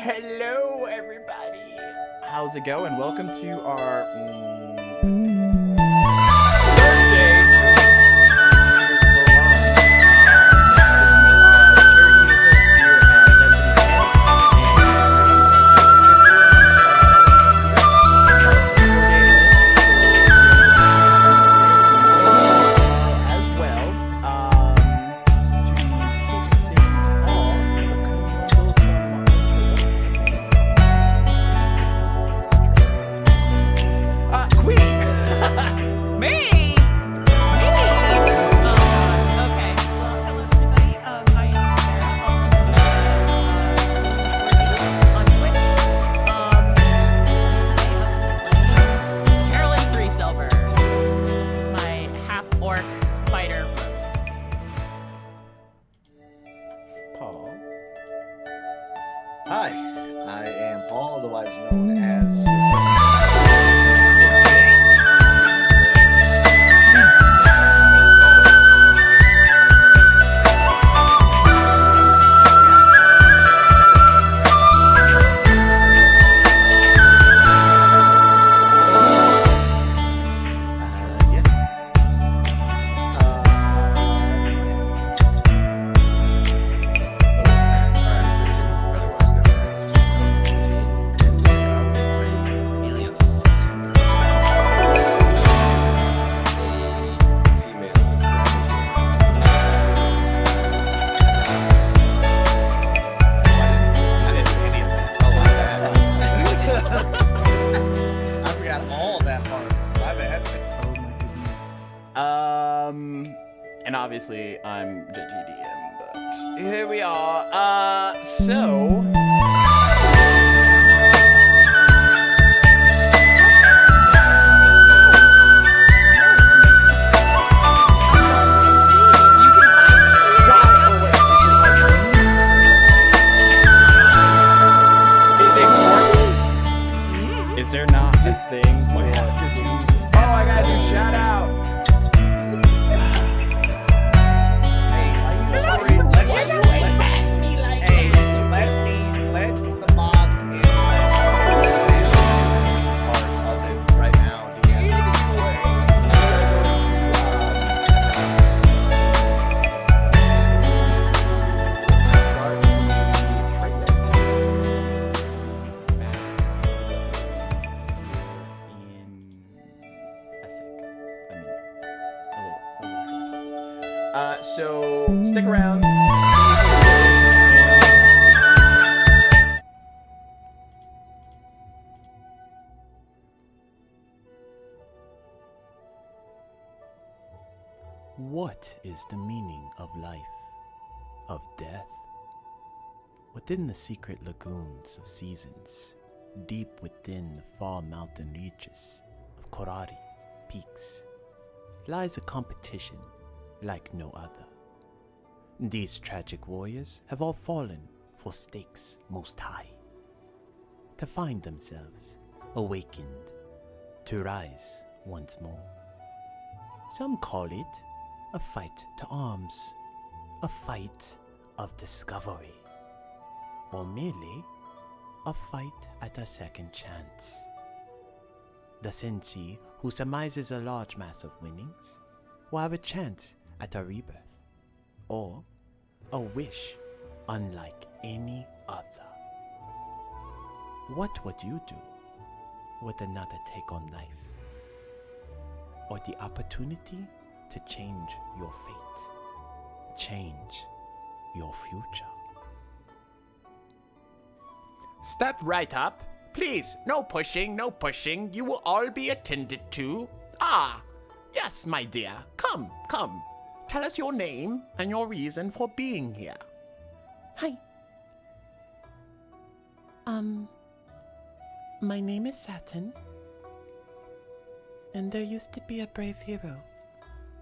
Hello, everybody. How's it going? Welcome to our Thursday. Hi, I am Paul, otherwise known as. And obviously I'm the GDM, but here we are. So is there not a thing for Oh, I gotta do shout out. So stick around. What is the meaning of life, of death? Within the secret lagoons of seasons, deep within the far mountain reaches of Korari peaks, lies a competition like no other. These tragic warriors have all fallen for stakes most high, to find themselves awakened, to rise once more. Some call it a fight to arms, a fight of discovery, or merely a fight at a second chance. The Senshi who surmises a large mass of winnings will have a chance at a rebirth, or a wish unlike any other. What would you do with another take on life, or the opportunity to change your fate, change your future? Step right up. Please, no pushing, no pushing. You will all be attended to. Ah, yes, my dear. Come, come. Tell us your name and your reason for being here. Hi. My name is Saturn. And there used to be a brave hero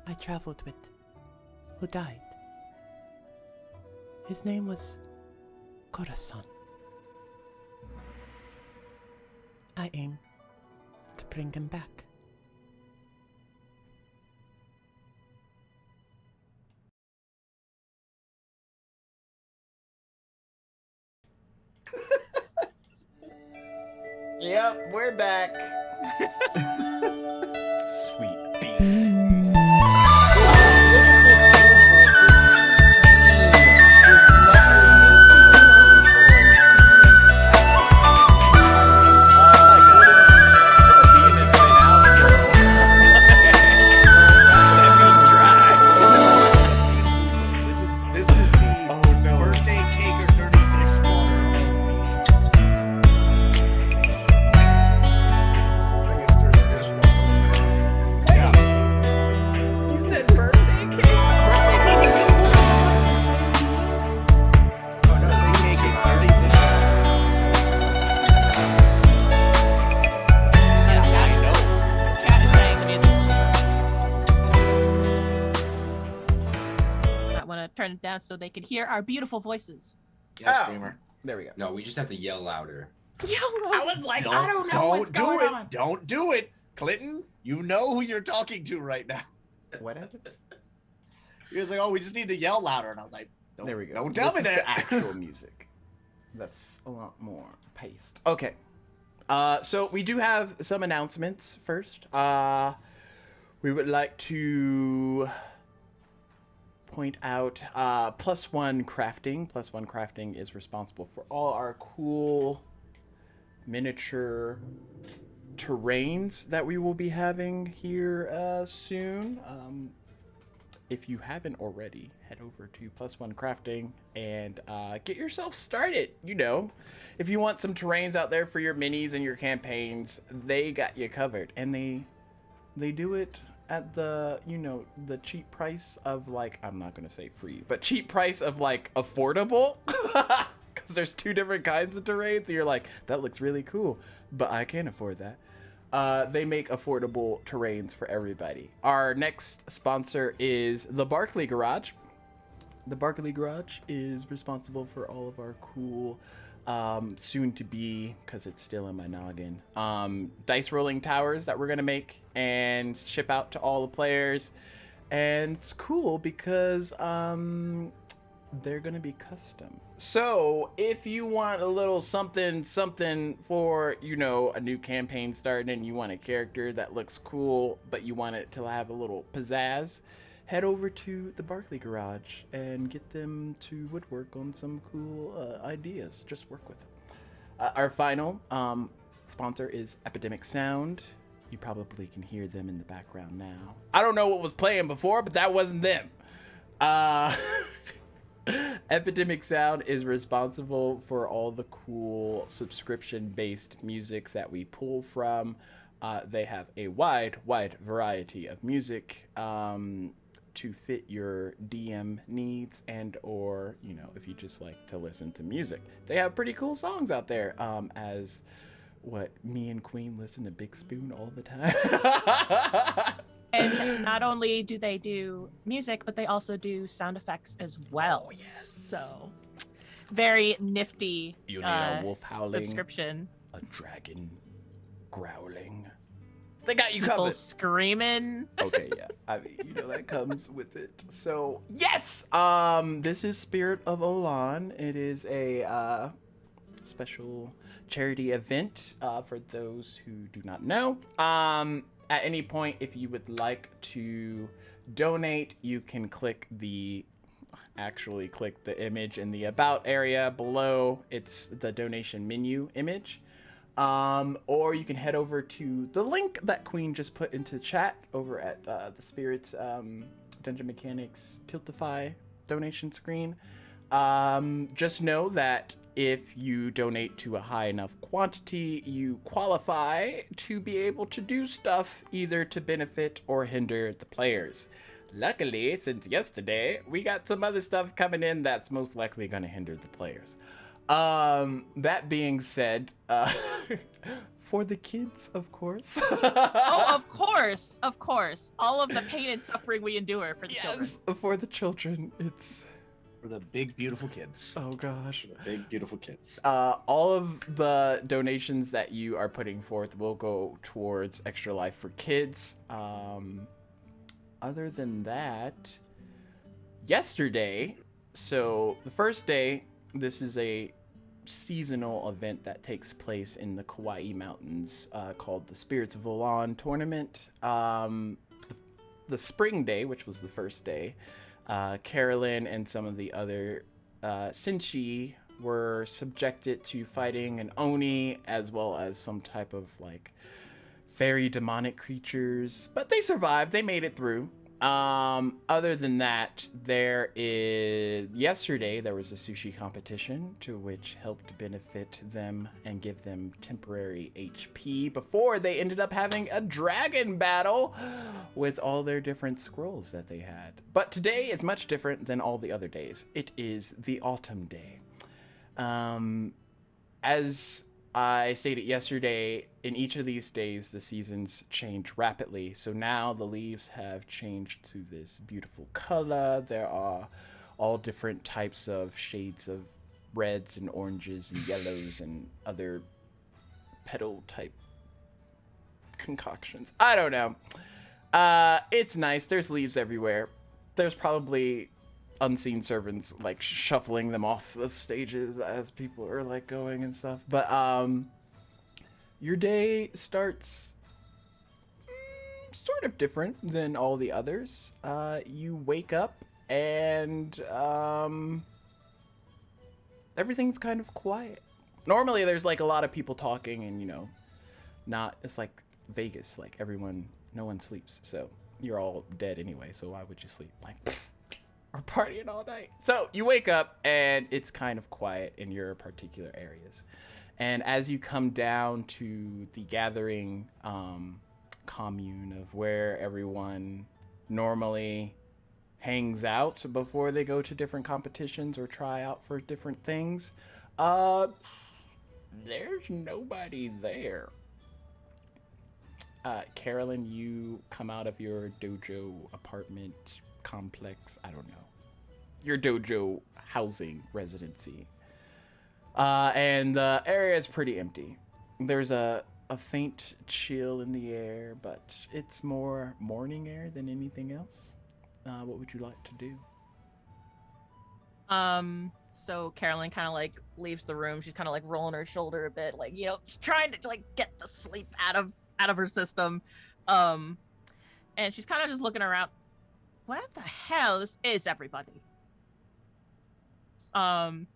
I traveled with who died. His name was Corazon. I aim to bring him back. Yep, we're back. Sweet bean. This is the birthday cake or dirty dishwater. I guess dirty dishwater. Yeah. You said birthday cake? Birthday cake. Oh no, they make it dirty dishwater. I know. Cat is saying the music. I want to turn it down so they can hear our beautiful voices. Yeah, Oh. streamer. There we go. No, we just have to yell louder. I was like, I don't know what's Don't do going it. on. Don't do it, Clinton. You know who you're talking to right now. What happened? He was like, "Oh, we just need to yell louder," and I was like, There we go. Don't tell me This is that." the actual music. That's a lot more paced. Okay. So we do have some announcements first. We would like to point out Plus One Crafting. Plus One Crafting is responsible for all our cool miniature terrains that we will be having here soon. If you haven't already, head over to Plus One Crafting and get yourself started. You know, if you want some terrains out there for your minis and your campaigns, they got you covered, and they do it at the, you know, the cheap price of, like, I'm not gonna say free, but cheap price of, like, affordable. Because there's two different kinds of terrains, and you're like, that looks really cool, but I can't afford that. They make affordable terrains for everybody. Our next sponsor is the Barkley Garage. The Barkley Garage is responsible for all of our cool, soon to be, because it's still in my noggin, dice rolling towers that we're going to make and ship out to all the players. And it's cool because they're going to be custom. So if you want a little something for, you know, a new campaign starting and you want a character that looks cool, but you want it to have a little pizzazz, head over to the Barkley Garage and get them to woodwork on some cool ideas. Just work with them. Our final sponsor is Epidemic Sound. You probably can hear them in the background now. I don't know what was playing before, but that wasn't them. Epidemic Sound is responsible for all the cool subscription-based music that we pull from. They have a wide variety of music to fit your DM needs, and or, you know, if you just like to listen to music. They have pretty cool songs out there, as what me and Queen listen to Big Spoon all the time. And not only do they do music, but they also do sound effects as well. Oh, yes. So very nifty You need a wolf howling, subscription. a dragon growling. They got you People covered. screaming. Okay, yeah. I mean, you know, that comes with it. So, yes! This is Spirit of Olan. It is a special charity event for those who do not know. At any point, if you would like to donate, you can click the image in the About area below. It's the donation menu image. Or you can head over to the link that Queen just put into the chat over at the Spirits Dungeon Mechanics Tiltify donation screen. Just know that if you donate to a high enough quantity, you qualify to be able to do stuff either to benefit or hinder the players. Luckily, since yesterday, we got some other stuff coming in that's most likely going to hinder the players. That being said, for the kids, of course. Oh, of course. All of the pain and suffering we endure for the children. Yes, for the children, it's... For the big beautiful kids. Oh gosh. For the big beautiful kids. All of the donations that you are putting forth will go towards Extra Life for Kids. Other than that, yesterday, so the first day, this is a seasonal event that takes place in the Kauai Mountains called the Spirits of Olan tournament. The spring day, which was the first day, Carolyn and some of the other Sinchi were subjected to fighting an Oni as well as some type of like fairy demonic creatures, but they survived. They made it through. Other than that, yesterday there was a sushi competition to which helped benefit them and give them temporary HP before they ended up having a dragon battle with all their different scrolls that they had. But today is much different than all the other days. It is the autumn day. As I stated yesterday, in each of these days, the seasons change rapidly. So now the leaves have changed to this beautiful color. There are all different types of shades of reds and oranges and yellows and other petal type concoctions. I don't know. It's nice. There's leaves everywhere. There's probably unseen servants like shuffling them off the stages as people are like going and stuff, but your day starts sort of different than all the others. You wake up and everything's kind of quiet. Normally there's like a lot of people talking and it's like Vegas, like no one sleeps, so you're all dead anyway, so why would you sleep? Like or partying all night. So you wake up and it's kind of quiet in your particular areas. And as you come down to the gathering commune of where everyone normally hangs out before they go to different competitions or try out for different things, there's nobody there. Carolyn, you come out of your dojo apartment complex, I don't know, your dojo housing residency, and the area is pretty empty. There's a faint chill in the air, but it's more morning air than anything else. What would you like to do? So Carolyn kind of like leaves the room. She's kind of like rolling her shoulder a bit, like just trying to like get the sleep out of her system. And she's kind of just looking around. Where the hell is everybody? And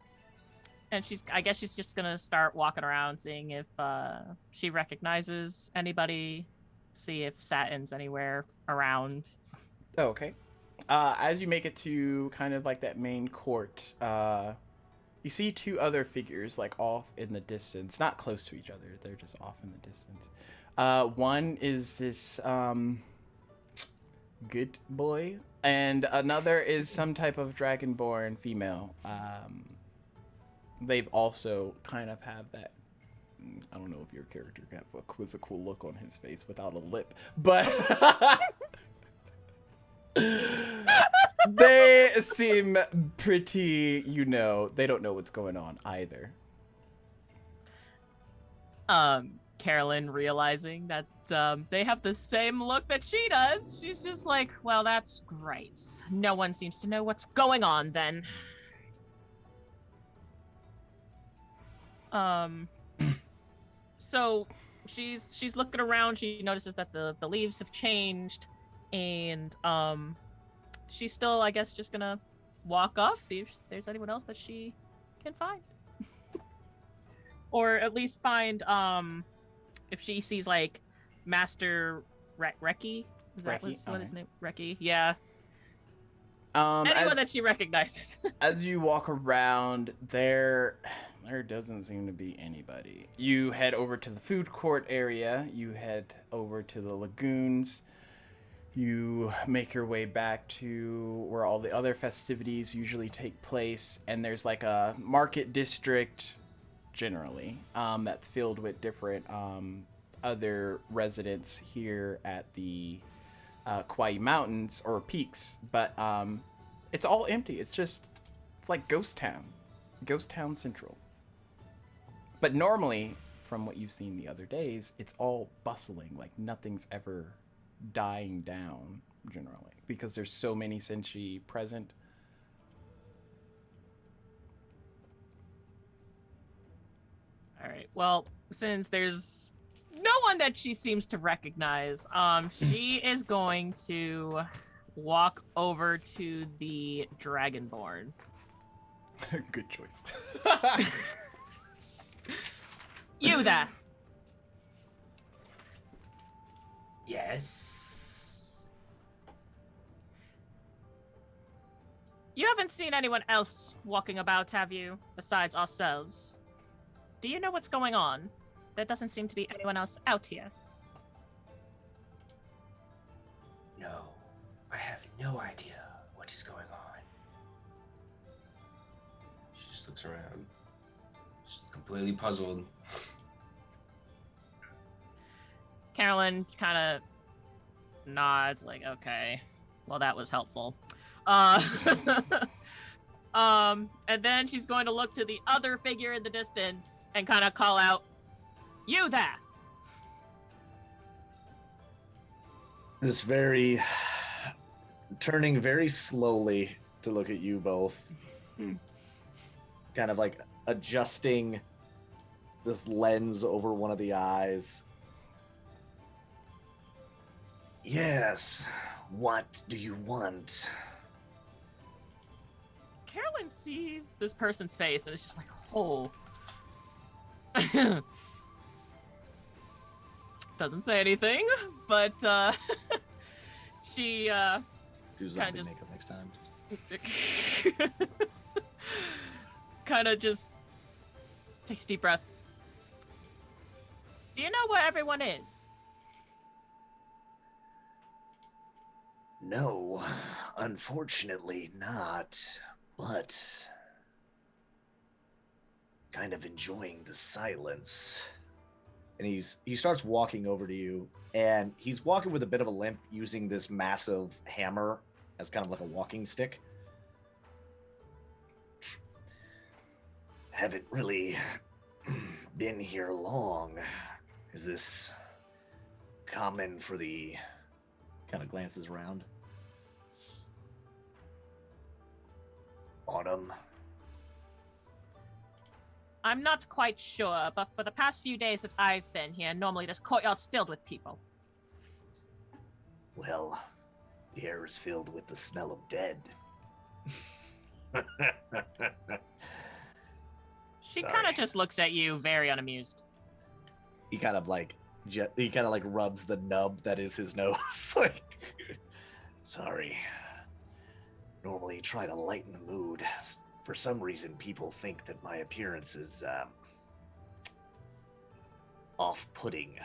I guess she's just gonna start walking around, seeing if she recognizes anybody, see if Satin's anywhere around. Oh, okay. As you make it to kind of like that main court, you see two other figures like off in the distance, not close to each other. They're just off in the distance. One is this good boy, and another is some type of dragonborn female. They've also kind of have that, I don't know if your character was a cool look on his face without a lip, but they seem pretty, they don't know what's going on either. Carolyn, realizing that they have the same look that she does, she's just like, well, that's great. No one seems to know what's going on then. So she's looking around. She notices that the leaves have changed, and she's still, I guess, just gonna walk off, see if there's anyone else that she can find. Or at least find if she sees like Master Reki. Is that what his name? Reki, yeah. Anyone that she recognizes. As you walk around, there doesn't seem to be anybody. You head over to the food court area. You head over to the lagoons. You make your way back to where all the other festivities usually take place, and there's like a market district generally that's filled with different other residents here at the Kauai Mountains or peaks, but it's all empty. It's like ghost town central. But normally, from what you've seen the other days, it's all bustling, like nothing's ever dying down generally, because there's so many Senshi present. Well, since there's no one that she seems to recognize, she is going to walk over to the Dragonborn. Good choice. You there. Yes. You haven't seen anyone else walking about, have you? Besides ourselves. Do you know what's going on? There doesn't seem to be anyone else out here. No, I have no idea what is going on. She just looks around, just completely puzzled. Carolyn kind of nods, like, okay, well, that was helpful. And then she's going to look to the other figure in the distance and kind of call out, "You there!" This turning very slowly to look at you both. Kind of like adjusting this lens over one of the eyes. Yes, what do you want? Carolyn sees this person's face and it's just like, oh. Doesn't say anything, but she Do zombie just- makeup next time. kind of just takes a deep breath. Do you know where everyone is? No, unfortunately not, but kind of enjoying the silence. And he starts walking over to you, and he's walking with a bit of a limp, using this massive hammer as kind of like a walking stick. Haven't really been here long. Is this common for the... Kind of glances around. Autumn. I'm not quite sure, but for the past few days that I've been here, normally this courtyard's filled with people. Well, the air is filled with the smell of dead. She Sorry. kind of just looks at you, very unamused. He kind of like rubs the nub that is his nose. Like, sorry. Normally try to lighten the mood. For some reason, people think that my appearance is off-putting.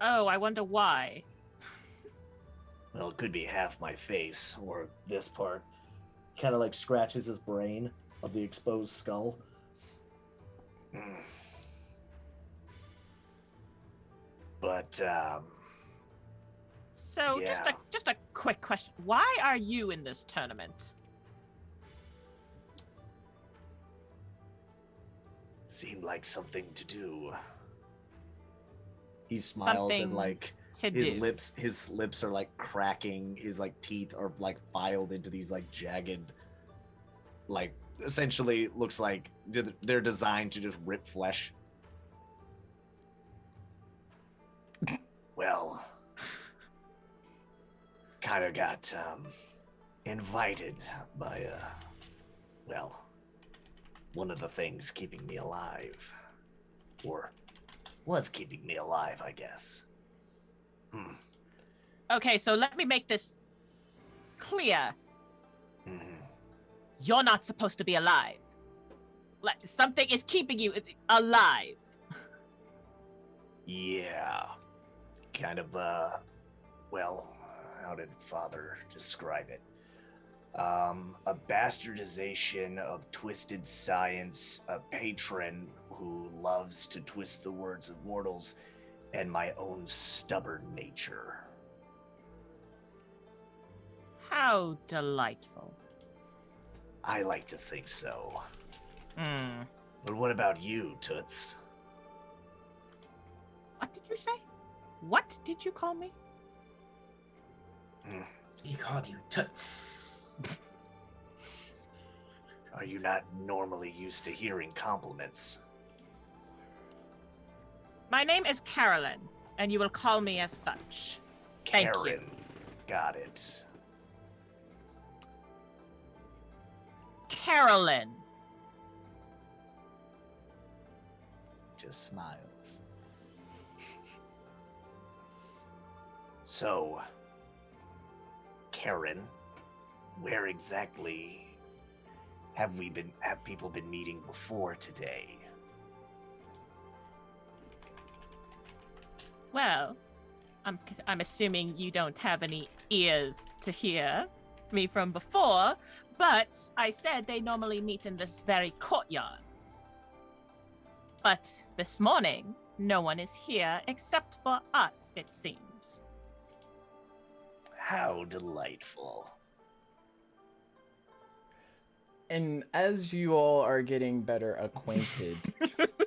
Oh, I wonder why. Well, it could be half my face, or this part. Kind of like scratches his brain of the exposed skull. But, So, yeah. just a quick question. Why are you in this tournament? Seemed like something to do. He smiles Something and like to his do. lips are like cracking, his like teeth are like filed into these like jagged, like essentially looks like they're designed to just rip flesh. Well, kind of got invited by one of the things keeping me alive, or was keeping me alive, I guess. Okay, so let me make this clear. Mhm. You're not supposed to be alive. Like, something is keeping you alive. Yeah, kind of, how did Father describe it? A bastardization of twisted science, a patron who loves to twist the words of mortals, and my own stubborn nature. How delightful. I like to think so. Hmm. But what about you, Toots? What did you say? What did you call me? He called you Toots. Are you not normally used to hearing compliments? My name is Carolyn, and you will call me as such. Thank you. Karen. Got it. Carolyn. Just smiles. So, Karen, where exactly have people been meeting before today? Well, I'm assuming you don't have any ears to hear me from before, but I said they normally meet in this very courtyard. But this morning, no one is here except for us, it seems. How delightful. And as you all are getting better acquainted,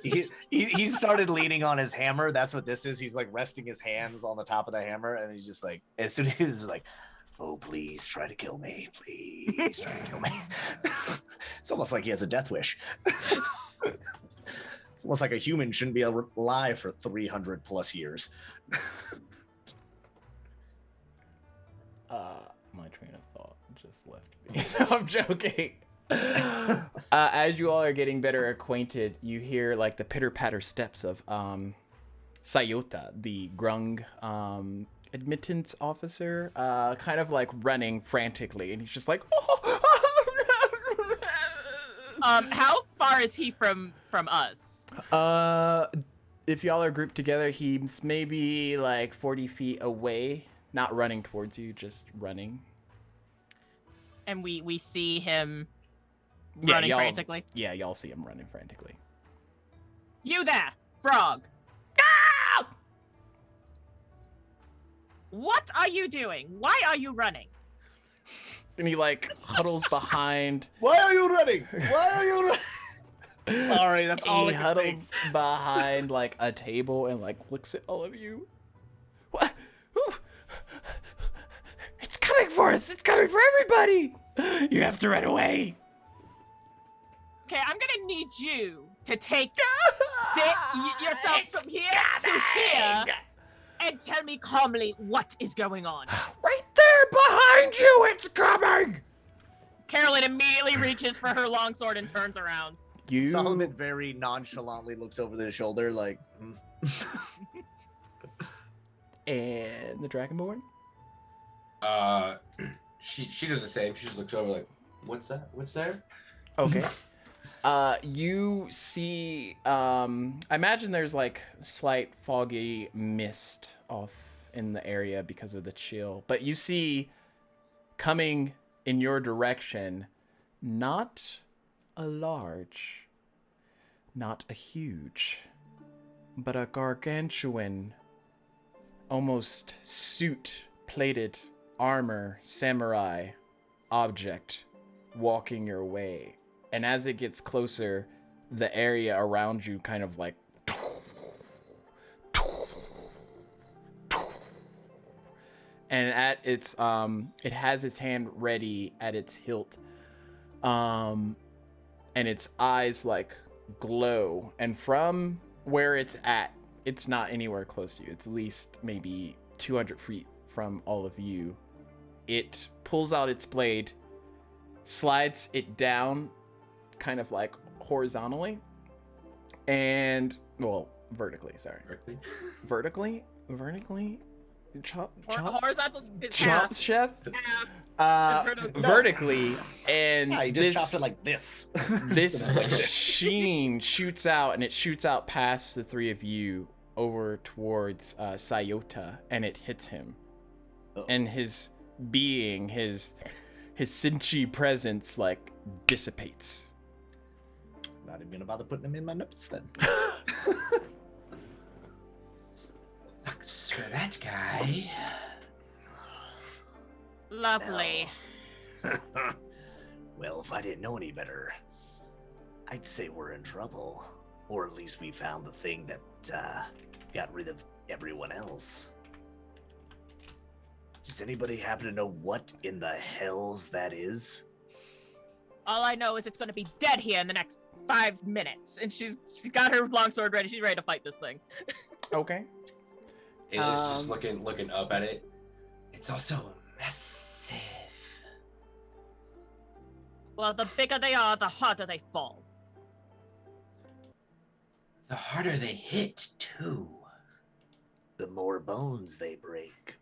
He started leaning on his hammer. That's what this is. He's like resting his hands on the top of the hammer, and he's just like, as soon as he's like, "Oh, please try to kill me, please try to kill me." It's almost like he has a death wish. It's almost like a human shouldn't be alive for 300 plus years. my train of thought just left me. No, I'm joking. As you all are getting better acquainted, you hear like the pitter-patter steps of Sayota, the Grung admittance officer, kind of like running frantically, and he's just like, How far is he from us? if y'all are grouped together, he's maybe like 40 feet away, not running towards you, just running. And we see him running frantically. Yeah, y'all see him running frantically. You there, frog. What are you doing? Why are you running? And he like huddles behind. Why are you running? Why are you running? Sorry, that's all He I can think. huddles behind like a table and like looks at all of you. What? Ooh. It's coming for us! It's coming for everybody! You have to run away. Okay, I'm gonna need you to take yourself from here to here and tell me calmly what is going on. Right there behind you! It's coming! Carolyn immediately reaches for her longsword and turns around. You Solomon very nonchalantly looks over their shoulder like, and the Dragonborn? She does the same. She just looks over like, what's that? What's there? Okay. You see, I imagine there's like slight foggy mist off in the area because of the chill, but you see coming in your direction, not a large, not a huge, but a gargantuan, almost suit-plated armor samurai object walking your way. And as it gets closer, the area around you kind of like, and at its it has its hand ready at its hilt, and its eyes like glow, and from where it's at, it's not anywhere close to you. It's at least maybe 200 feet from all of you. It pulls out its blade, slides it down kind of like horizontally, and well, vertically, sorry. Vertically? Chop. Horizontal is Chops, chef. half. Vertically, and yeah, he just chopped it like this. this sheen shoots out, and it shoots out past the three of you over towards Sayota, and it hits him. Uh-oh. And his being, his Sinchi presence, like dissipates. Not even gonna bother putting him in my notes then. Sucks for that guy. Lovely. Well, if I didn't know any better, I'd say we're in trouble. Or at least we found the thing that got rid of everyone else. Does anybody happen to know what in the hells that is? All I know is it's gonna be dead here in the next 5 minutes. And she's got her longsword ready. She's ready to fight this thing. Okay. Ayla's just looking up at it. It's also massive. Well, the bigger they are, the harder they fall. The harder they hit, too. The more bones they break.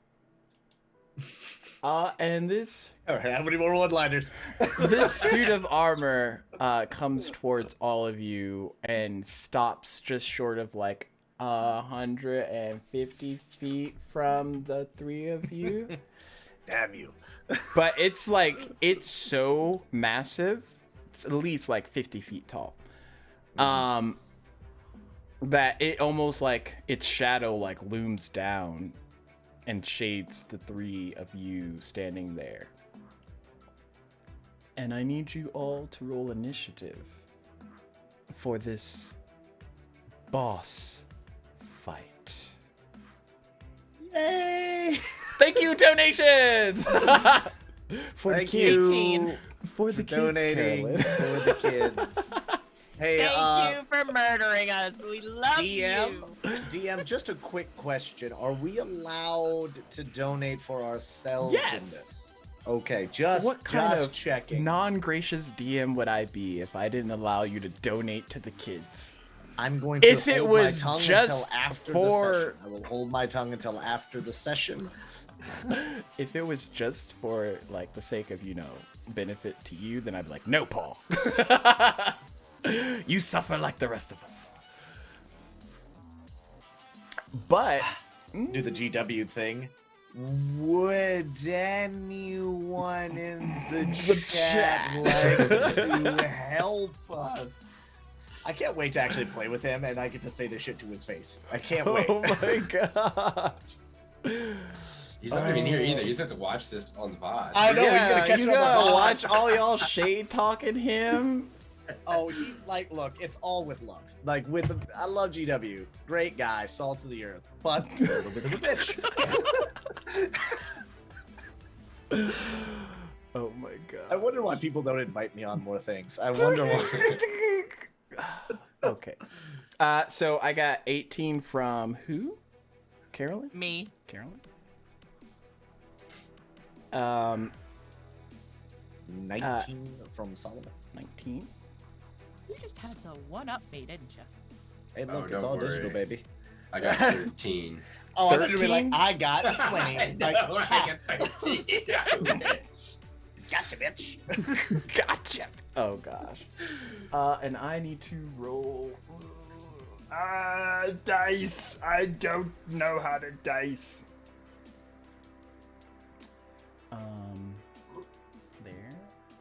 And this All right, how many more one-liners? this suit of armor comes towards all of you and stops just short of like 150 feet from the three of you. Damn you. But it's so massive, it's at least like 50 feet tall, that it almost like its shadow like looms down and shades the three of you standing there. And I need you all to roll initiative for this boss fight. Yay! Thank you, donations! For Thank the kids. you For the for kids, donating Carolyn. for the kids. Hey, Thank you for murdering us. We love DM, you. DM, just a quick question. Are we allowed to donate for ourselves Yes. in this? Okay, just What kind just of checking. non-gracious DM would I be if I didn't allow you to donate to the kids? I'm going to If it hold was my tongue just until after for- the session. I will hold my tongue until after the session. If it was just for like the sake of, benefit to you, then I'd be like, no, Paul. You suffer like the rest of us. But Do the GW thing. Would anyone in the chat like to help us? I can't wait to actually play with him, and I get to say this shit to his face. I can't wait. oh my god. He's not even here either. You just have to watch this on the VOD. I know, he's gonna catch you it on the gotta VOD. watch all y'all shade talking him. Oh, he look, it's all with love. Like I love GW, great guy, salt of the earth, but a little bit of a bitch. Oh my god. I wonder why people don't invite me on more things. I wonder why. Okay. So I got 18 from who? Carolyn? Me. Carolyn? 19 from Solomon. 19. You just had to one-up me, didn't you? Hey, Oh, look, it's don't all digital, worry. baby. I got 13. Oh, I thought you were like, 13? I got 20. I know, Like, I got 13. gotcha, bitch. Gotcha. Oh gosh. And I need to roll. Dice. I don't know how to dice. There.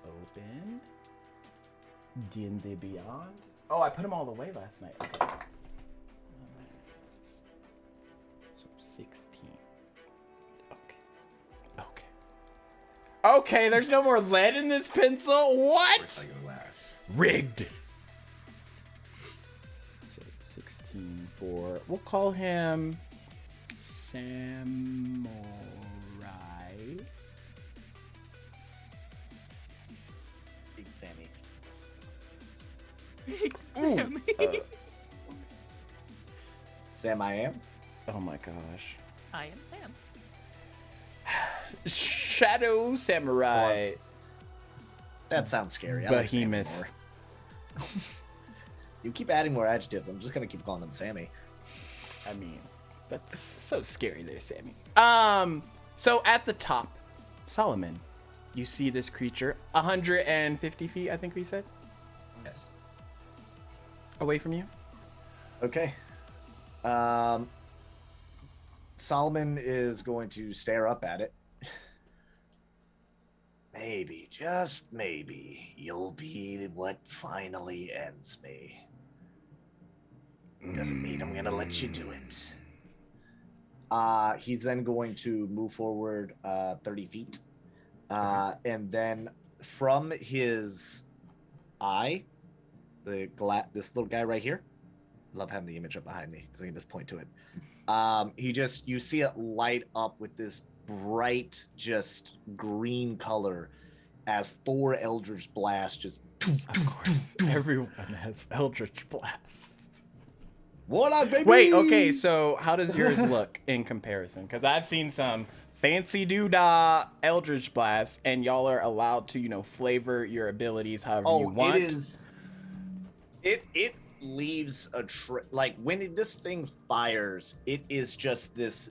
Open. D&D Beyond. Oh, I put them all away last night. Okay. Alright. So 16. Okay. Okay, there's no more lead in this pencil. Of course What? I go last. Rigged. So 16 for. We'll call him Samurai. Big Sammy. Sammy. Sam, I am. Oh my gosh. I am Sam. Shadow Samurai. That sounds scary. I like Sammy Behemoth. more. You keep adding more adjectives. I'm just gonna keep calling him Sammy. I mean, that's so scary there, Sammy. So at the top, Solomon, you see this creature 150 feet, I think we said, Yes. away from you. Okay. Solomon is going to stare up at it. Maybe, just maybe, you'll be what finally ends me. Doesn't mean I'm gonna let you do it. He's then going to move forward 30 feet. And then from his eye, this little guy right here. Love having the image up behind me because I can just point to it. You see it light up with this bright, just green color as 4 Eldritch blasts just Of course, everyone has Eldritch Blast. Warlock, baby! Wait, okay, so how does yours look in comparison? Because I've seen some fancy doodah Eldritch Blast, and y'all are allowed to, flavor your abilities however you want. It is. It leaves a like when this thing fires, it is just this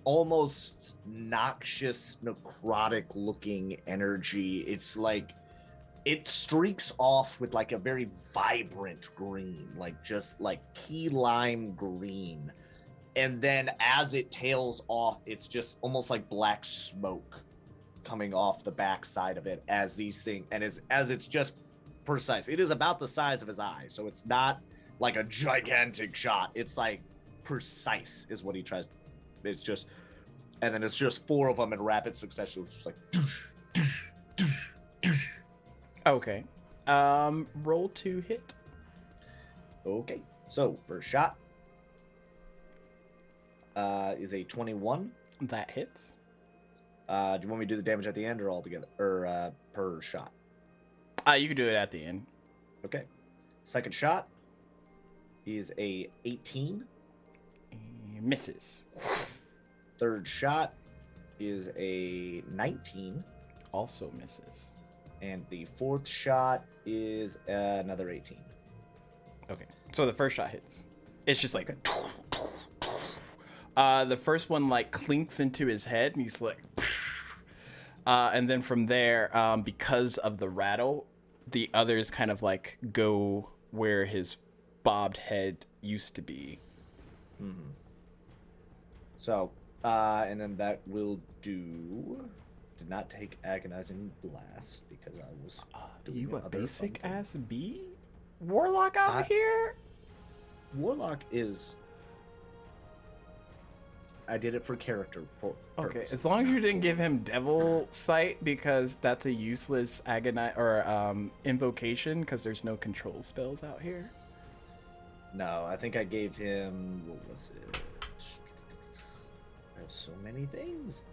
almost noxious, necrotic looking energy. It's like it streaks off with like a very vibrant green, like just like key lime green. And then as it tails off, it's just almost like black smoke coming off the backside of it as these things, and as it's just precise. It is about the size of his eye, so it's not like a gigantic shot. It's like precise is what he tries. It's just, and then it's just 4 of them in rapid succession. It's just like Okay. Roll to hit. okay. So first shot is a 21. That hits. Do you want me to do the damage at the end or all together, or per shot? You can do it at the end. Okay. Second shot is a 18. Misses. Third shot is a 19. Also misses. And the fourth shot is another 18. Okay. So the first shot hits. It's just like the first one like clinks into his head and he's like and then from there, because of the rattle, the others kind of like go where his bobbed head used to be. Mm-hmm. So, and then that will do. Did not take agonizing blast because I was doing You a other basic fun ass bee warlock out here? Warlock is. I did it for character Okay, purposes. as long as you didn't give him devil sight, because that's a useless invocation, because there's no control spells out here. No, I think I gave him. What was it? I have so many things.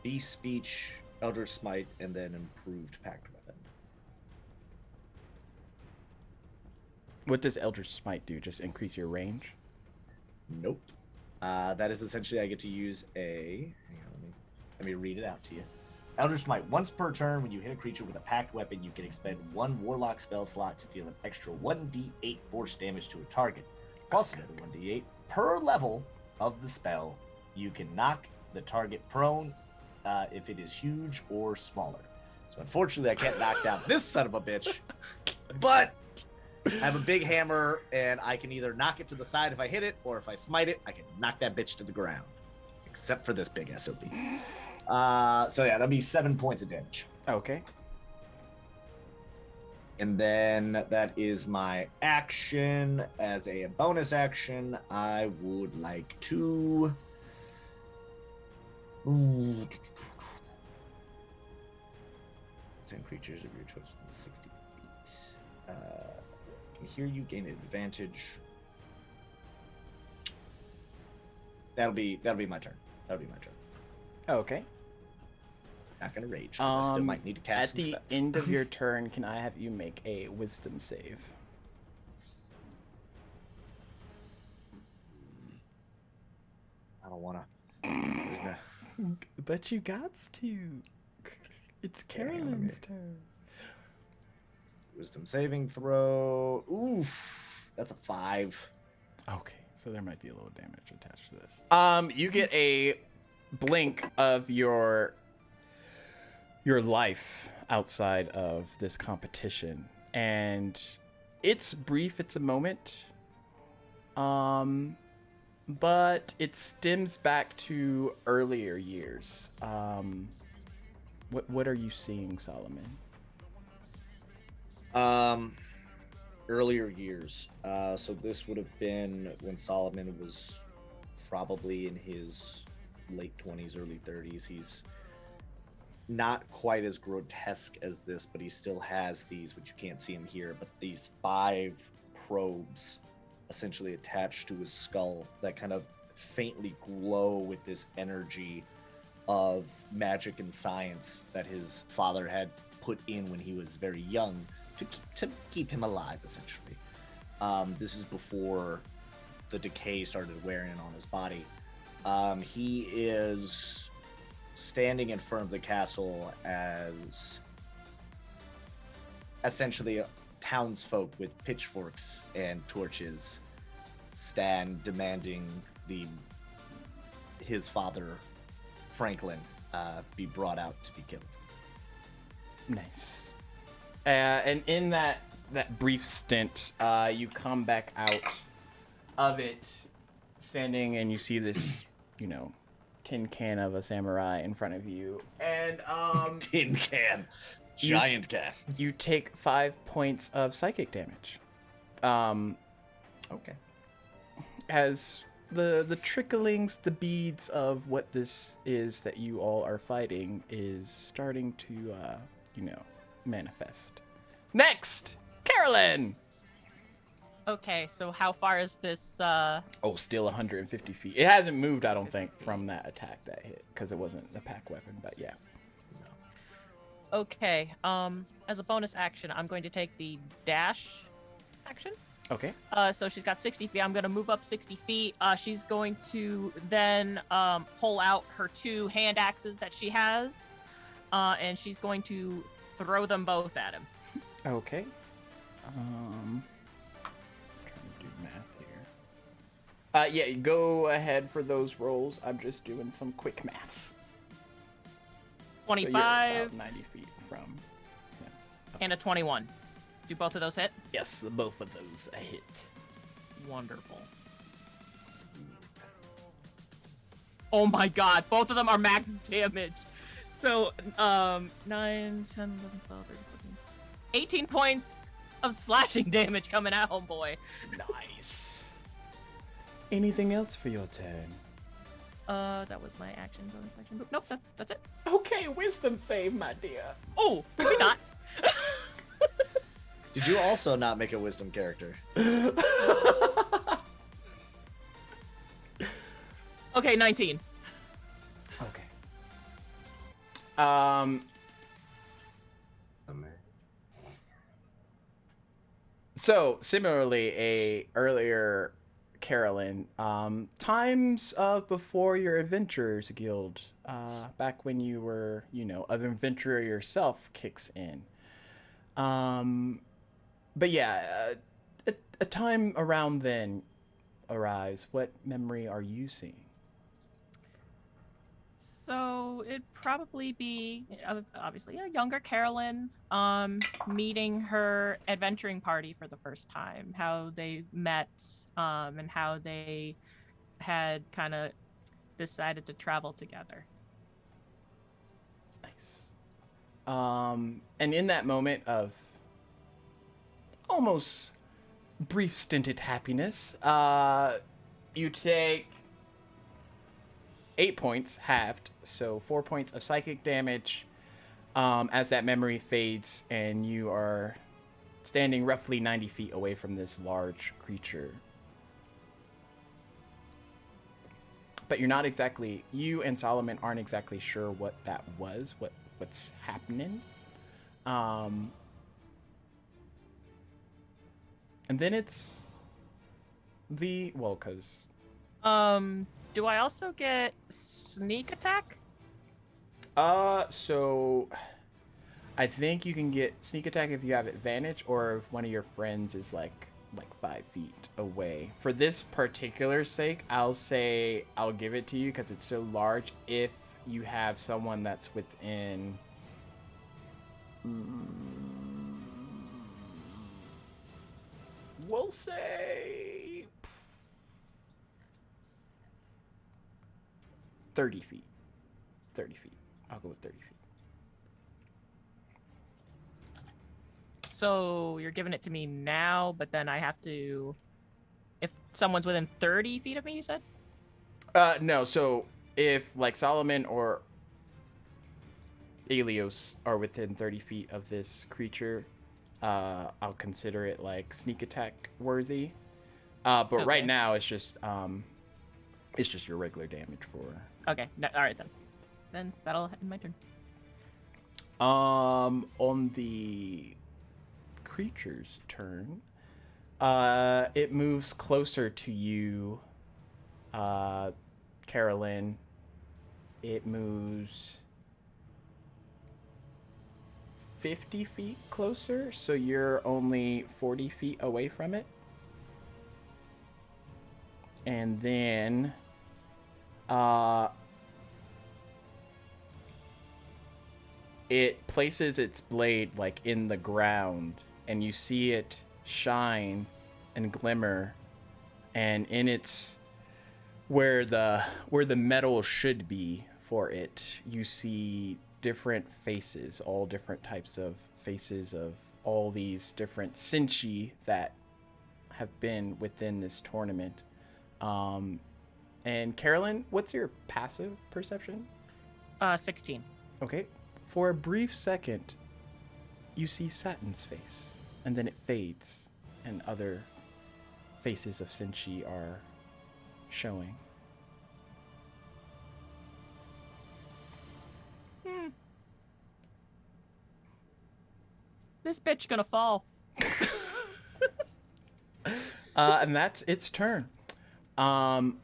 Beast Speech, Elder Smite, and then Improved Pact Weapon. What does Eldritch Smite do? Just increase your range? Nope. That is essentially I get to use a. Hang on, let me read it out to you. Elder Smite. Once per turn, when you hit a creature with a packed weapon, you can expend 1 Warlock spell slot to deal an extra 1d8 force damage to a target, plus another 1d8 per level of the spell. You can knock the target prone if it is huge or smaller. So unfortunately, I can't knock down this son of a bitch, but I have a big hammer, and I can either knock it to the side if I hit it, or if I smite it, I can knock that bitch to the ground. Except for this big SOB. So yeah, that'll be 7 points of damage. Okay. And then that is my action. As a bonus action, I would like to... 10 creatures of your choice within 60 feet. Can hear you, gain advantage. That'll be my turn. Okay. Not gonna rage, but I still might need to cast At some the spells. end of your turn, can I have you make a wisdom save? I don't wanna. But you got to. It's Carolyn's turn. Wisdom saving throw. Oof, that's a 5. Okay, so there might be a little damage attached to this. You get a blink of your life outside of this competition, and it's brief. It's a moment. But it stems back to earlier years. What are you seeing, Solomon? Earlier years. So this would have been when Solomon was probably in his late 20s, early 30s. He's not quite as grotesque as this, but he still has these, which you can't see him here, but these 5 probes essentially attached to his skull that kind of faintly glow with this energy of magic and science that his father had put in when he was very young to keep him alive, essentially. This is before the decay started wearing on his body. He is standing in front of the castle as essentially townsfolk with pitchforks and torches stand demanding his father, Franklin, be brought out to be killed. Nice. And in that brief stint, you come back out of it, standing, and you see this, tin can of a samurai in front of you, and Tin can, giant can. you take 5 points of psychic damage. Okay. As the tricklings, the beads of what this is that you all are fighting is starting to, manifest. Next, Carolyn. Okay, so how far is this? Oh, still 150 feet. It hasn't moved, I don't think, from that attack that hit, because it wasn't a pack weapon, but yeah. Okay, as a bonus action, I'm going to take the dash action. Okay. So she's got 60 feet. I'm going to move up 60 feet. She's going to then pull out her 2 hand axes that she has, and she's going to throw them both at him. Okay. Trying to do math here. Yeah, go ahead for those rolls. I'm just doing some quick maths. 25 So you're about 90 feet from. Yeah. and a 21. Do both of those hit? Yes, both of those a hit. Wonderful. Oh my god, both of them are max damage. So, 9, 10, 11, 12, 13, 14, 18 points of slashing damage coming at homeboy. Nice. Anything else for your turn? That was my action, bonus action. Nope, that's it. Okay, wisdom save, my dear. Oh, maybe not. Did you also not make a wisdom character? Okay, 19. Okay. So similarly, a earlier Carolyn, times of before your Adventurers Guild, back when you were, an adventurer yourself, kicks in. But yeah, a time around then arrives. What memory are you seeing? So it'd probably be obviously a younger Carolyn, meeting her adventuring party for the first time, how they met, and how they had kind of decided to travel together. Nice. And in that moment of almost brief stinted happiness, you take 8 points, halved, so 4 points of psychic damage, as that memory fades and you are standing roughly 90 feet away from this large creature. But you and Solomon aren't exactly sure what that was, what's happening. And then it's because... Do I also get sneak attack? So I think you can get sneak attack if you have advantage, or if one of your friends is like 5 feet away. For this particular sake, I'll give it to you because it's so large. If you have someone that's within, we'll say 30 feet. 30 feet. I'll go with 30 feet. So you're giving it to me now, but then I have to... If someone's within 30 feet of me, you said? No, so if Solomon or Elios are within 30 feet of this creature, I'll consider it sneak attack worthy. But Okay. right now it's just your regular damage for... Okay, all right then. Then that'll end my turn. On the creature's turn. It moves closer to you, Carolyn. It moves 50 feet closer, so you're only 40 feet away from it. And then it places its blade like in the ground, and you see it shine and glimmer, and in its where the metal should be for it, you see different faces, all different types of faces of all these different Sinchi that have been within this tournament. And Carolyn, what's your passive perception? 16. Okay. For a brief second, you see Satin's face, and then it fades, and other faces of Sinchi are showing. This bitch gonna fall. And that's its turn. Alios.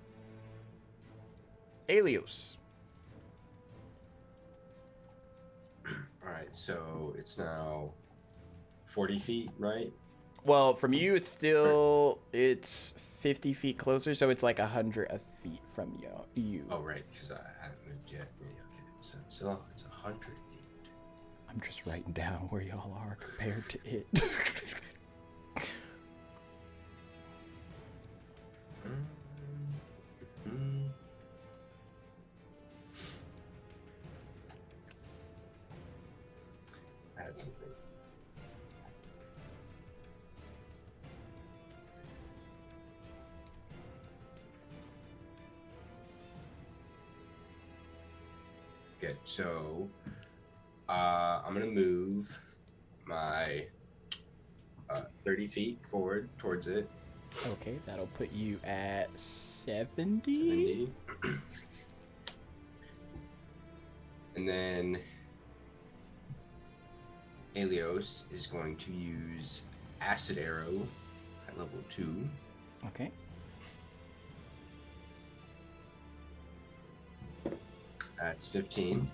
All right, so it's now 40 feet, right? Well, from you, it's 50 feet closer, so it's like 100 feet from you. Oh, right, because I haven't moved yet. Yeah, okay, so it's 100 feet. I'm just writing down where y'all are compared to it. I had something. Okay, so I'm gonna move my 30 feet forward towards it. Okay, that'll put you at 70. 70. And then Alios is going to use Acid Arrow at level 2. Okay. That's 15.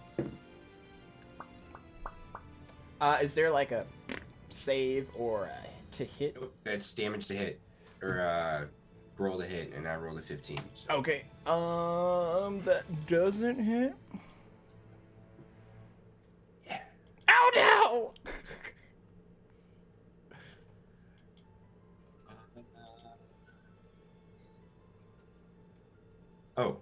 Is there like a save or a to hit? That's damage to hit. Or roll to hit, and I rolled a 15. So. Okay. That doesn't hit. Yeah. Ow, no! Oh.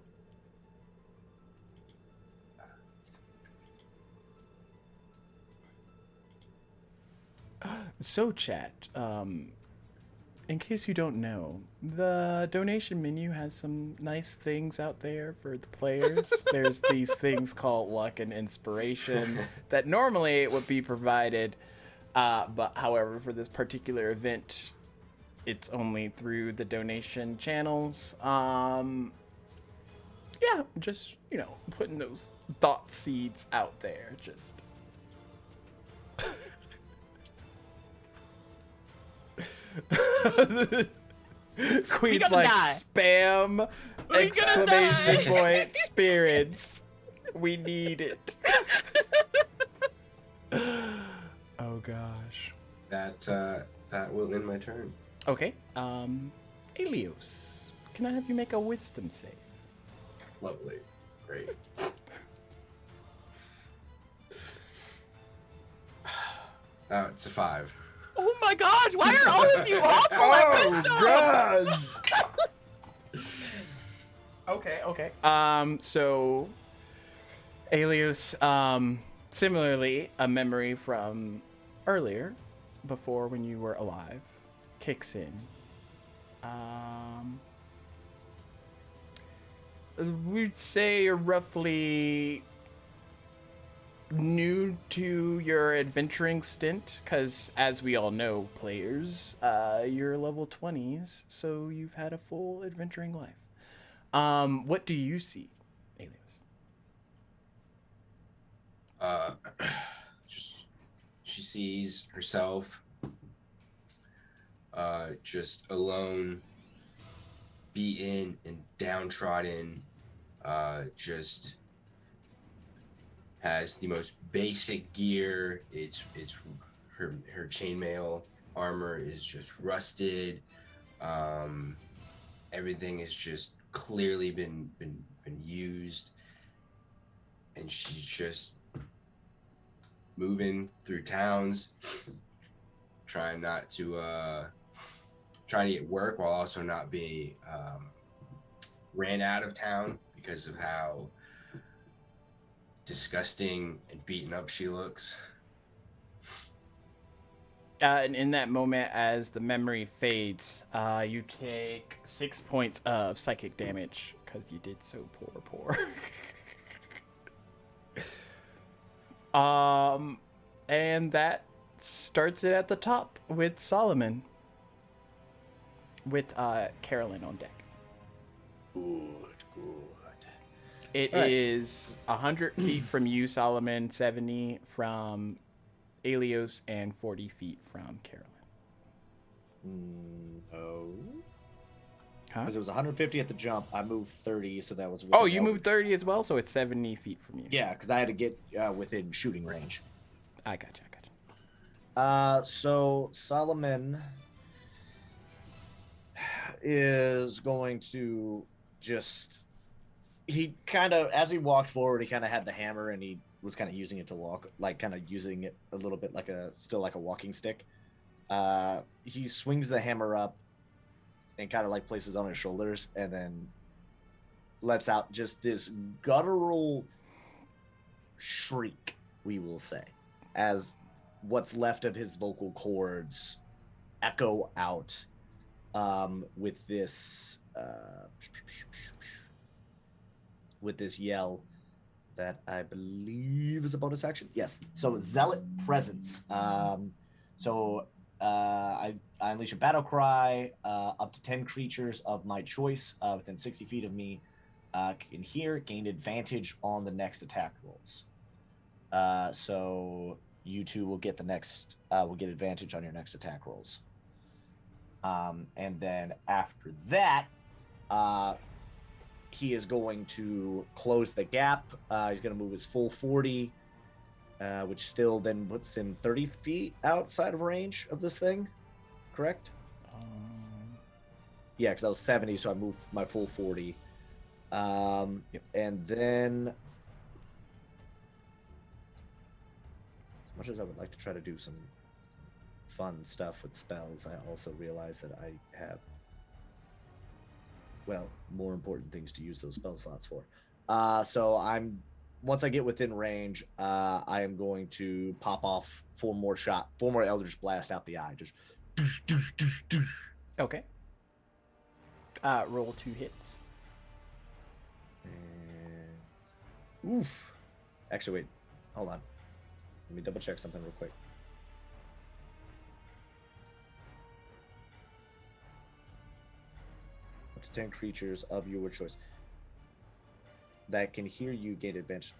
So, chat, in case you don't know, the donation menu has some nice things out there for the players. There's these things called luck and inspiration that normally would be provided, but however, for this particular event, it's only through the donation channels. Yeah, just, putting those thought seeds out there, just... Queen's like, die. spam, exclamation point, spirits. We need it. Oh gosh. That will end my turn. Okay. Alios, can I have you make a wisdom save? Lovely. Great. It's a 5. Oh my gosh, why are all of you awful at wisdom? Okay. So Alios, similarly, a memory from earlier, before when you were alive, kicks in. We'd say you're roughly new to your adventuring stint, because as we all know, players, you're level 20s, so you've had a full adventuring life. What do you see, Alios? Just she sees herself just alone, beaten and downtrodden, just has the most basic gear. It's her chainmail armor is just rusted. Everything has just clearly been used, and she's just moving through towns, trying to get work while also not being ran out of town because of how disgusting and beaten up she looks. And in that moment, as the memory fades, you take 6 points of psychic damage because you did so poor. And that starts it at the top with Solomon, with Carolyn on deck. Good. It All right. is 100 feet from you, Solomon, 70 from Alios, and 40 feet from Carolyn. No. Huh? Because it was 150 at the jump. I moved 30, so that was. Oh, within you Eldritch. moved 30 as well, so it's 70 feet from you. Yeah, because I had to get within shooting range. I gotcha. So Solomon is going to just. He kind of, as he walked forward, he kind of had the hammer and he was kind of using it to walk, like kind of using it a little bit like a walking stick. He swings the hammer up and kind of like places on his shoulders and then lets out just this guttural shriek, we will say, as what's left of his vocal cords echo out with this yell that I believe is a bonus action. Yes. So Zealot Presence. I unleash a battle cry. Up to 10 creatures of my choice within 60 feet of me can hear, gain advantage on the next attack rolls. So you two will get will get advantage on your next attack rolls. And then after that, he is going to close the gap. He's going to move his full 40, which still then puts him 30 feet outside of range of this thing. Correct? Yeah, because I was 70, so I moved my full 40. Yep. And then, as much as I would like to try to do some fun stuff with spells, I also realize that I have, well, more important things to use those spell slots for. So once I get within range, I am going to pop off 4 more Eldritch Blast out the eye. Just Okay. Roll 2 hits. and, oof. Actually, wait. Hold on. Let me double check something real quick. Up to 10 creatures of your choice that can hear you gain advantage.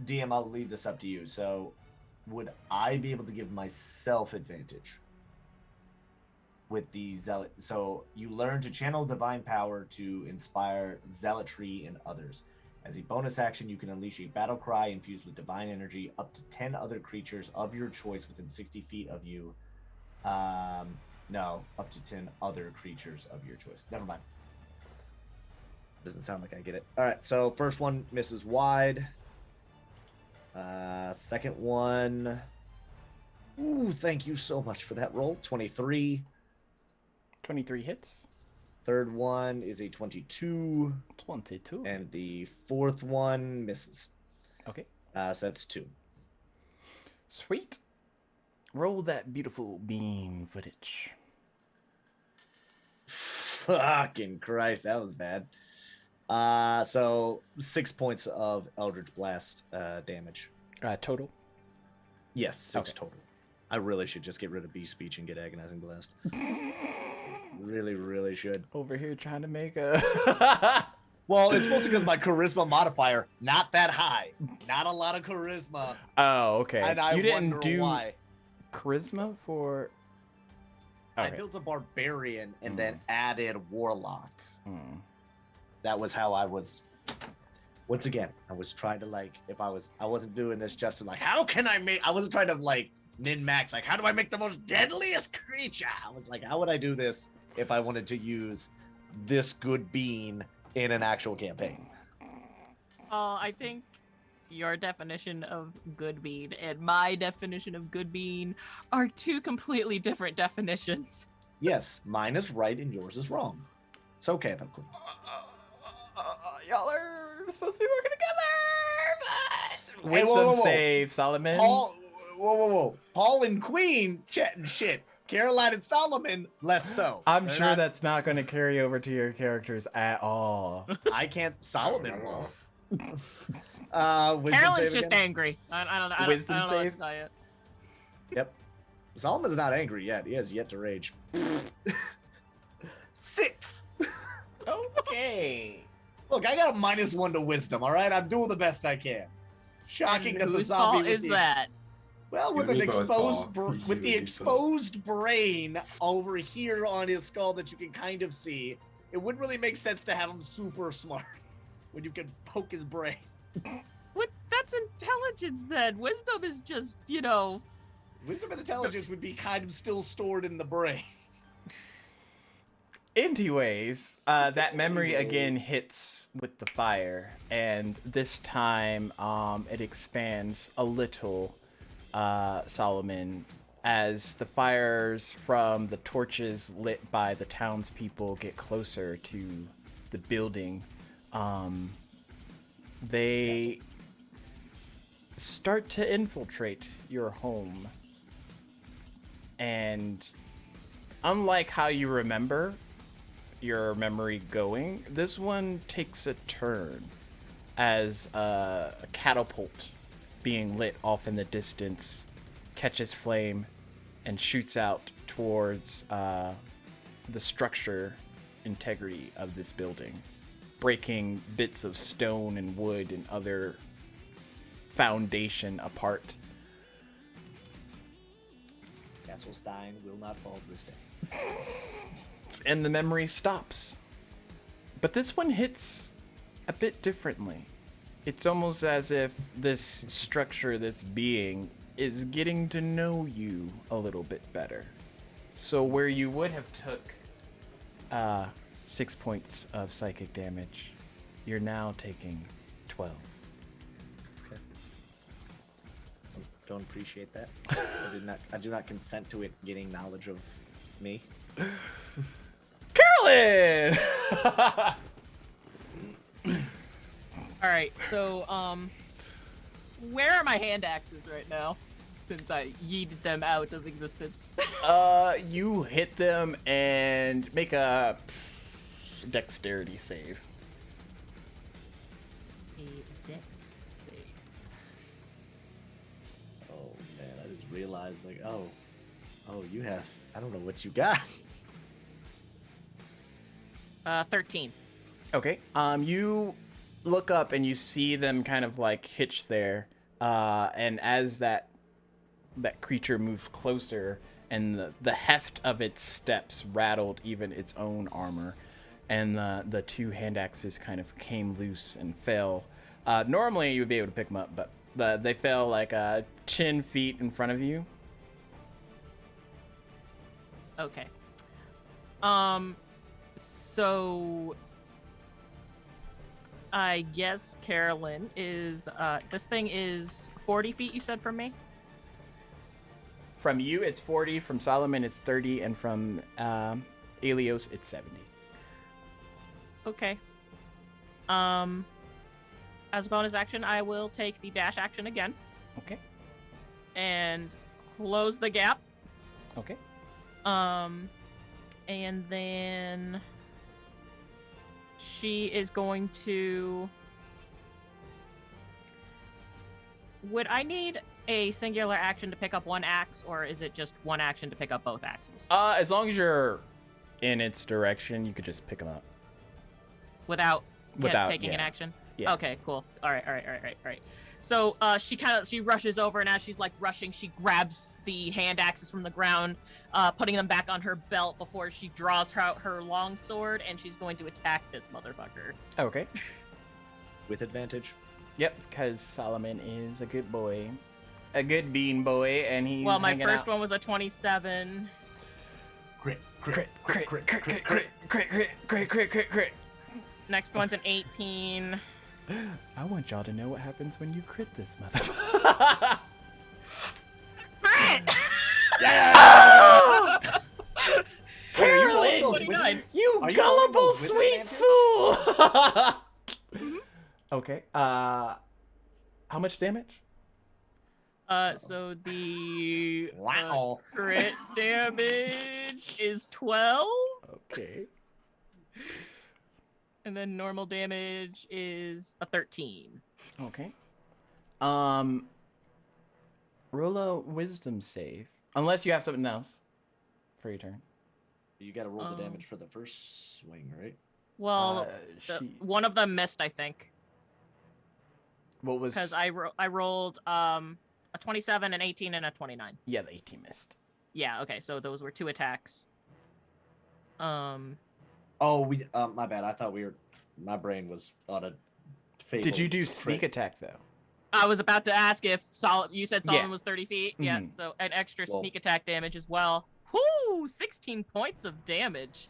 DM, I'll leave this up to you. So, would I be able to give myself advantage with the zealot? So, you learn to channel divine power to inspire zealotry in others. As a bonus action, you can unleash a battle cry infused with divine energy up to 10 other creatures of your choice within 60 feet of you. No, up to 10 other creatures of your choice. Never mind. Doesn't sound like I get it. All right, so first one misses wide. Second one. Ooh, thank you so much for that roll. 23. 23 hits. Third one is a 22. 22. And the fourth one misses. Okay. So that's 2. Sweet. Roll that beautiful beam footage. Fucking Christ, that was bad. So 6 points of Eldritch Blast damage. Total. Yes, 6 Okay. total. I really should just get rid of Beast Speech and get Agonizing Blast. Really should. Over here trying to make a... Well, it's mostly because my charisma modifier not that high. Not a lot of charisma. Oh, okay. And I You didn't wonder do why. charisma for. I Okay. built a barbarian and then added warlock. Hmm. That was how I was. Once again, I was trying to I wasn't doing this just to how can I make? I wasn't trying to min max. How do I make the most deadliest creature? I was like, how would I do this if I wanted to use this good bean in an actual campaign? I think your definition of good bean and my definition of good bean are two completely different definitions. Yes, mine is right and yours is wrong. It's okay though. Queen. Y'all are supposed to be working together. Hey, Wisdom whoa. save, Solomon. Whoa. Paul and Queen chatting shit. Caroline and Solomon, less so. I'm They're sure not- that's not going to carry over to your characters at all. I can't. Solomon will. Wisdom Carolyn's save just again? angry. I don't know. Wisdom I don't know what save? to tell you. Yep. Solomon's not angry yet. He has yet to rage. 6. Okay. Look, I got a -1 to wisdom. All right, I'm doing the best I can. Shocking And that the whose zombie fault with is the that? Well, You with and an me both, exposed Paul. with You the and me both. exposed brain over here on his skull that you can kind of see, it wouldn't really make sense to have him super smart when you can poke his brain. What? That's intelligence then. Wisdom is just, Wisdom and intelligence would be kind of still stored in the brain. Anyways, that memory again hits with the fire, and this time it expands a little, Solomon, as the fires from the torches lit by the townspeople get closer to the building. They start to infiltrate your home, and unlike how you remember your memory going, this one takes a turn as a catapult being lit off in the distance catches flame and shoots out towards the structure integrity of this building, breaking bits of stone and wood and other foundation apart. Castle Stein will not fall this day. And the memory stops. But this one hits a bit differently. It's almost as if this structure, this being, is getting to know you a little bit better. So where you would have took 6 points of psychic damage, you're now taking 12. Okay. Don't appreciate that. I do not consent to it getting knowledge of me. Carolyn! All right, so where are my hand axes right now? Since I yeeted them out of existence. You hit them and make a dexterity save. A dex save. Oh man, I just realized oh, you have. I don't know what you got. 13. Okay. You look up and you see them kind of hitched there. And as that creature moved closer and the heft of its steps rattled even its own armor, and the two hand axes kind of came loose and fell. Normally you would be able to pick them up, but they fell 10 feet in front of you. Okay. So I guess Carolyn is this thing is 40 feet, you said, from me? From you, it's 40. From Solomon, it's 30. And from Elios, it's 70. Okay. As a bonus action, I will take the dash action again Okay. and close the gap. Okay. And then she is going to. Would I need a singular action to pick up one axe, or is it just one action to pick up both axes? As long as you're in its direction, you could just pick them up. Without taking an yeah. action. Yeah. Okay, cool. All right. So she rushes over, and as she's like rushing, she grabs the hand axes from the ground, putting them back on her belt before she draws out her long sword, and she's going to attack this motherfucker. Okay. With advantage. Yep, because Solomon is a good boy. A good bean boy, and he's Well, my hanging first out. one was a 27. Crit. Crit. Next one's an 18. I want y'all to know what happens when you crit this motherfucker. Carolyn, Are you rolling you Are you gullible rolling those with sweet advantage? fool! Okay, how much damage? So the Wow. crit damage is 12, Okay. and then normal damage is a 13. Okay. Roll a wisdom save. Unless you have something else for your turn. You got to roll the damage for the first swing, right? Well, one of them missed, I think, What was... because I rolled a 27, an 18, and a 29. Yeah, the 18 missed. Yeah, okay, so those were 2 attacks. Oh, we. My bad. I thought we were. My brain was on a. Did you do crit. sneak attack, though? I was about to ask if you said Solomon Yeah. was 30 feet. Yeah, Mhm. so an extra Well- sneak attack damage as well. Whoo! 16 points of damage.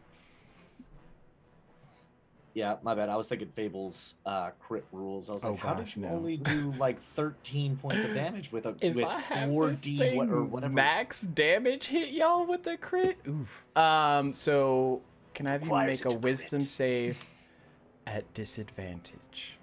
Yeah, my bad. I was thinking Fable's crit rules. I was Oh, like, how gosh, did you no. only do like 13 points of damage with If with I have 4D this thing or whatever? max damage hit y'all with the crit? Oof. So can I have you Requires make it a to wisdom crit. save at disadvantage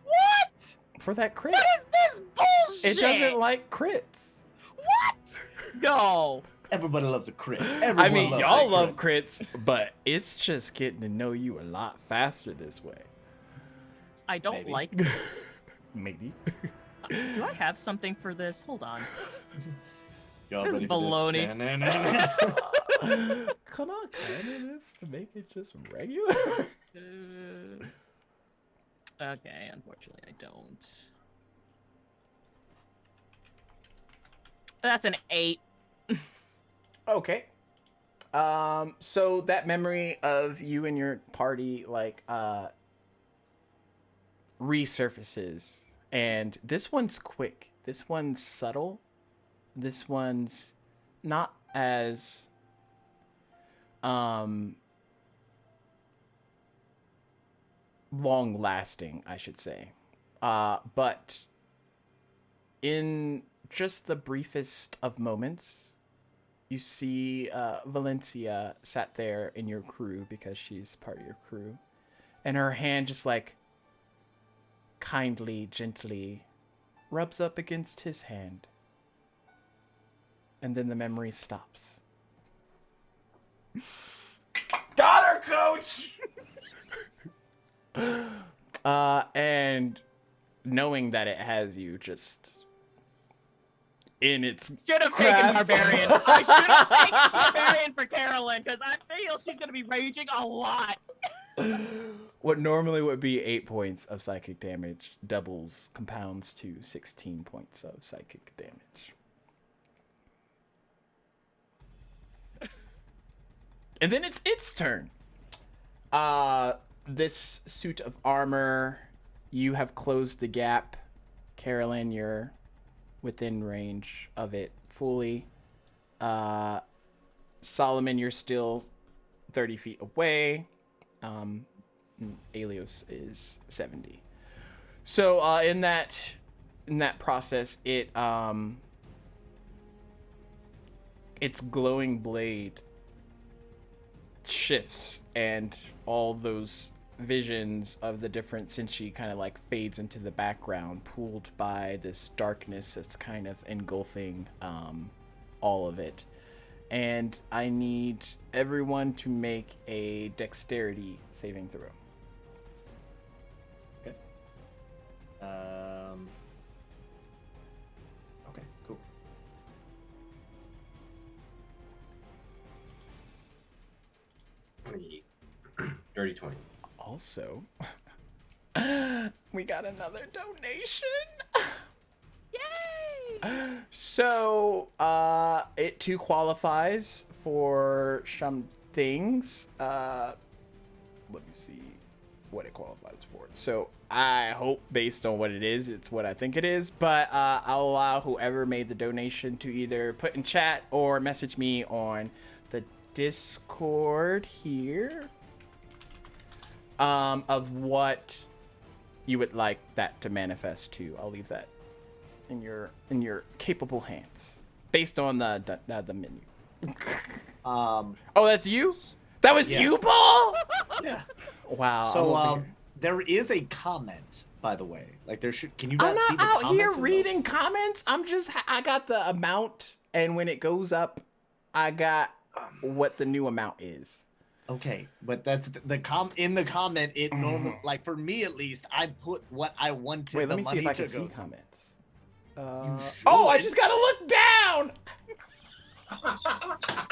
What? for that crit? What is this bullshit? It doesn't like crits. What? No. Everybody loves a crit. I Everyone mean, loves y'all a love crit. crits, but it's just getting to know you a lot faster this way. I don't Maybe. like this. Maybe. Do I have something for this? Hold on. Y'all This ready is for this? baloney. Come on, this to make it just regular. Okay, unfortunately I don't. That's an 8. Okay. So that memory of you and your party, like, resurfaces. And this one's quick. This one's subtle. This one's not as, long-lasting, I should say. But in just the briefest of moments, you see Valencia sat there in your crew because she's part of your crew. And her hand just like kindly, gently rubs up against his hand. And then the memory stops. Got her, coach! And knowing that it has you just in its Should have taken craft. Barbarian. I should have taken Barbarian for Carolyn because I feel she's gonna be raging a lot. What normally would be 8 points of psychic damage doubles, compounds to 16 points of psychic damage. And then it's its turn. This suit of armor, you have closed the gap. Carolyn, you're within range of it fully. Solomon, you're still 30 feet away. Alios is 70. So in that process, its glowing blade shifts, and all those visions of the different Senshi kind of like fades into the background, pulled by this darkness that's kind of engulfing all of it. And I need everyone to make a dexterity saving throw. Okay. Okay, cool. Dirty 20. also, we got another donation. Yay! So, it too qualifies for some things. Let me see what it qualifies for. So, I hope based on what it is, it's what I think it is. But I'll allow whoever made the donation to either put in chat or message me on the Discord here of what you would like that to manifest to. I'll leave that in your capable hands based on the menu. Oh, that's you? That was you, Paul? Yeah. Wow. So there is a comment, by the way. Like there should. Can you not I'm see not the out comments here in reading those? comments. I got the amount, and when it goes up, I got what the new amount is. Okay, but that's in the comment. It normally, like for me at least, I put what I wanted Wait, the let me see money if I to can go see to. comments. Oh, I just gotta look down.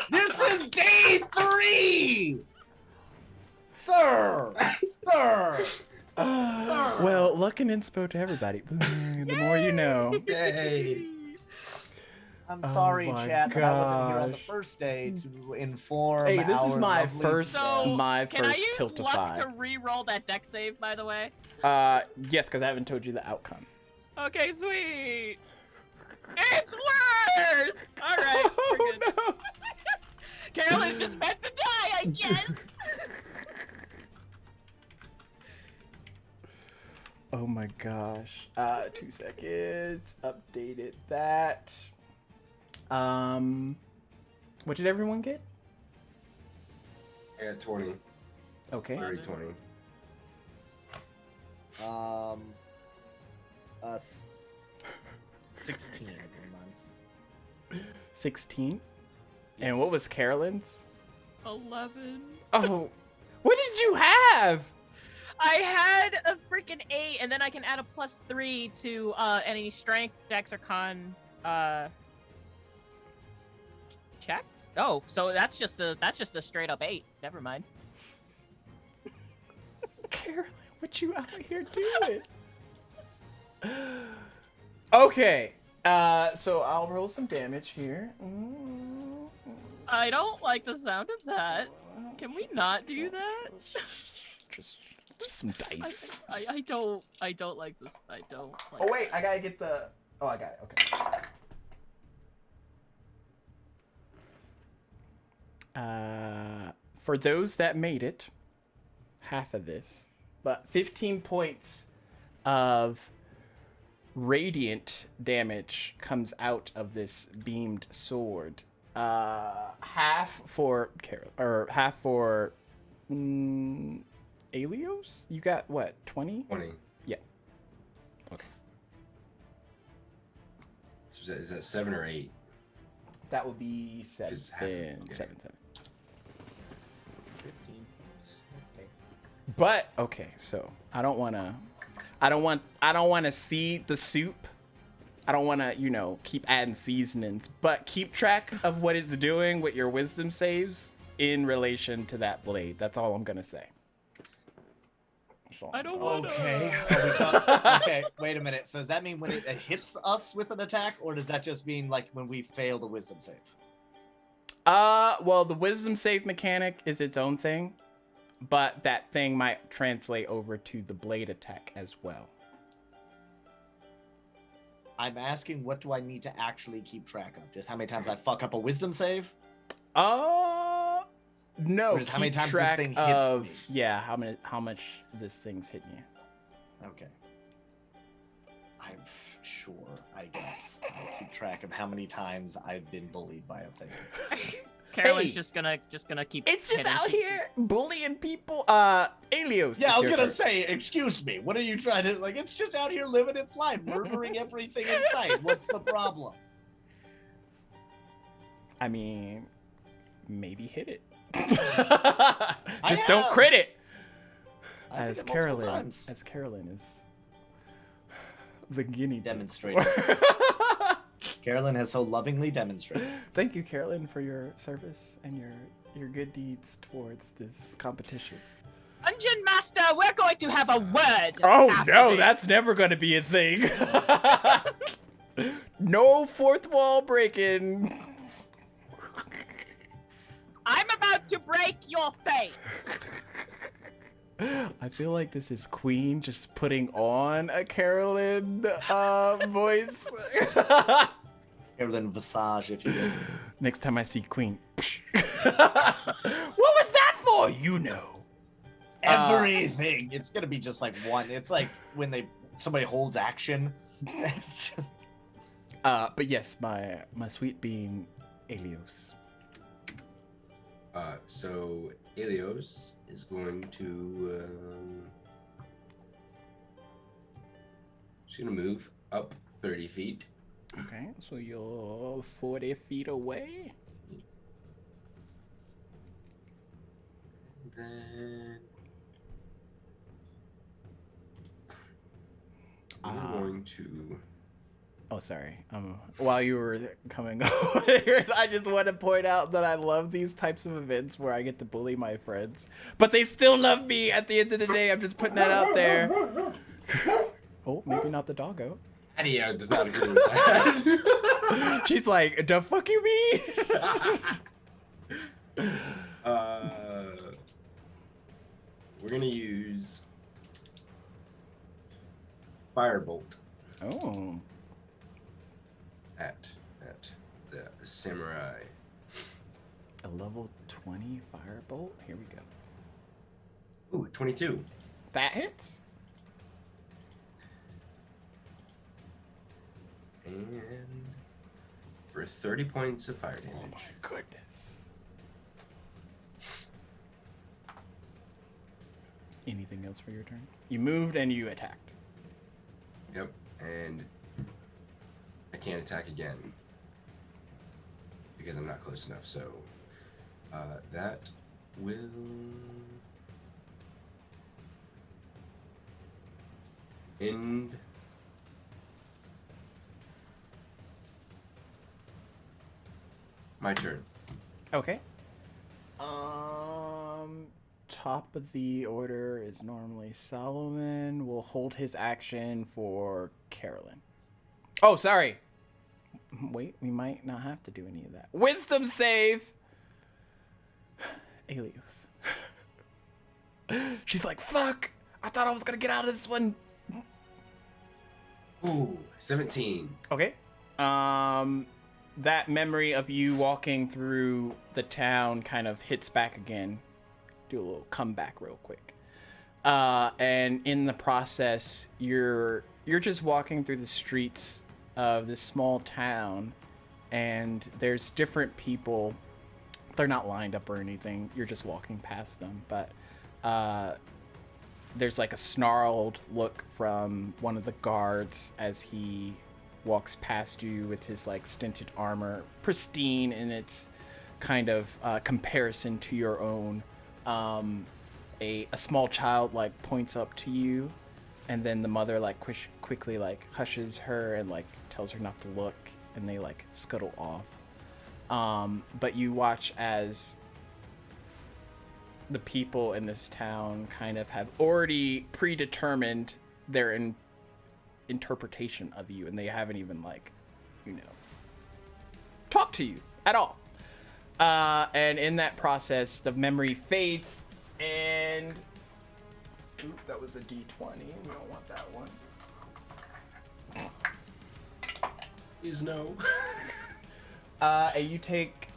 This is day 3, sir. Sir. Well, luck and inspo to everybody. The more you know. Yay! I'm Oh sorry, my chat, that I wasn't here on the gosh. first day to inform. Hey, this is our my lovely first chat. So, my can I first use Tiltify. luck to re-roll that deck save, by the way? Yes, because I haven't told you the outcome. Okay, sweet. It's worse. All right, we're good. no. Carolyn's just meant to die, I guess. Oh my gosh. 2 seconds. Updated that. What did everyone get? I got 20. Okay. 30, 20. Us 16. Never mind. 16. And what was Carolyn's? 11. Oh, what did you have? I had a freaking 8, and then I can add a +3 to any strength, dex, or con checks. Oh, so that's just a straight up 8. Never mind. Carolyn, what you out here doing? Okay. So I'll roll some damage here. I don't like the sound of that. Can we not do that? Just some dice. I don't like this. I don't like Oh wait, I gotta get the. Oh, I got it. Okay. For those that made it, half of this, but 15 points of radiant damage comes out of this beamed sword. Half for Carol, or half for Alios? You got what, 20? 20. Yeah. Okay. So is that 7 or 8? That would be 7. Just half of it, okay. 7. 15 points. Okay. But okay, so I don't want to see the soup. I don't want to, keep adding seasonings, but keep track of what it's doing with your wisdom saves in relation to that blade. That's all I'm going to say. I don't want Okay. Okay, wait a minute. So does that mean when it hits us with an attack, or does that just mean like when we fail the wisdom save? Well, the wisdom save mechanic is its own thing, but that thing might translate over to the blade attack as well. I'm asking, what do I need to actually keep track of? Just how many times I fuck up a wisdom save? No. Or just how many keep times this track thing hits of, me? Yeah, how much this thing's hitting you. Okay. I'm sure, I guess. I'll keep track of how many times I've been bullied by a thing. Carolyn's Hey. just gonna keep. It's just hitting. out She- here bullying people. Alios. Yeah, it's I was your gonna turn. say, excuse me, what are you trying to, like, it's just out here living its life, murdering everything in sight. What's the problem? I mean, maybe hit it. I Just don't have. crit it. I think As it multiple Carolyn, times. as Carolyn is the guinea pig. Demonstrated. Carolyn has so lovingly demonstrated. Thank you, Carolyn, for your service and your good deeds towards this competition. Dungeon Master, we're going to have a word. Oh after no, this. that's never gonna be a thing. No fourth wall breaking. I'm about to break your face. I feel like this is Queen just putting on a Carolyn voice. Carolyn Visage, if you will. Next time I see Queen. What was that for? You know. Everything. It's gonna be just like one. It's like when somebody holds action. It's just But yes, my sweet being Elios. So Elios is going to she's gonna move up 30 feet. Okay, so you're 40 feet away. Then I'm going to. Oh, sorry. While you were coming over here, I just want to point out that I love these types of events where I get to bully my friends, but they still love me at the end of the day. I'm just putting that out there. Oh, maybe not the doggo. Adio does not agree with that. She's like, the fuck you mean? We're gonna use Firebolt Oh. at the samurai. A level 20 firebolt? Here we go. Ooh, 22. That hits. And for 30 points of fire damage. Oh my goodness. Anything else for your turn? You moved and you attacked. Yep, and I can't attack again because I'm not close enough. So that will end my turn. Okay. Top of the order is normally Solomon. Will hold his action for Carolyn. Oh, sorry. Wait, we might not have to do any of that. Wisdom save. Elios. She's like, fuck. I thought I was gonna get out of this one. Ooh, 17. Okay. That memory of you walking through the town kind of hits back again. Do a little comeback real quick. And in the process, you're just walking through the streets of this small town, and there's different people. They're not lined up or anything. You're just walking past them, but there's like a snarled look from one of the guards as he walks past you with his like stinted armor, pristine in its kind of comparison to your own. A small child like points up to you, and then the mother like quickly like hushes her and like tells her not to look, and they like scuttle off. But you watch as the people in this town kind of have already predetermined their interpretation of you, and they haven't even like, talked to you at all. And in that process, the memory fades, and that was a D20. We don't want that one. Is no. And you take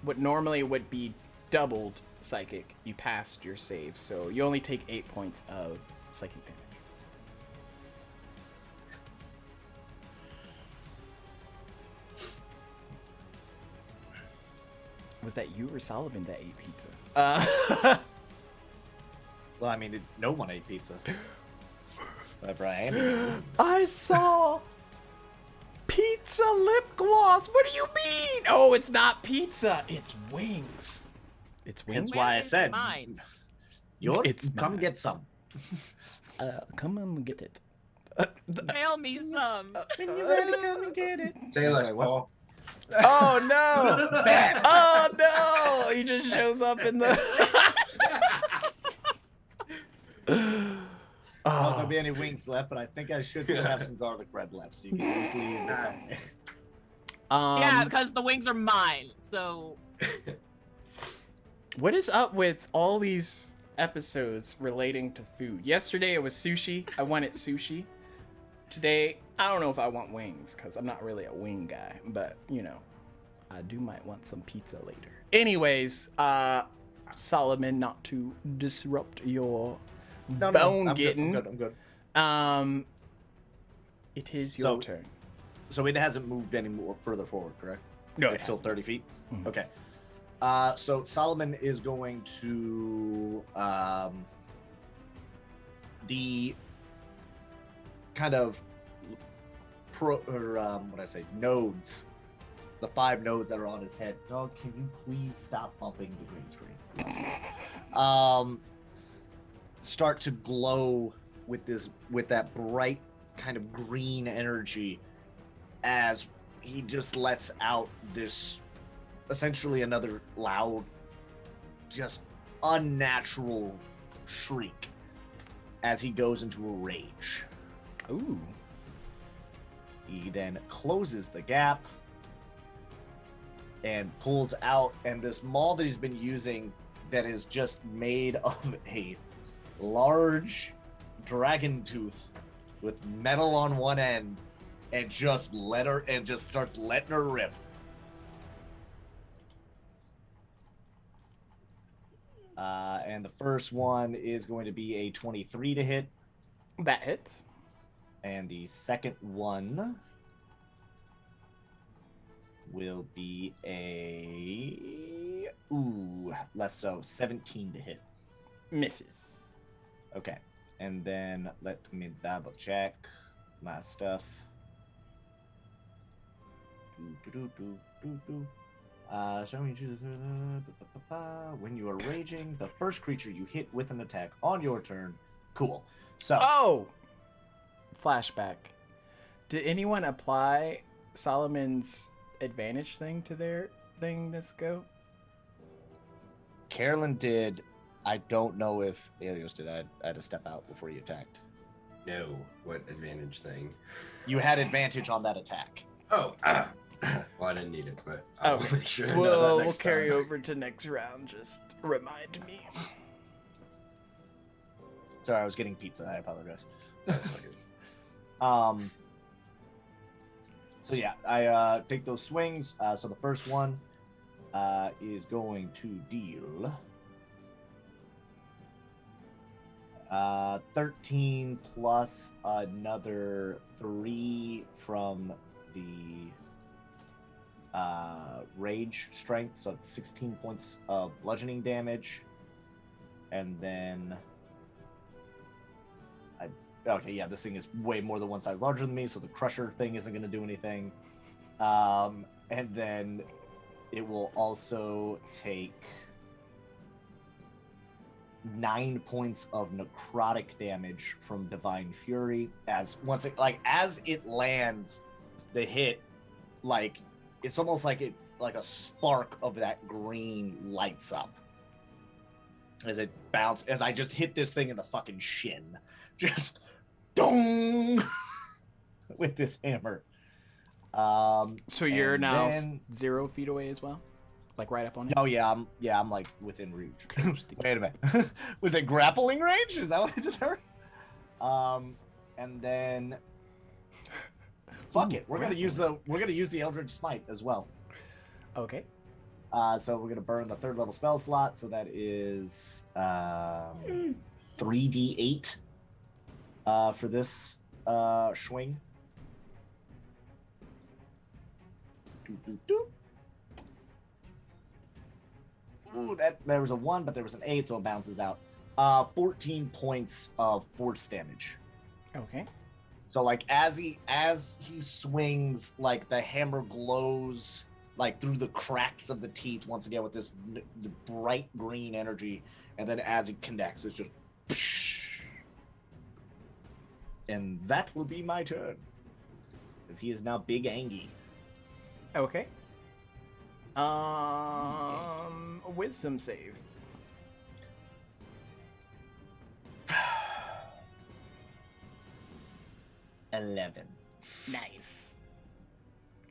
what normally would be doubled psychic. You passed your save, so you only take 8 points of psychic damage. Was that you or Solomon that ate pizza? Well, I mean, no one ate pizza. Whatever I am. I saw pizza lip gloss. What do you mean? Oh, it's not pizza. It's wings. It's wings. That's why I It's said, mine. It's come mine. get some. Come and get it. Mail me some. When you're ready, come and get it. Say less, Sorry, what? Paul. Oh no! Oh no! he just shows up in the. I don't think there'll be any wings left, but I think I should still have some garlic bread left, so you can easily eat this up. Yeah, because the wings are mine. So What is up with all these episodes relating to food? Yesterday it was sushi. I wanted sushi. Today, I don't know if I want wings because I'm not really a wing guy, but you know, I might want some pizza later. Anyways, Solomon, not to disrupt your bone getting. I'm good. It is your turn. So it hasn't moved any more further forward, correct? No, It's still 30 feet? Mhm. Okay. So Solomon is going to the kind of nodes, the 5 nodes that are on his head. Dog, can you please stop bumping the green screen? Start to glow with that bright kind of green energy as he just lets out this essentially another loud, just unnatural shriek as he goes into a rage. Ooh. He then closes the gap and pulls out, and this maul that he's been using that is just made of a large dragon tooth with metal on one end, and just starts letting her rip. And the first one is going to be a 23 to hit, That hits. and the second one will be a less so 17 to hit. Misses. Okay, and then let me double check my stuff. When you are raging, the first creature you hit with an attack on your turn. Cool. So, Oh! Flashback. Did anyone apply Solomon's advantage thing to their thing this go? Carolyn did. I don't know if Alios did. I had to step out before he attacked. No, what advantage thing? You had advantage on that attack. Oh, well, I didn't need it, but I'll Okay. make sure. to know We'll that next carry time. over to next round. Just remind me. Sorry, I was getting pizza. I apologize. That's okay. So yeah, I take those swings. So the first one is going to deal 13 plus another 3 from the rage strength, so it's 16 points of bludgeoning damage, and then okay, yeah, this thing is way more than one size larger than me, so the crusher thing isn't going to do anything. And then it will also take 9 points of necrotic damage from divine fury as it lands the hit, like it's almost like a spark of that green lights up as it bounces, as I just hit this thing in the fucking shin. Just dong with this hammer. So you're and now then- 0 feet away as well? Like right up on him? Oh yeah, I'm like within reach. Wait a minute. With a grappling range? Is that what I just heard? And then fuck it. We're gonna use the Eldritch Smite as well. Okay. So we're gonna burn the 3rd level spell slot, so that is 3d8 for this swing. Ooh, there was a 1, but there was an 8, so it bounces out. 14 points of force damage. Okay. So like as he swings, like the hammer glows like through the cracks of the teeth once again with this the bright green energy, and then as it connects, it's just. And that will be my turn, because he is now Big Angie. Okay. wisdom save. Nice.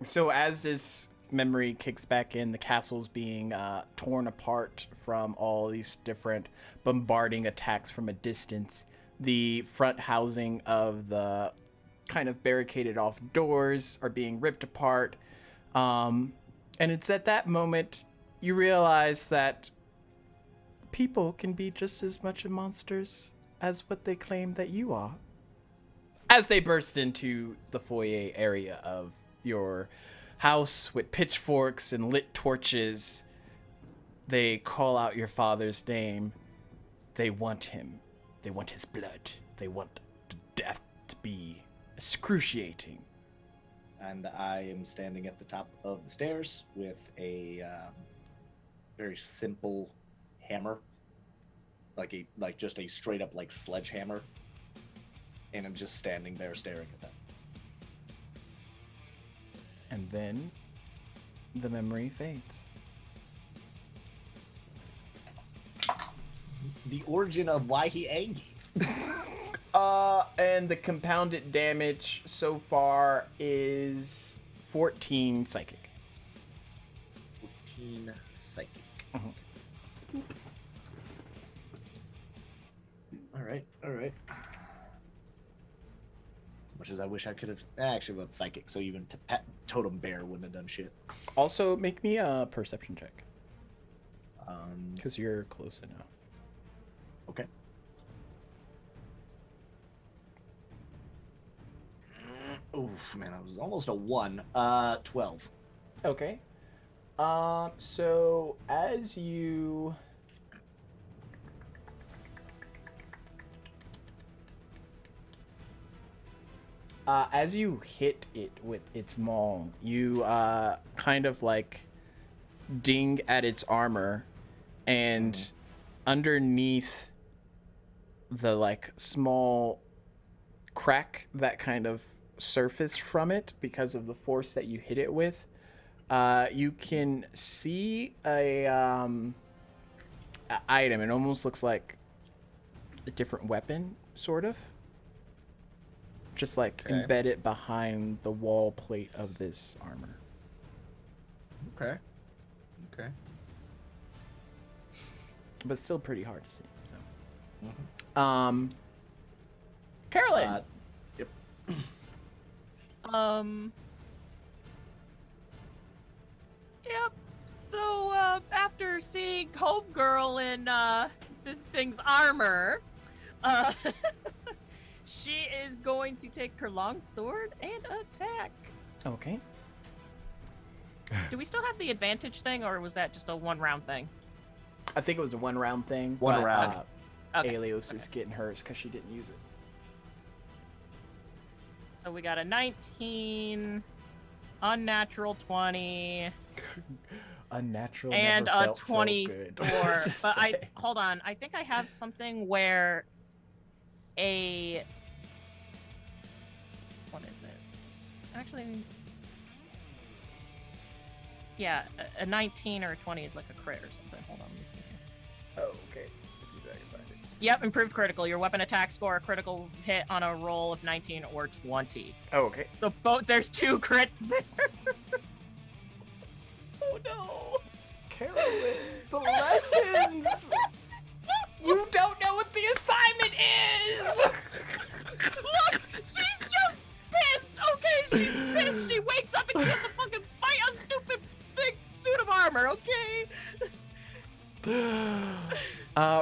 So as this memory kicks back in, the castle's being torn apart from all these different bombarding attacks from a distance. The front housing of the kind of barricaded off doors are being ripped apart. And it's at that moment you realize that people can be just as much monsters as what they claim that you are. As they burst into the foyer area of your house with pitchforks and lit torches, they call out your father's name. They want him. They want his blood. They want the death to be excruciating. And I am standing at the top of the stairs with a very simple hammer, like just a straight up like sledgehammer, and I'm just standing there staring at them. And then the memory fades. The origin of why he angry. And the compounded damage so far is 14 psychic. 14 psychic. All right. As much as I wish I could have actually went psychic, so even Totem Bear wouldn't have done shit. Also, make me a perception check. Because you're close enough. Okay. Oof, man, I was almost a 1. 12. Okay. So as you hit it with its maul, you kind of like ding at its armor, and underneath the like small crack that kind of surfaced from it because of the force that you hit it with, you can see a item. It almost looks like a different weapon, sort of. Just like embedded behind the wall plate of this armor. Okay. But still pretty hard to see. So. Carolyn. Yep. Yep. So, after seeing Homegirl in, this thing's armor, she is going to take her long sword and attack. Okay. Do we still have the advantage thing, or was that just a one-round thing? I think it was a one-round thing. One but, round. Okay. Alios is getting hers because she didn't use it. So we got a 19, unnatural 20, Unnatural and never a felt so 24. good. Just But saying. hold on. I think I have something where what is it? Actually, yeah, a 19 or a 20 is like a crit or something. Hold on, let me see here. Oh, okay. Let's see if I can find it. Yep, improved critical. Your weapon attack score a critical hit on a roll of 19 or 20. Oh, okay. So there's 2 crits there. Oh no. Carolyn, the lessons! You don't know what the assignment is! Look, she's just pissed. Okay, she's pissed. She wakes up and she has to fucking fight a stupid big suit of armor. Okay.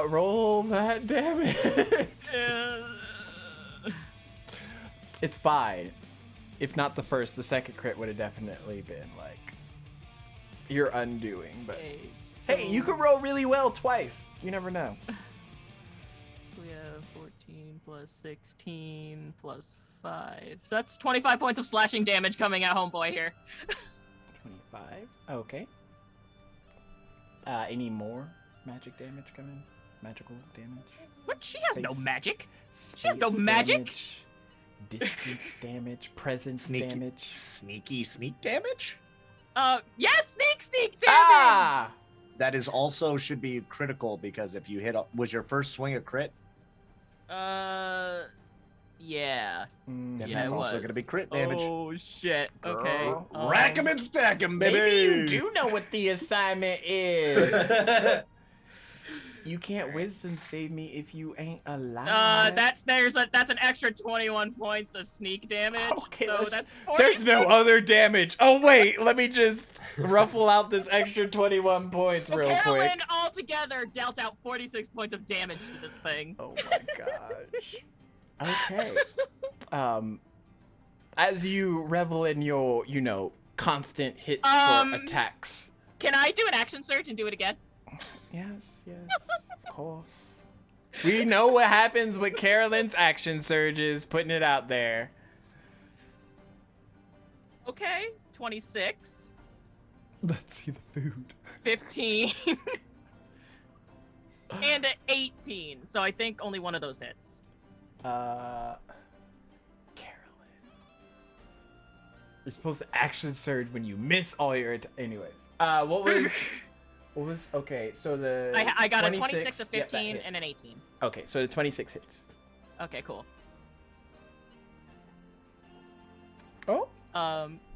Roll that damage. It's fine. If not the first, the second crit would have definitely been like your undoing. But Okay, hey, you could roll really well twice. You never know. So we have 14 plus 16 plus 5. So that's 25 points of slashing damage coming at homeboy here. 25. Okay. Any more magic damage coming? Magical damage? What? She has no Space- magic. She has no space magic. damage, distance damage, presence damage. Sneak damage? Yes, sneak damage. Ah! That is also should be critical because if you hit, was your first swing a crit? Yeah. Then Yeah, that's it also was. going to be crit damage. Oh shit. Okay. Girl. Rack 'em and stack 'em, baby. Maybe you do know what the assignment is. You can't wisdom save me if you ain't alive. That's an extra 21 points of sneak damage. Okay, so let's- that's There's 46. no other damage. Oh wait, let me just ruffle out this extra 21 points So real Carolyn quick. altogether dealt out 46 points of damage to this thing. Oh my gosh. Okay. As you revel in your, constant hits for attacks. Can I do an action surge and do it again? Yes, of course. We know what happens with Carolyn's action surges, putting it out there. Okay, 26, Let's see the food. 15, and an 18. So I think only one of those hits. Carolyn. You're supposed to action surge when you miss all your anyways. What was okay, so the I got a 26, a yep, that 15, hits. and an 18. Okay, so the 26 hits. Okay, cool. Oh.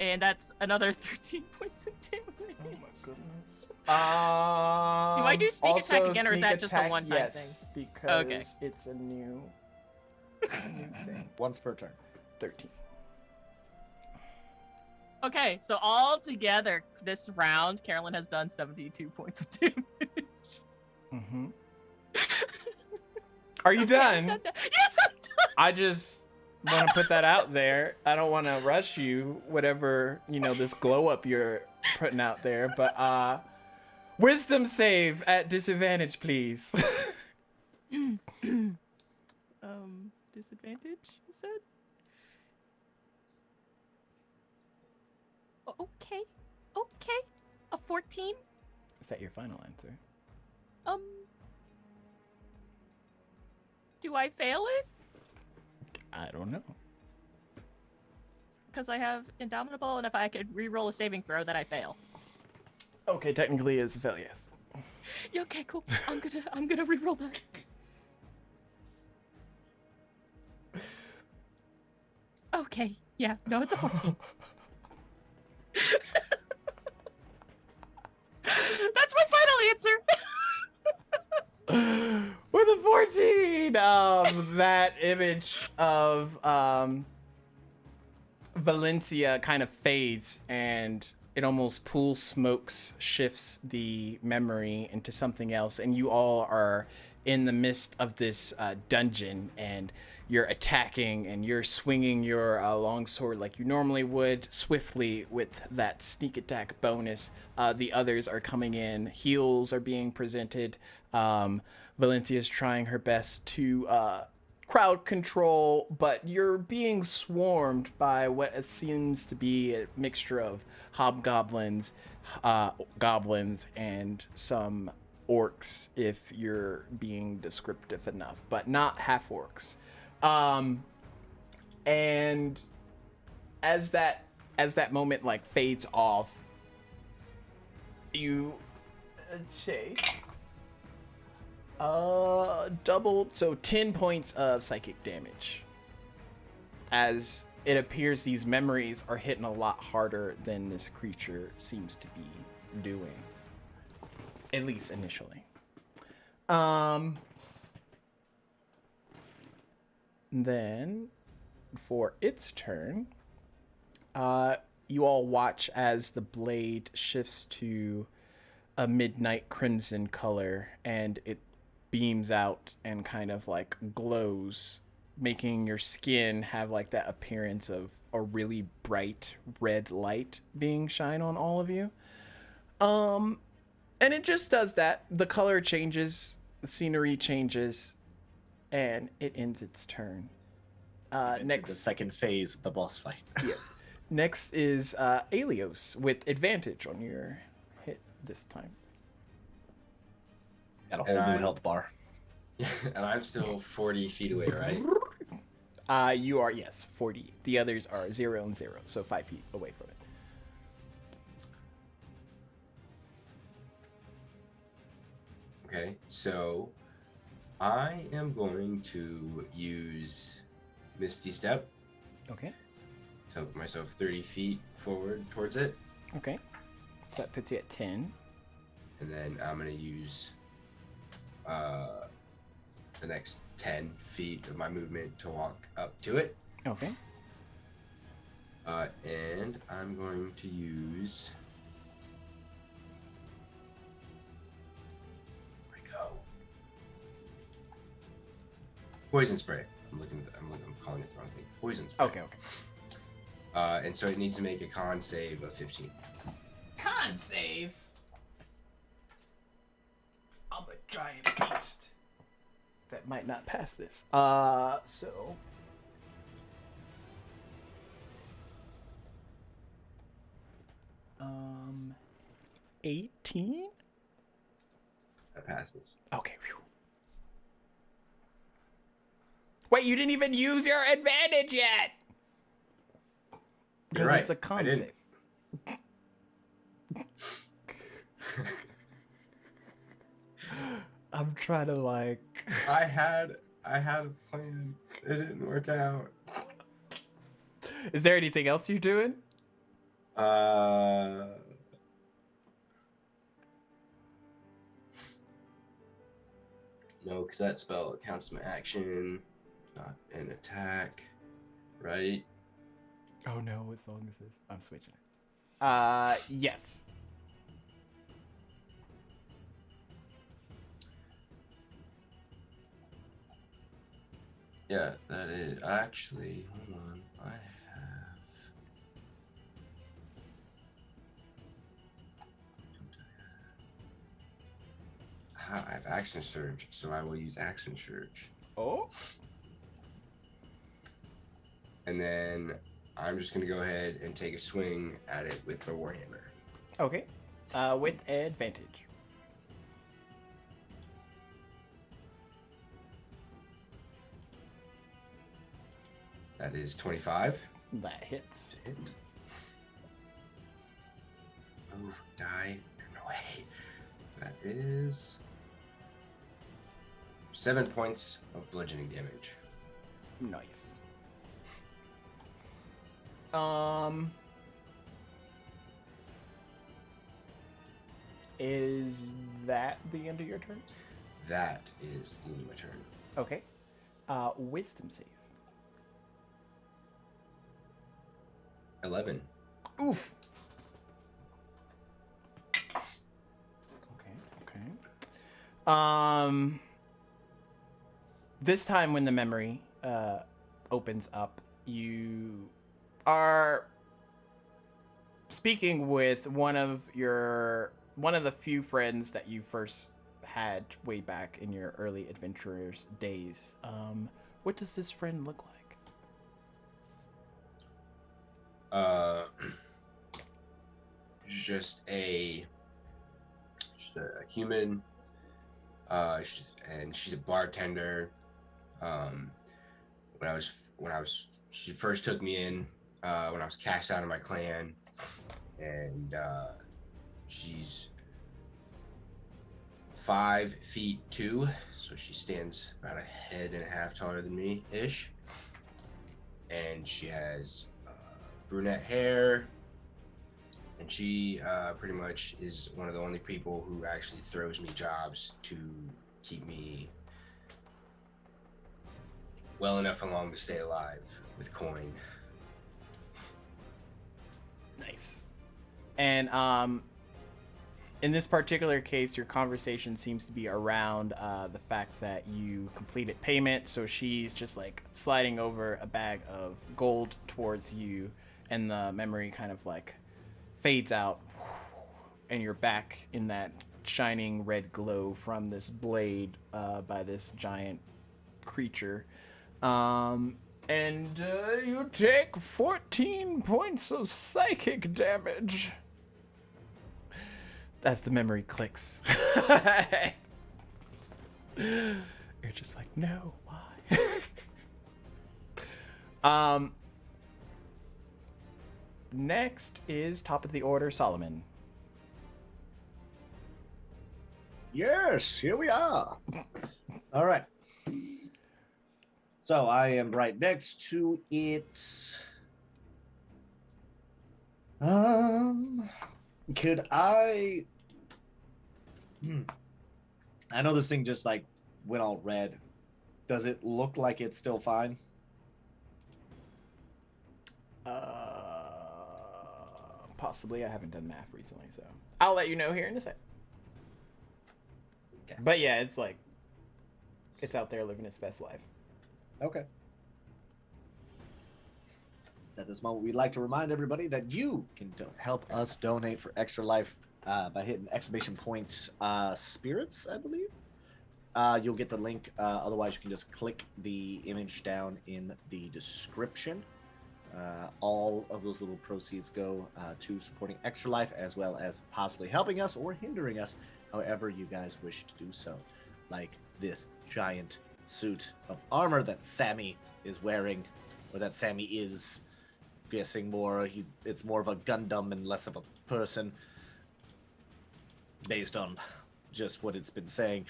And that's another 13 points of damage. Oh my goodness. Do I do sneak attack again, or is that just a one-time yes, thing? Because Okay. it's a new thing. Once per turn. 13. Okay, so all together this round, Carolyn has done 72 points of damage. Mm-hmm. Are you done? Yes, I'm done. I just want to put that out there. I don't want to rush you, whatever, this glow up you're putting out there. But wisdom save at disadvantage, please. Disadvantage, you said? Okay. A 14? Is that your final answer? Do I fail it? I don't know. Because I have Indomitable, and if I could re-roll a saving throw, then I fail. Okay, technically it's a fail, yes. Yeah, okay, cool. I'm gonna re-roll that. Okay, yeah, no, it's a 14. That's my final answer. With a 14, that image of Valencia kind of fades, and it almost pool smokes shifts the memory into something else, and you all are in the midst of this dungeon, and you're attacking and you're swinging your longsword like you normally would, swiftly with that sneak attack bonus. The others are coming in. Heals are being presented. Valencia's trying her best to crowd control, but you're being swarmed by what seems to be a mixture of hobgoblins, goblins, and some orcs, if you're being descriptive enough, but not half orcs. And as that moment like fades off, you take doubled, so 10 points of psychic damage, as it appears these memories are hitting a lot harder than this creature seems to be doing, at least initially. Then for its turn, you all watch as the blade shifts to a midnight crimson color, and it beams out and kind of like glows, making your skin have like that appearance of a really bright red light being shined on all of you. And it just does that. The color changes, the scenery changes, and it ends its turn. Next, The second phase of the boss fight. yes. Next is Alios with advantage on your hit this time. Got a And whole new I'm- health bar. And I'm still 40 feet away, right? You are, yes, 40. The others are 0 and 0, so 5 feet away from it. Okay, so I am going to use Misty Step Okay. to help myself 30 feet forward towards it. Okay. So that puts you at 10. And then I'm going to use the next 10 feet of my movement to walk up to it. Okay. And I'm going to use... Where'd it go? Poison spray. I'm calling it the wrong thing. Poison spray. Okay. And so it needs to make a con save of 15. Con saves. I'm a giant beast. That might not pass this. So 18? That passes. Okay. Whew. Wait, you didn't even use your advantage yet. You're right. It's a con I didn't. save. I'm trying to like. I had a plan. It didn't work out. Is there anything else you're doing? No, because that spell counts as my action, not an attack, right? Oh no, what song is this? I'm switching it. Yes. Yeah, that is actually. Hold on, I have action surge, so I will use action surge, Oh. and then I'm just gonna go ahead and take a swing at it with the warhammer. Okay. With advantage. That is 25. That hits. Hit. Move, die, no way. That is 7 points of bludgeoning damage. Nice. Is that the end of your turn? That is the end of my turn. Okay. Wisdom save. 11. Oof. Okay. This time when the memory opens up, you are speaking with one of the few friends that you first had way back in your early adventurers days. What does this friend look like? Just a human. And she's a bartender. She first took me in when I was cast out of my clan, and she's 5'2", so she stands about a head and a half taller than me ish, and she has brunette hair, and she pretty much is one of the only people who actually throws me jobs to keep me well enough along to stay alive with coin. Nice. And in this particular case, your conversation seems to be around the fact that you completed payment, so she's just like sliding over a bag of gold towards you, and the memory kind of like fades out, and you're back in that shining red glow from this blade by this giant creature. And you take 14 points of psychic damage. As the memory clicks. You're just like, no, why? Next is top of the order, Solomon. Yes, here we are. All right. So I am right next to it. Could I? I know this thing just like went all red. Does it look like it's still fine? Possibly. I haven't done math recently, so I'll let you know here in a sec. Okay. But yeah, it's like it's out there living its best life. Okay. At this moment, we'd like to remind everybody that you can help us donate for Extra Life by hitting exclamation point spirits, I believe. You'll get the link. Otherwise, you can just click the image down in the description. All of those little proceeds go to supporting Extra Life, as well as possibly helping us or hindering us, however you guys wish to do so. Like this giant suit of armor that Sammy is wearing, or that Sammy is guessing more. It's more of a Gundam and less of a person, based on just what it's been saying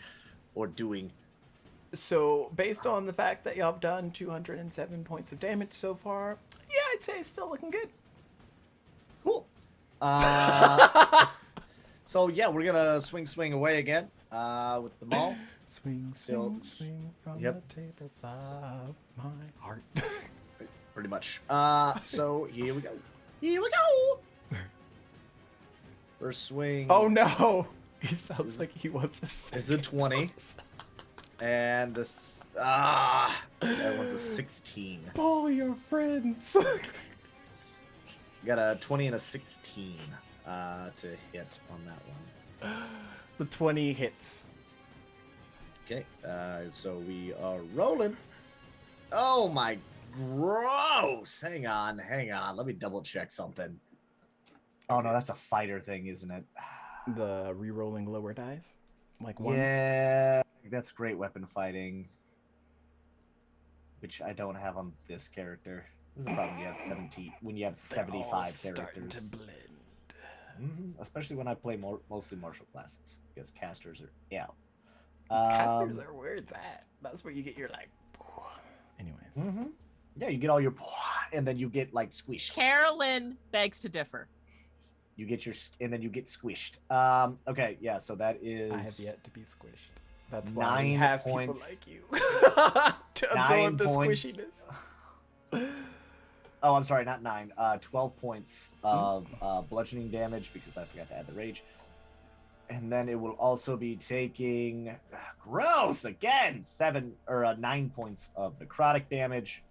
or doing. So, based on the fact that y'all have done 207 points of damage so far, yeah, I'd say it's still looking good. Cool. So yeah, we're gonna swing away again with the mall. Swing from Yep. the table of my heart. Pretty much. So here we go. Here we go. First swing. Oh no! He sounds like he wants a Is it 20? And this that one's a 16. Call your friends. You got a 20 and a 16 to hit on that one. The 20 hits. Okay, so we are rolling. Oh my, gross! Hang on. Let me double check something. Oh no, that's a fighter thing, isn't it? The re-rolling lower dice, like ones. Yeah, that's great weapon fighting, which I don't have on this character. This is the problem when you have 70, when you have 75 Starting characters. to blend. Especially when I play mostly martial classes, because casters are out. Casters are where it's at. That's where you get your like. Anyways. Yeah, you get all your, and then you get like squished. Carolyn begs to differ. You get your, and then you get squished. Okay, yeah, so that is. I have yet to be squished. That's why 9 we have points. people like you to 9 absorb the points. squishiness. Oh, I'm sorry, not 9. 12 points of bludgeoning damage because I forgot to add the rage. And then it will also be taking, gross, again, 9 points of necrotic damage.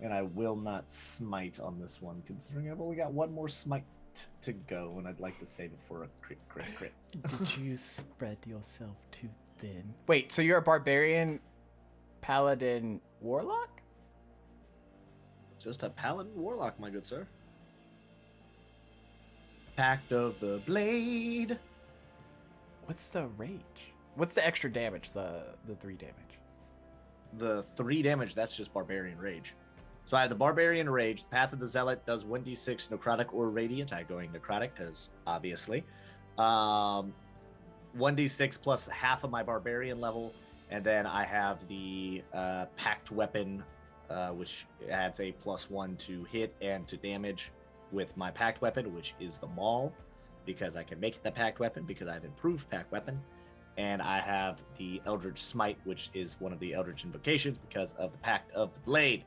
And I will not smite on this one, considering I've only got one more smite to go, and I'd like to save it for a crit. Did you spread yourself too thin? Wait, so you're a barbarian, paladin, warlock? Just a paladin warlock, my good sir. Pact of the Blade. What's the rage? What's the extra damage? The 3 damage. The 3 damage, that's just barbarian rage. So I have the barbarian rage. Path of the Zealot does 1d6 necrotic or radiant. I'm going necrotic because obviously. 1d6 plus half of my barbarian level, and then I have the packed weapon, which adds a +1 to hit and to damage with my packed weapon, which is the maul, because I can make it the packed weapon because I've improved packed weapon. And I have the Eldritch Smite, which is one of the Eldritch invocations because of the Pact of the Blade.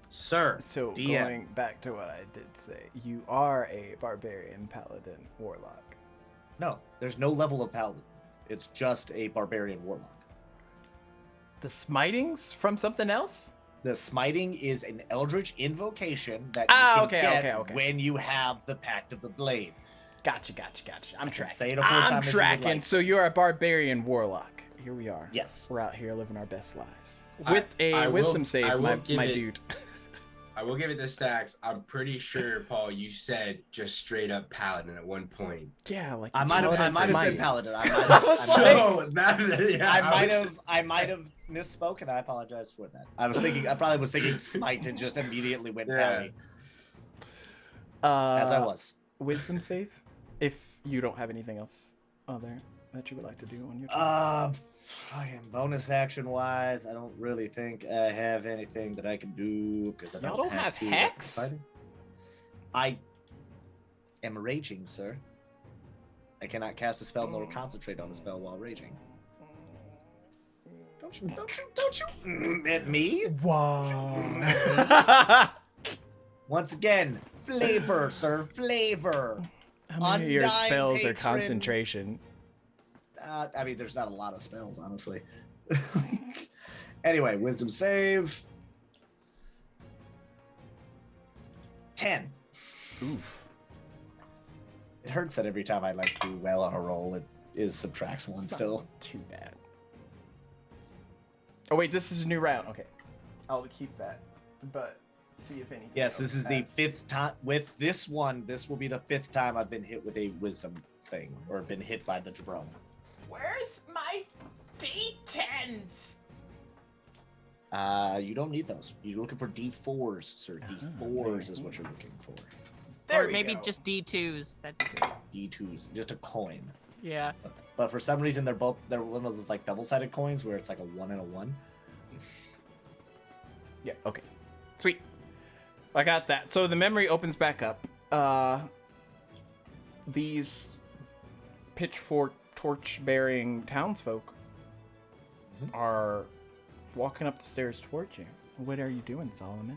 Sir, So DM. going back to what I did say, you are a barbarian, paladin, warlock. No, there's no level of paladin. It's just a barbarian warlock. The smitings from something else? The smiting is an Eldritch invocation that Ah, you can okay, get okay. when you have the Pact of the Blade. Gotcha. I'm can tracking. say it a full time I'm if you would tracking. like. So you're a barbarian warlock. Here we are. Yes. We're out here living our best lives. I- With a I will- wisdom save, I will my give it- dude. I will give it the stacks. I'm pretty sure, Paul, you said just straight up paladin at one point. Yeah, like I might have Paladin said smite. paladin. I might have misspoke, and I apologize for that. I probably was thinking smite and just immediately went Yeah. pally, as I was. Wisdom save, if you don't have anything else on there. that you would like to do on your turn? Fucking bonus action wise, I don't really think I have anything that I can do because I Y'all don't have to hex? fighting. I am raging, sir. I cannot cast a spell nor concentrate on a spell while raging. Don't you at me? Whoa. Once again, flavor, sir, flavor. How many of your Undying spells are patron. concentration? I mean, there's not a lot of spells, honestly. Anyway, wisdom save. 10. Oof. It hurts that every time I like do well on a roll, it is subtracts one still. Too bad. Oh wait, this is a new round. Okay, I'll keep that, but see if anything. Yes, this is the adds. 5th time. With this one, this will be the 5th time I've been hit with a wisdom thing, or been hit by the drone. Where's my D10s? You don't need those. You're looking for D4s, sir. D4s is what you're looking for. There or we maybe go. just D2s. That'd be good. D2s, just a coin. Yeah. But for some reason, they're one of those like double-sided coins where it's like a 1 and a 1. Yeah. Okay. Sweet. I got that. So the memory opens back up. These pitchfork torch-bearing townsfolk are walking up the stairs towards you. What are you doing, Solomon?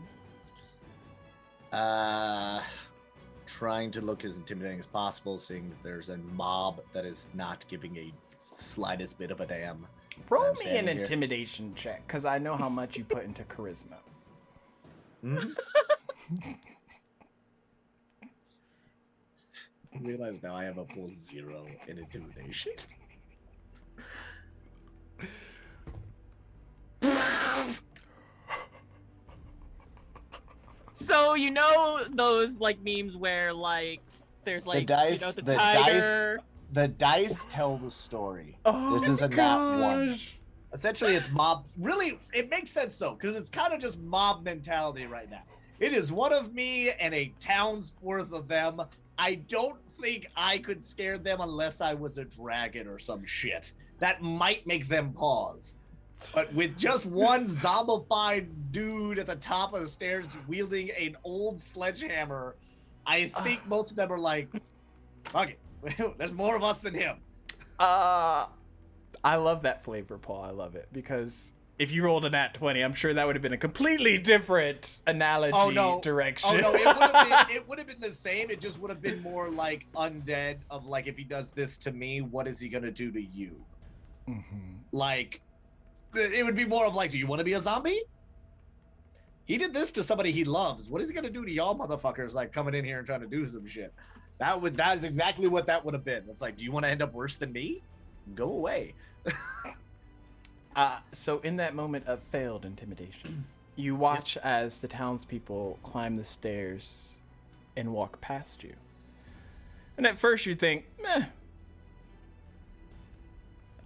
Trying to look as intimidating as possible, seeing that there's a mob that is not giving a slightest bit of a damn. Roll I'm me an standing here. intimidation check, because I know how much you put into charisma. Mhm. I realize now I have a full 0 in intimidation. So you know those like memes where like there's like dice- you know the the tiger. The dice tell the story. Oh, This is a nat 1. gosh. Essentially, it's mob. Really, it makes sense though, because it's kind of just mob mentality right now. It is one of me and a town's worth of them. I don't think I could scare them unless I was a dragon or some shit. That might make them pause. But with just one zombified dude at the top of the stairs wielding an old sledgehammer, I think most of them are like, fuck it. There's more of us than him. I love that flavor, Paul. I love it because if you rolled a nat 20, I'm sure that would have been a completely different analogy direction. Oh no, it would have been the same. It just would have been more like undead of like, if he does this to me, what is he gonna do to you? Mhm. Like, it would be more of like, do you want to be a zombie? He did this to somebody he loves. What is he gonna do to y'all motherfuckers like coming in here and trying to do some shit? That is exactly what that would have been. It's like, do you want to end up worse than me? Go away. So in that moment of failed intimidation, you watch as the townspeople climb the stairs and walk past you. And at first you think, meh,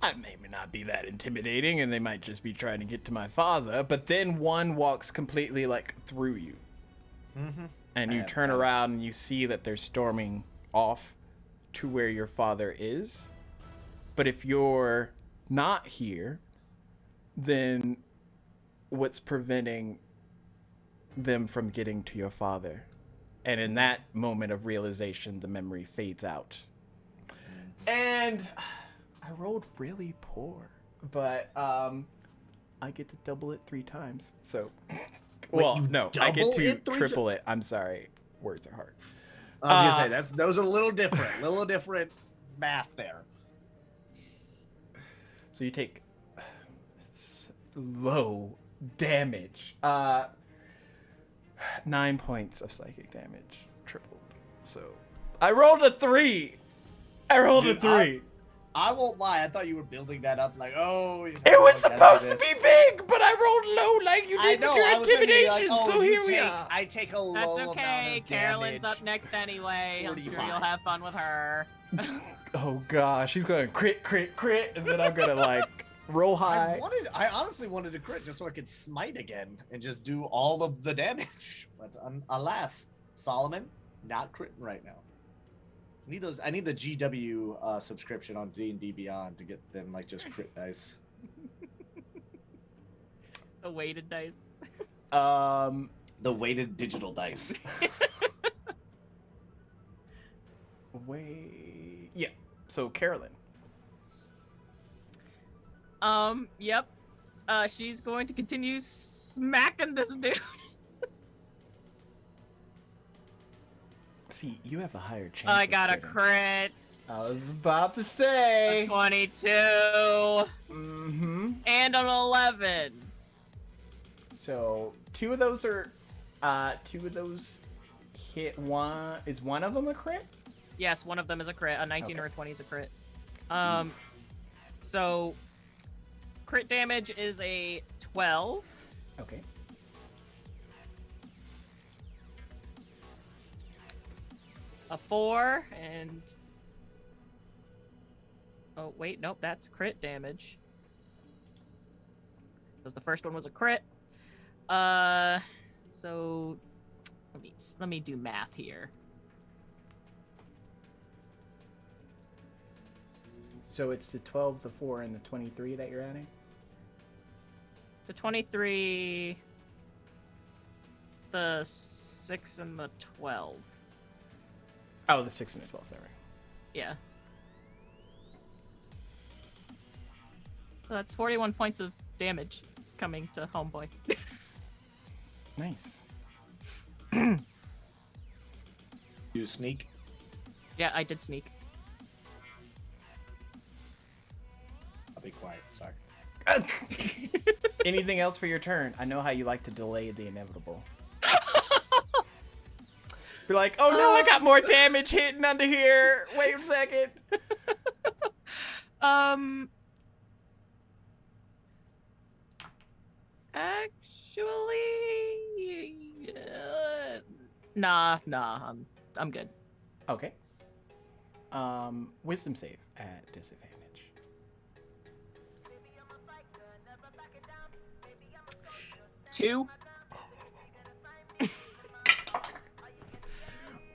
I may not be that intimidating and they might just be trying to get to my father. But then one walks completely like through you. Mm-hmm. And you turn around and you see that they're storming off to where your father is. But if you're not here, then what's preventing them from getting to your father? And in that moment of realization, the memory fades out. And I rolled really poor, but I get to double it 3 times. So, well, you no, I get double to it 3 triple it. I'm sorry, words are hard. I was gonna say those are a little different math there. So you take low damage. 9 points of psychic damage, tripled. So I rolled a 3. I won't lie. I thought you were building that up like, oh. It was supposed to be big, but I rolled low like you did with your I was gonna be intimidation. like, oh, so you here we take- are. I take a low That's amount okay. of Carolyn's damage. up next anyway. I'm sure 45. you'll have fun with her. Oh gosh, he's going crit, and then I'm gonna like roll high. I honestly wanted to crit just so I could smite again and just do all of the damage. But alas, Solomon, not critting right now. I need the GW subscription on D&D Beyond to get them like just crit dice. The weighted dice. The weighted digital dice. Wait. Yeah. So Carolyn. Yep. She's going to continue smacking this dude. See, you have a higher chance. I of got a critting. crit. I was about to say. A 22. Mm-hmm. And an 11. So two of those hit. One of them a crit? Yes, one of them is a crit. A 19 or a 20 is a crit. So crit damage is a 12. Okay. A 4 and oh wait, nope, that's crit damage. Because the first one was a crit. So let me do math here. So it's the 12, the 4, and the 23 that you're adding? The 23, the 6, and the 12. Oh, the 6 and the 12, there. Yeah. So that's 41 points of damage coming to Homeboy. Nice. You sneak. Yeah, I did sneak. I'll be quiet. Sorry. Anything else for your turn? I know how you like to delay the inevitable. Be like, oh no, I got more damage hitting under here. Wait a second. Actually, nah, I'm good. Okay. Wisdom save at disadvantage. 2.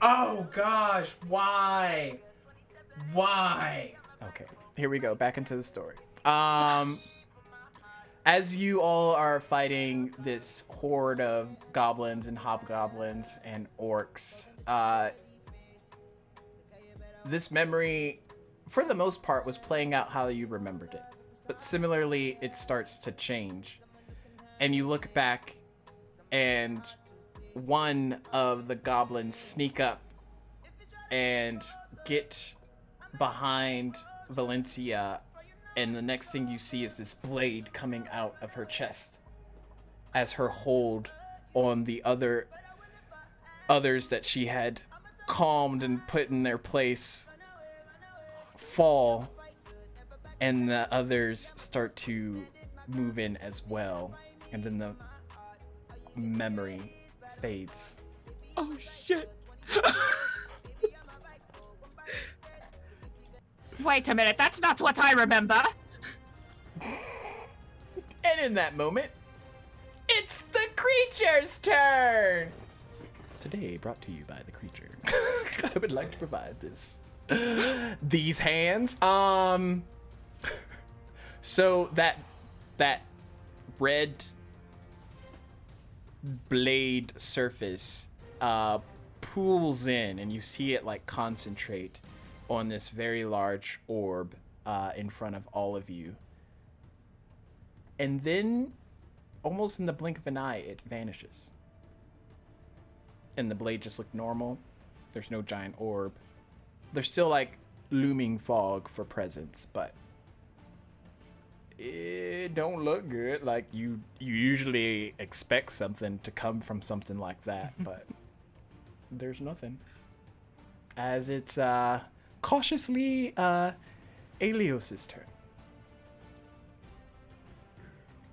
Oh gosh, why? Why? Okay, here we go. Back into the story. As you all are fighting this horde of goblins and hobgoblins and orcs, this memory, for the most part, was playing out how you remembered it. But similarly, it starts to change. And you look back, and one of the goblins sneak up and get behind Valencia, and the next thing you see is this blade coming out of her chest as her hold on the others that she had calmed and put in their place fall, and the others start to move in as well, and then the memory fades. Oh shit. Wait a minute, that's not what I remember. And in that moment, it's the creature's turn! Today, brought to you by the creature. I would like to provide these hands. So that red blade surface pools in, and you see it like concentrate on this very large orb in front of all of you. And then, almost in the blink of an eye, it vanishes. And the blade just looked normal. There's no giant orb. There's still like looming fog for presence, but it don't look good. Like you usually expect something to come from something like that, but there's nothing. As it's cautiously Aelios's turn.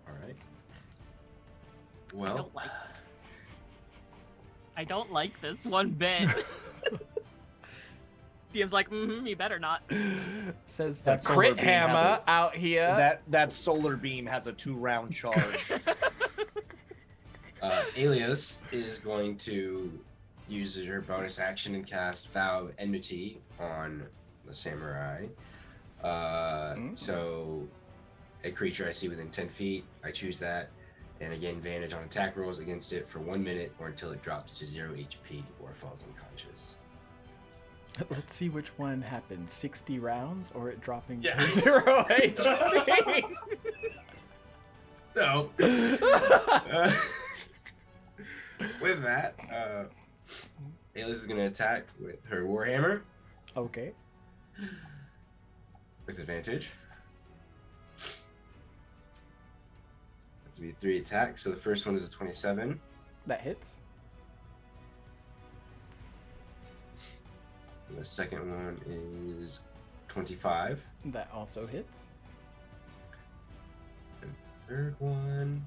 All right. I Well, don't like this. I don't like this one bit. DM's like, you better not. Says the That solar crit beam hammer has out here. That solar beam has a 2-round charge. Aelios is going to uses her bonus action and cast Vow of Enmity on the samurai. So a creature I see within 10 feet, I choose that, and I gain advantage on attack rolls against it for 1 minute or until it drops to 0 HP or falls unconscious. Let's see which one happens. 60 rounds or it dropping Yeah. to 0 HP? So, with that, Ayla is going to attack with her Warhammer Okay. with advantage. That's going to be 3 attacks. So the first one is a 27. That hits. And the second one is 25. That also hits. And the third one,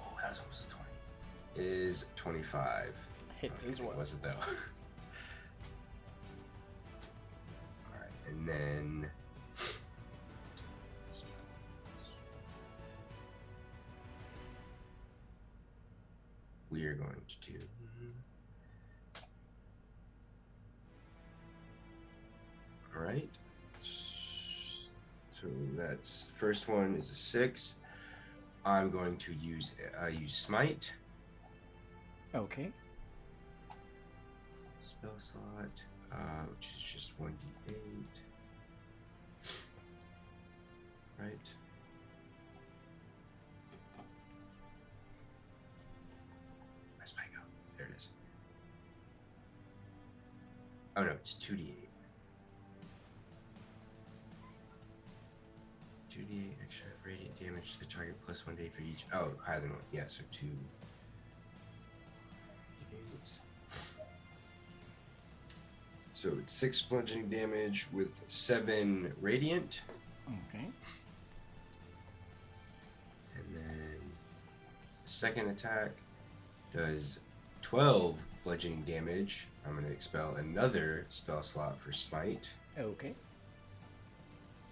oh, that was almost a 20, is 25. Hits as well. Was it though? Alright, and then we are going to do alright. So that's first one is a 6. I'm going to use smite. Okay. Spell slot, which is just 1d8. Right. Where's my go? There it is. Oh no, it's 2d8. 2d8 extra radiant damage to the target plus 1d8 for each. Oh, higher than 1. Yeah, so 2. So it's 6 bludgeoning damage with 7 radiant. Okay. And then second attack does 12 bludgeoning damage. I'm going to expel another spell slot for smite. Okay.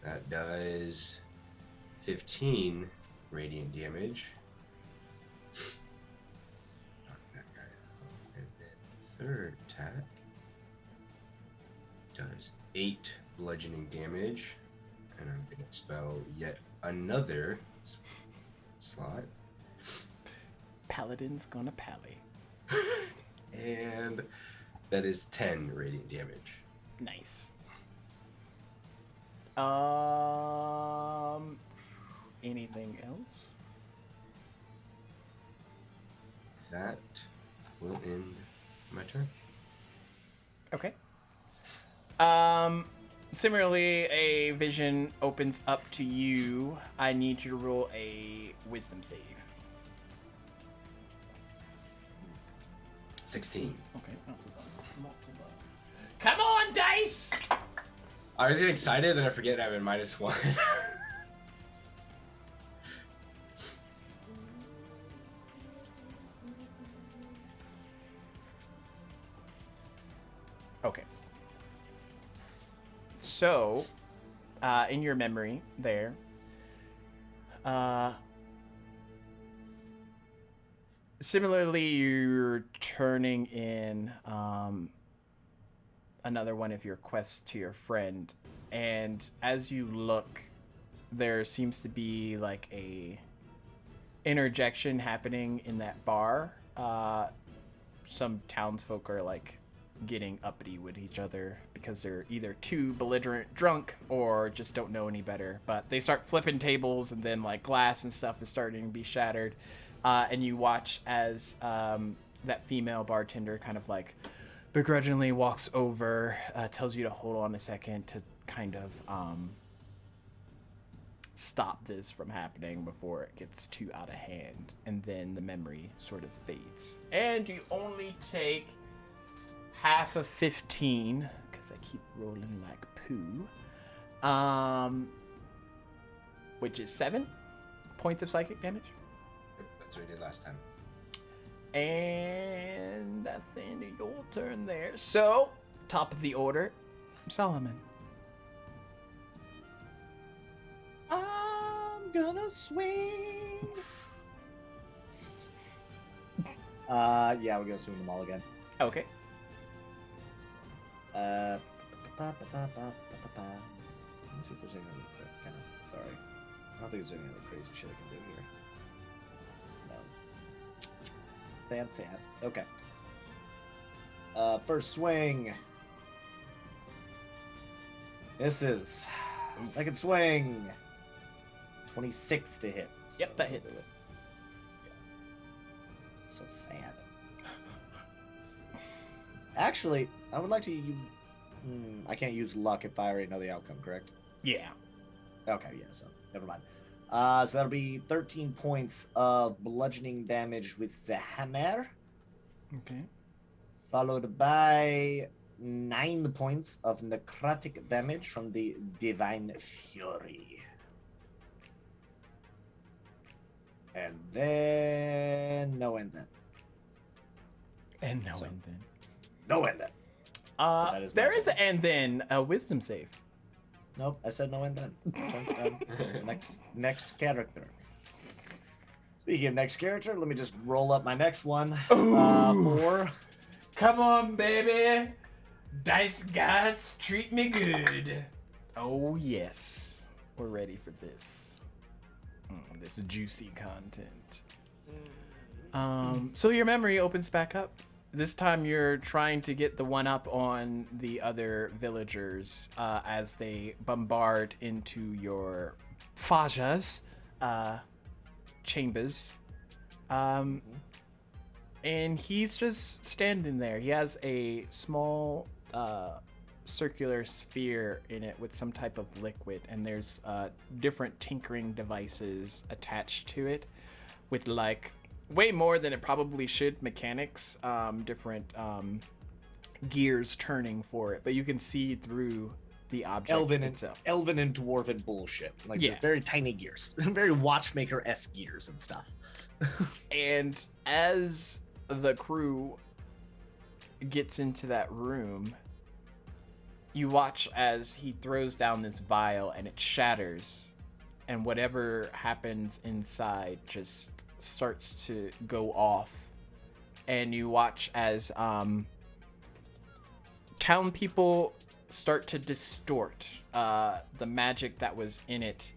That does 15 radiant damage. Knock that guy out. And then third attack does 8 bludgeoning damage, and I'm going to expel yet another slot. Paladin's gonna pally. And that is 10 radiant damage. Nice. Anything else? That will end my turn. Okay. Similarly, a vision opens up to you. I need you to roll a wisdom save. 16. Okay. Not too bad. Not too bad. Come on, dice! I was getting excited, then I forget I'm in -1. Okay. So, in your memory there, similarly, you're turning in another one of your quests to your friend, and as you look, there seems to be like a interjection happening in that bar. Some townsfolk are like getting uppity with each other because they're either too belligerent drunk or just don't know any better, but they start flipping tables, and then like glass and stuff is starting to be shattered, and you watch as that female bartender kind of like begrudgingly walks over, tells you to hold on a second to kind of stop this from happening before it gets too out of hand, and then the memory sort of fades and you only take half of 15 because I keep rolling like poo, which is 7 points of psychic damage. That's what I did last time. And that's the end of your turn there. So, top of the order, Solomon. I'm gonna swing. Yeah, we're gonna swing them all again. Okay. Let me see if there's any other kind of. Sorry, I don't think there's any other crazy shit I can do here. No. Sad. Okay. First swing. Misses. Second swing. 26 to hit. Yep, that hits. So sad. Actually, I would like to use. I can't use luck if I already know the outcome, correct? Yeah. Okay, yeah, so never mind. So that'll be 13 points of bludgeoning damage with the hammer, Okay. followed by 9 points of necrotic damage from the Divine Fury. And then no end then. And no So- and then. No end then. that is my There is turn. an and then a wisdom save. Nope, I said no end then. Turn's done. next character. Speaking of next character, let me just roll up my next one. Ooh. 4. Come on, baby. Dice gods, treat me good. Oh, yes. We're ready for this. This juicy content. So your memory opens back up. This time you're trying to get the one up on the other villagers as they bombard into your Faja's chambers. And he's just standing there. He has a small circular sphere in it with some type of liquid, and there's different tinkering devices attached to it with like way more than it probably should mechanics, different gears turning for it, but you can see through the object itself. Elven and dwarven bullshit. Like Yeah. very tiny gears. Very watchmaker-esque gears and stuff. And as the crew gets into that room, you watch as he throws down this vial and it shatters, and whatever happens inside just starts to go off. And you watch as town people start to distort the magic that was in it.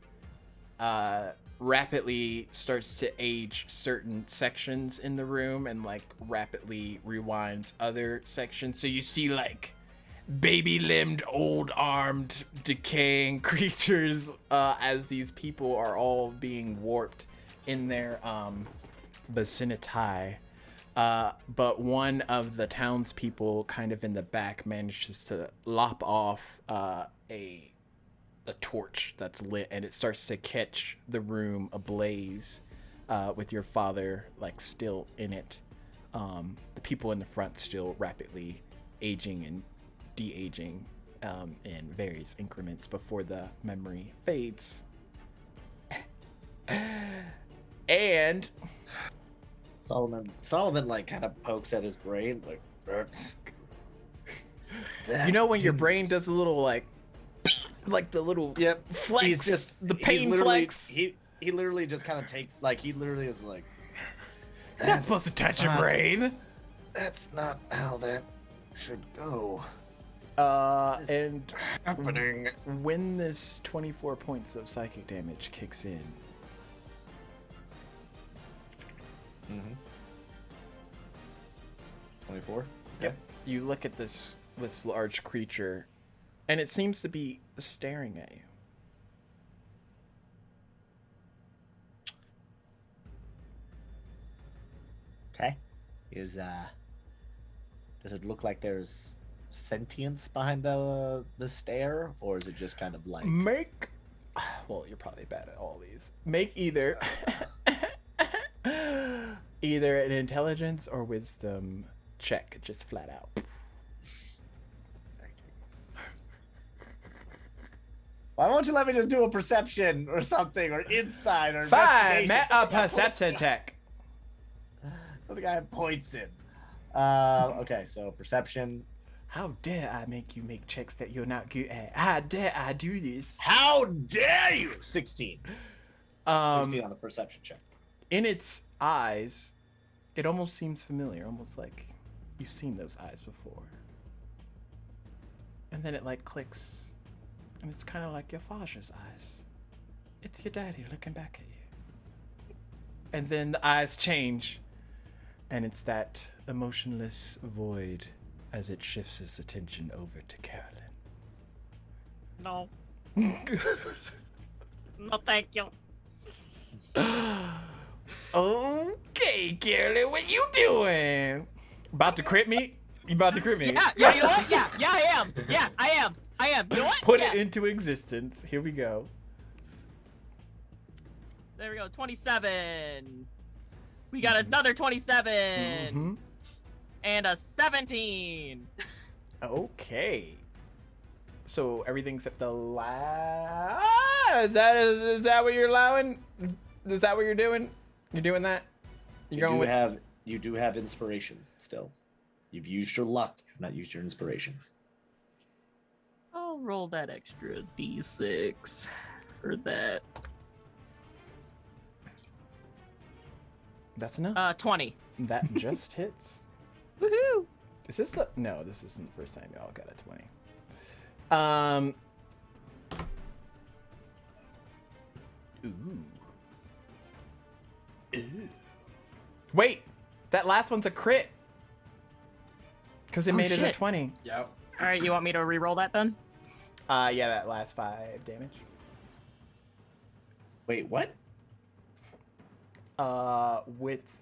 Rapidly starts to age certain sections in the room and like rapidly rewinds other sections. So you see like baby-limbed, old-armed, decaying creatures as these people are all being warped in their vicinity. But one of the townspeople kind of in the back manages to lop off a torch that's lit, and it starts to catch the room ablaze with your father like still in it. The people in the front still rapidly aging and de-aging in various increments before the memory fades. And Solomon like kind of pokes at his brain like you know when your brain does a little like the little flex, he's just the pain literally- flex. He literally just kind of takes like he literally is like You're not supposed to touch your brain. That's not how that should go. And Happening. when this 24 points of psychic damage kicks in, 24. yep, you look at this large creature, and it seems to be staring at you. Okay. Does it look like there's sentience behind the stare, or is it just kind of like Make, well, you're probably bad at all these. Make either an intelligence or wisdom check, just flat out. Why won't you let me just do a perception or something, or insight, or Fine, investigation? a perception check. So the guy points in. Okay, so perception. How dare I make you make checks that you're not good at? How dare I do this? How dare you? 16. 16 on the perception check. In its eyes, It almost seems familiar, almost like you've seen those eyes before. And then it like clicks, and it's kind of like your father's eyes. It's your daddy looking back at you. And then the eyes change, and it's that emotionless void as it shifts its attention over to Carolyn. No. No, thank you. Okay, Carolyn, what you doing? About to crit me? You about to crit me? Yeah, you know what? Yeah, I am. Yeah, I am. You know what? Put Yeah. it into existence. Here we go. There we go. 27. We got another 27. Mm-hmm. And a 17. Okay. So everything except the is that what you're allowing? Is that what you're doing? You're doing that? You do have inspiration still. You've used your luck. You've not used your inspiration. I'll roll that extra d6 for that. That's enough. 20. That just hits. Woohoo! Is this no, this isn't the first time y'all got a 20. Ooh. Wait, that last one's a crit. Because it made it a shit. 20. Yep. All right, you want me to re-roll that then? Yeah, that last 5 damage. Wait, what? With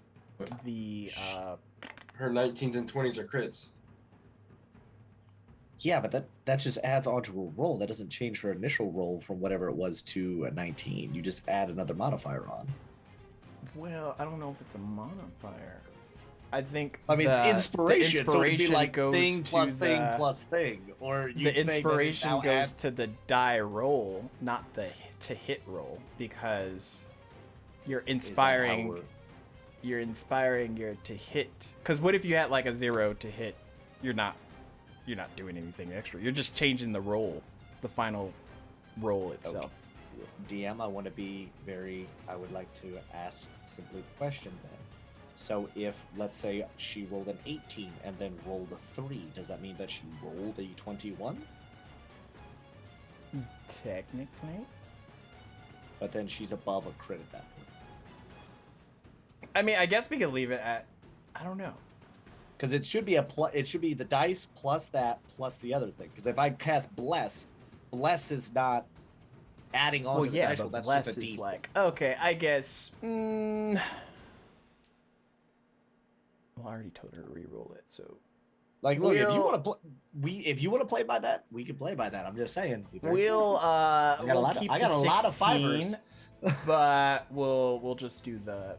the Her 19s and 20s are crits. Yeah, but that just adds on to a roll. That doesn't change her initial roll from whatever it was to a 19. You just add another modifier on. well, I don't know if it's a modifier. I think I mean, it's inspiration, so it'd be like goes thing to plus thing the- plus thing. Or you The inspiration goes to the die roll, not the to hit roll, because you're inspiring your to hit. Because what if you had like a 0 to hit? You're not doing anything extra. You're just changing the roll, the final roll itself. DM, I would like to ask simply the question then. So if, let's say, she rolled an 18 and then rolled a 3, does that mean that she rolled a 21? Technically. But then she's above a crit at that point. I mean, I guess we could leave it at, I don't know. Because it should be it should be the dice plus that plus the other thing. Because if I cast bless is not adding on to the dice roll. That's Bless just a is D4. like, okay, I guess. Well, I already told her to re-roll it, so. Like, look, if you want to play by that, we can play by that. I'm just saying. We'll keep I got the a lot of 16, fivers. but we'll just do the.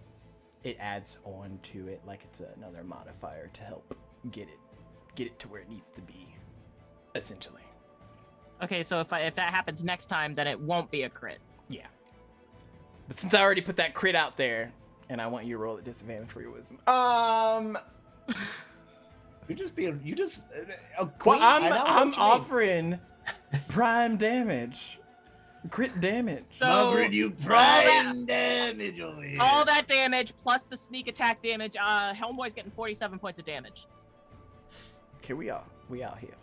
It adds on to it like it's another modifier to help get it to where it needs to be, essentially. Okay, so if that happens next time, then it won't be a crit. Yeah. But since I already put that crit out there, and I want you to roll at disadvantage for your wisdom. Queen, I'm offering prime damage, crit damage. So Offering you prime damage over here. all that damage plus the sneak attack damage. Helmboy's getting 47 points of damage, Okay, we out here.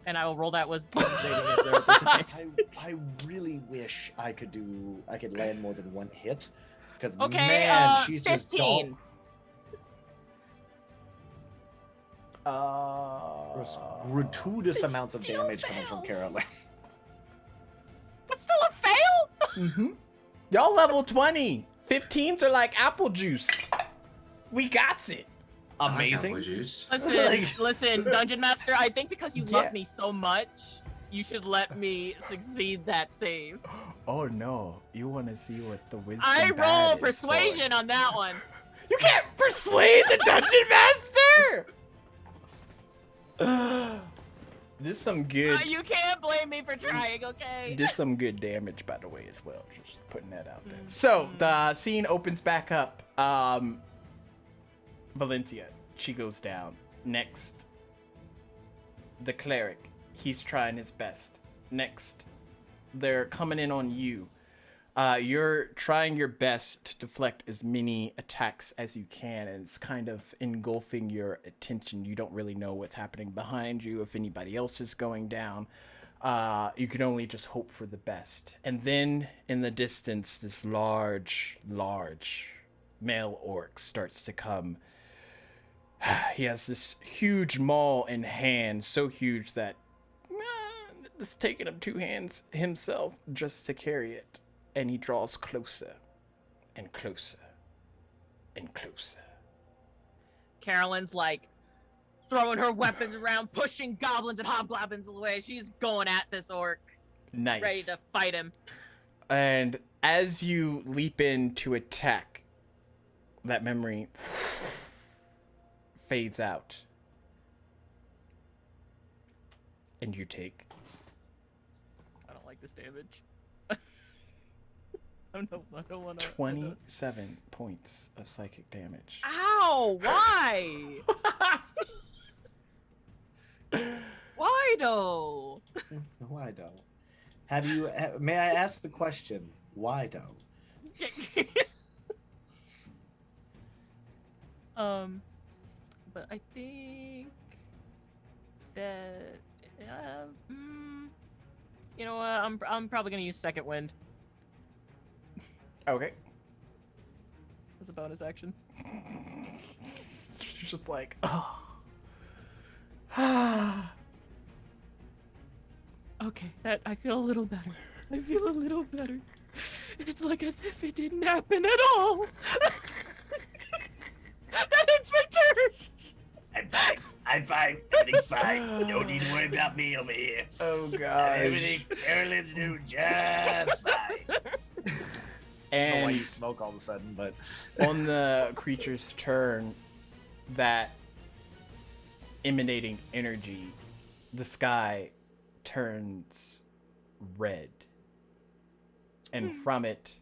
and I will roll that with. I really wish I could land more than one hit. Because Okay, man, she's 15. just dull. There's gratuitous amounts of damage coming from Carolyn. That's still a fail. Mm-hmm. Y'all level 20. 15s are like apple juice. We got it. Amazing. Apple juice. Listen, Dungeon Master. I think because you Yeah. love me so much, you should let me succeed that save. Oh no, you want to see what the wisdom I bad roll is persuasion for. on that one. You can't persuade the dungeon master. This is some good. You can't blame me for trying, okay? This is some good damage, by the way, as well. Just putting that out there. So the scene opens back up. Valencia, she goes down. Next, the cleric. He's trying his best. Next, they're coming in on you. You're trying your best to deflect as many attacks as you can, and it's kind of engulfing your attention. You don't really know what's happening behind you, if anybody else is going down. You can only just hope for the best. And then in the distance, this large male orc starts to come. He has this huge maul in hand, so huge that it's taken him 2 hands himself just to carry it. And he draws closer and closer and closer. Carolyn's like throwing her weapons around, pushing goblins and hobgoblins away. She's going at this orc. Nice. Ready to fight him. And as you leap in to attack, that memory fades out. And you take... I don't like this damage. I don't want to... 27 points of psychic damage. Ow! Why? Why though? Why don't? Have you? May I ask the question? Why don't? But I think that you know what? I'm probably gonna use second wind Okay. as a bonus action. She's just like, oh. Okay, that I feel a little better. I feel a little better. It's like as if it didn't happen at all. That ends my turn. I'm fine. Everything's fine. No need to worry about me over here. Oh gosh. Everything Carolyn's doing just fine. I don't know And why you smoke all of a sudden, but on the creature's turn, that emanating energy, the sky turns red. And from it,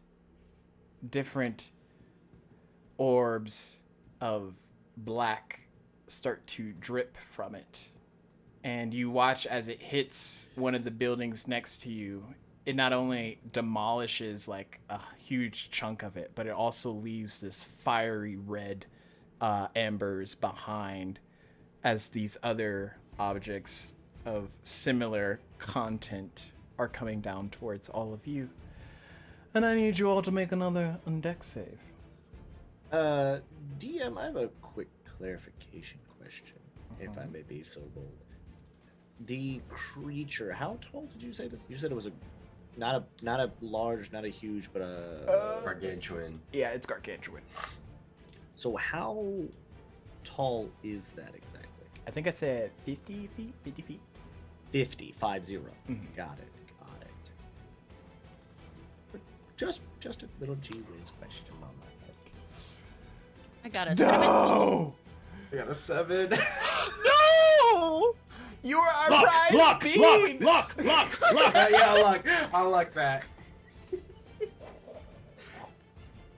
different orbs of black start to drip from it. And you watch as it hits one of the buildings next to you. It not only demolishes like a huge chunk of it, but it also leaves this fiery red embers behind as these other objects of similar content are coming down towards all of you. And I need you all to make another dex save. DM, I have a quick clarification question, if I may be so bold. The creature, how tall did you say this? You said it was not a large, not a huge, but a Gargantuan. Yeah, it's gargantuan. So how tall is that exactly? I think I said 50 feet? 50 feet? 50. Mhm. Got it. Just a little G-Wiz question on my part. I got a 17. No! I got a 7. No! You are our prize bean! Look! Yeah, I like that.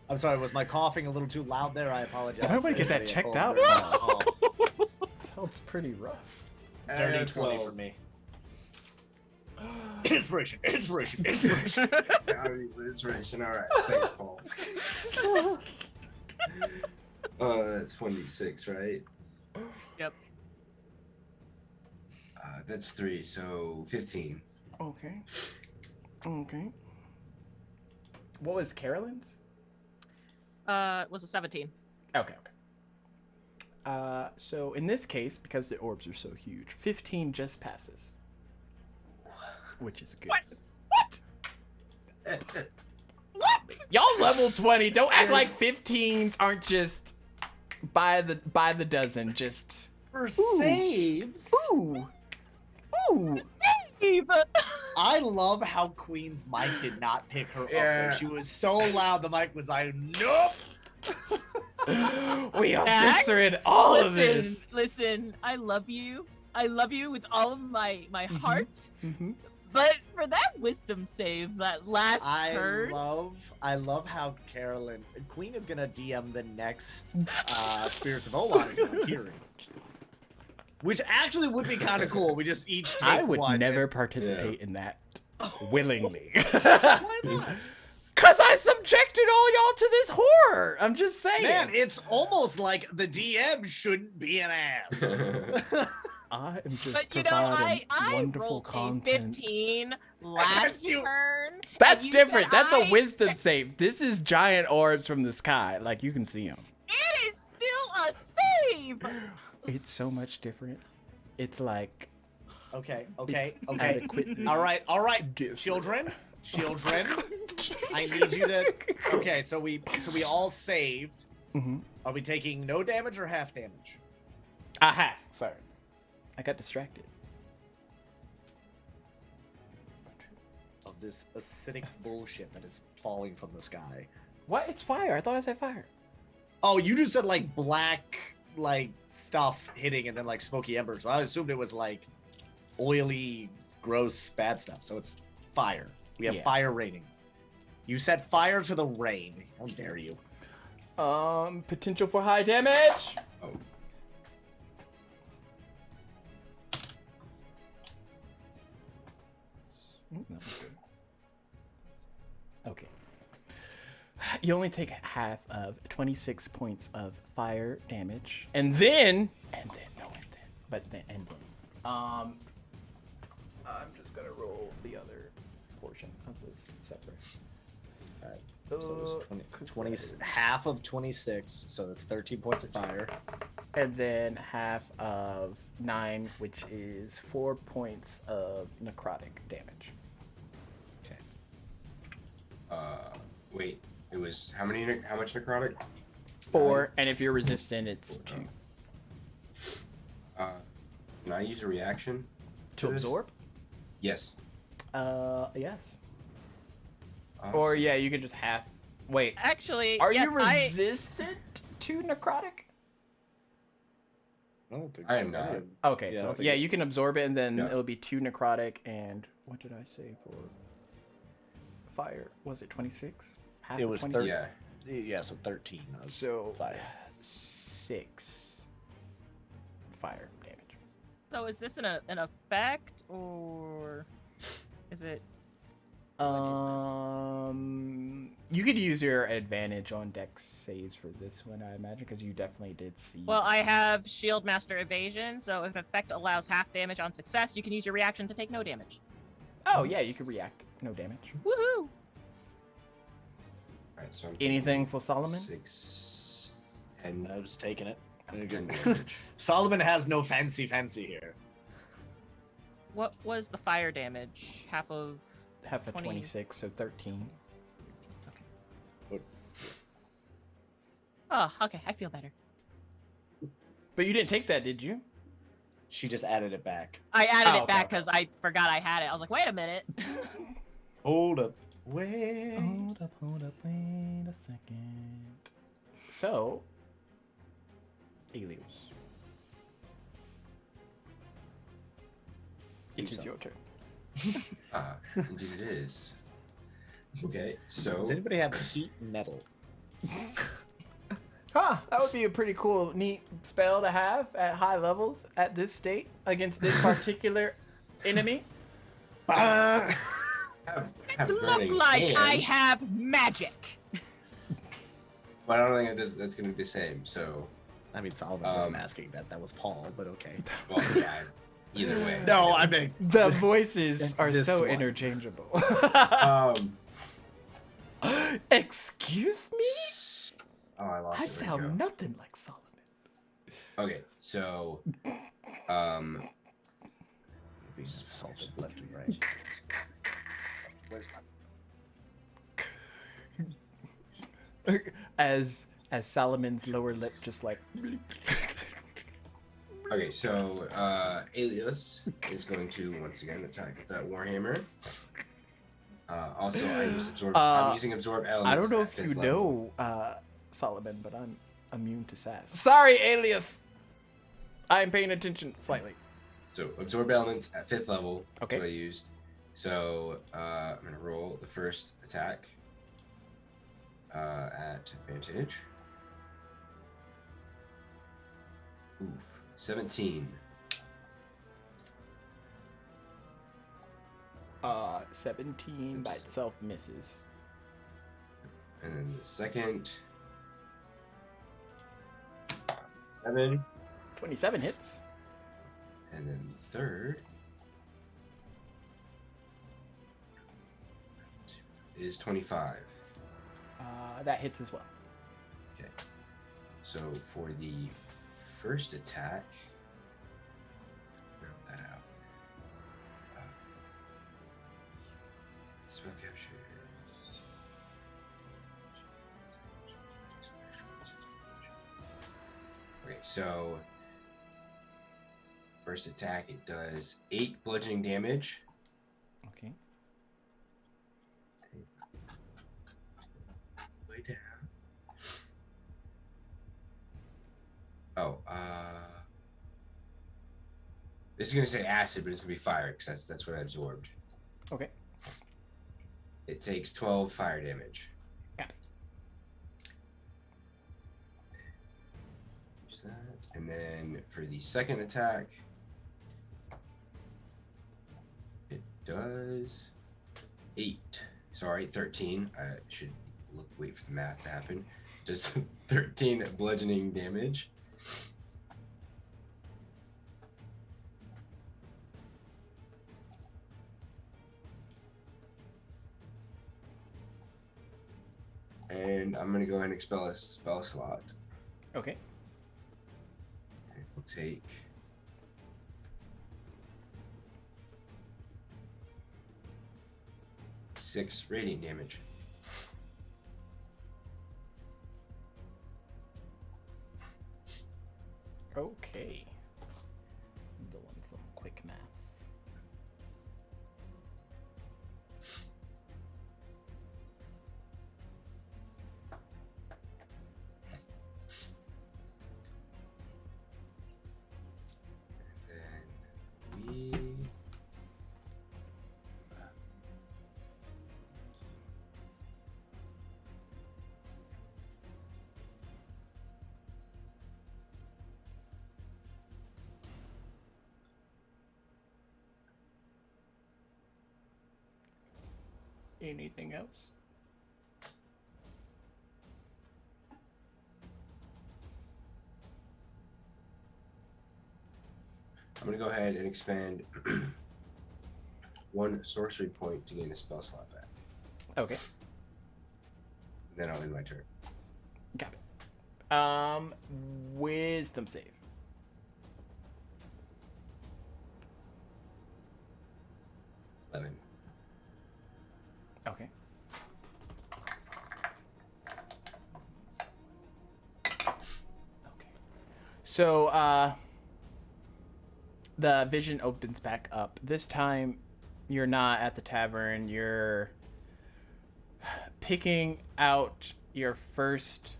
I'm sorry, was my coughing a little too loud there? I apologize. Everybody for get that anybody at checked home. out. Oh, Sounds pretty rough. dirty 20 for me. Inspiration. Inspiration. All right. Thanks, Paul. That's 26, right? Yep. That's 3, so 15. Okay. What was Carolyn's? It was a 17. Okay. So in this case, because the orbs are so huge, 15 just passes. Which is good. What? What? Y'all level 20. Don't act like 15s aren't just by the dozen. Just For saves. ooh. I love how Queen's mic did not pick her up. Yeah. When she was so loud, the mic was like, nope. We are Max? censoring all of this. Listen, I love you. I love you with all of my heart. Mm-hmm. But for that wisdom save, that last turn, I love how Queen is gonna DM the next Spirits of Olan is hearing. Which actually would be kind of cool. We just each take I would one never and- participate in that willingly. Why not? Cause I subjected all y'all to this horror. I'm just saying. Man, it's almost like the DM shouldn't be an ass. I am just But you know, providing I wonderful rolled content. a 15 last You- turn. That's and you different. said That's a I- wisdom save. This is giant orbs from the sky. Like, you can see them. It is still a save. It's so much different. It's like Okay. it's adequately All right, different. children. I need you to. Okay, so we all saved. Mhm. Are we taking no damage or half damage? A half. Sorry, I got distracted. Of this acidic bullshit that is falling from the sky. What? It's fire. I thought I said fire. Oh, you just said like black, like stuff hitting and then like smoky embers. So I assumed it was like oily, gross, bad stuff. So it's fire. We have Yeah. fire raining. You said fire to the rain. How dare you? Potential for high damage. Oh. Okay. You only take half of 26 points of fire damage, and then, I'm just gonna roll the other portion of this separate. Alright. So it's 20, half of 26. So that's 13 points of fire. And then half of 9, which is 4 points of necrotic damage. Wait, it was how much necrotic? 4, and if you're resistant, it's 2. Can I use a reaction To this? absorb? Yes. Yes. Awesome. Or yeah, you can just half. Wait, Actually, are yes, you resistant to necrotic? I don't think I am not. Okay, Yeah, I so don't think yeah, it- you can absorb it, and then Yeah. it'll be 2 necrotic, and what did I say for fire? Was it 26? Half It of was 26? 30. Yeah. Yeah, so 13. So Fire. 6 fire damage. So is this an effect or is it? You could use your advantage on dex saves for this one, I imagine, because you definitely did see. Well, I have Shield Master Evasion, so if effect allows half damage on success, you can use your reaction to take no damage. Oh yeah, you could react. No damage. Woohoo! Alright, so I'm Anything for Solomon? 6, 10. I was taking it. 10 damage. Solomon has no fancy here. What was the fire damage? Half of. Half of 20. 26, so 13. Oh, okay. I feel better. But you didn't take that, did you? She just added it back. I added Oh, it back okay. because I forgot I had it. I was like, wait a minute. Hold up. Wait. Hold up, wait a second. So, Elios. It is your turn. Indeed it is. Okay, so Does anybody have heat metal? Huh, that would be a pretty cool, neat spell to have at high levels at this state against this particular enemy. have Look burning like I hands, have magic. but I don't think that's going to be the same. So, I mean, Solomon wasn't asking that. That was Paul, but okay. well, yeah. Either way. No, I mean, The voices are This so one. interchangeable. Um. Excuse me? Oh, I lost I it. Where'd it sound go? nothing like Solomon. Okay, so, just salted left and right. Where's As Solomon's lower lip just like okay, so Alias is going to once again attack with that Warhammer. Also, I'm using absorb elements. I don't know at if fifth you level. know Solomon, but I'm immune to sass. Sorry, Alias. I'm paying attention slightly. So absorb elements at 5th level. Okay. Is what I used. So I'm gonna roll the first attack at advantage. Oof, 17. 17 by itself misses. And then the second 7. 27 hits. And then the third is 25. That hits as well. Okay. So for the first attack, where that out? Spell capture. Okay, so first attack, it does 8 bludgeoning damage. Okay. Way down. Oh, this is gonna say acid, but it's gonna be fire because that's what I absorbed. Okay. It takes 12 fire damage. Copy. Use that. And then for the second attack, it does 8. Sorry, 13. I should wait for the math to happen. Just 13 bludgeoning damage. And I'm gonna go ahead and expel a spell slot. Okay. Okay, we'll take 6 radiant damage. Okay. Doing some quick maths. Then we Anything else? I'm gonna go ahead and expand 1 sorcery point to gain a spell slot back. Okay. Then I'll end my turn. Got it. Wisdom save. Eleven. Okay. Okay. So, the vision opens back up. This time, you're not at the tavern. You're picking out your first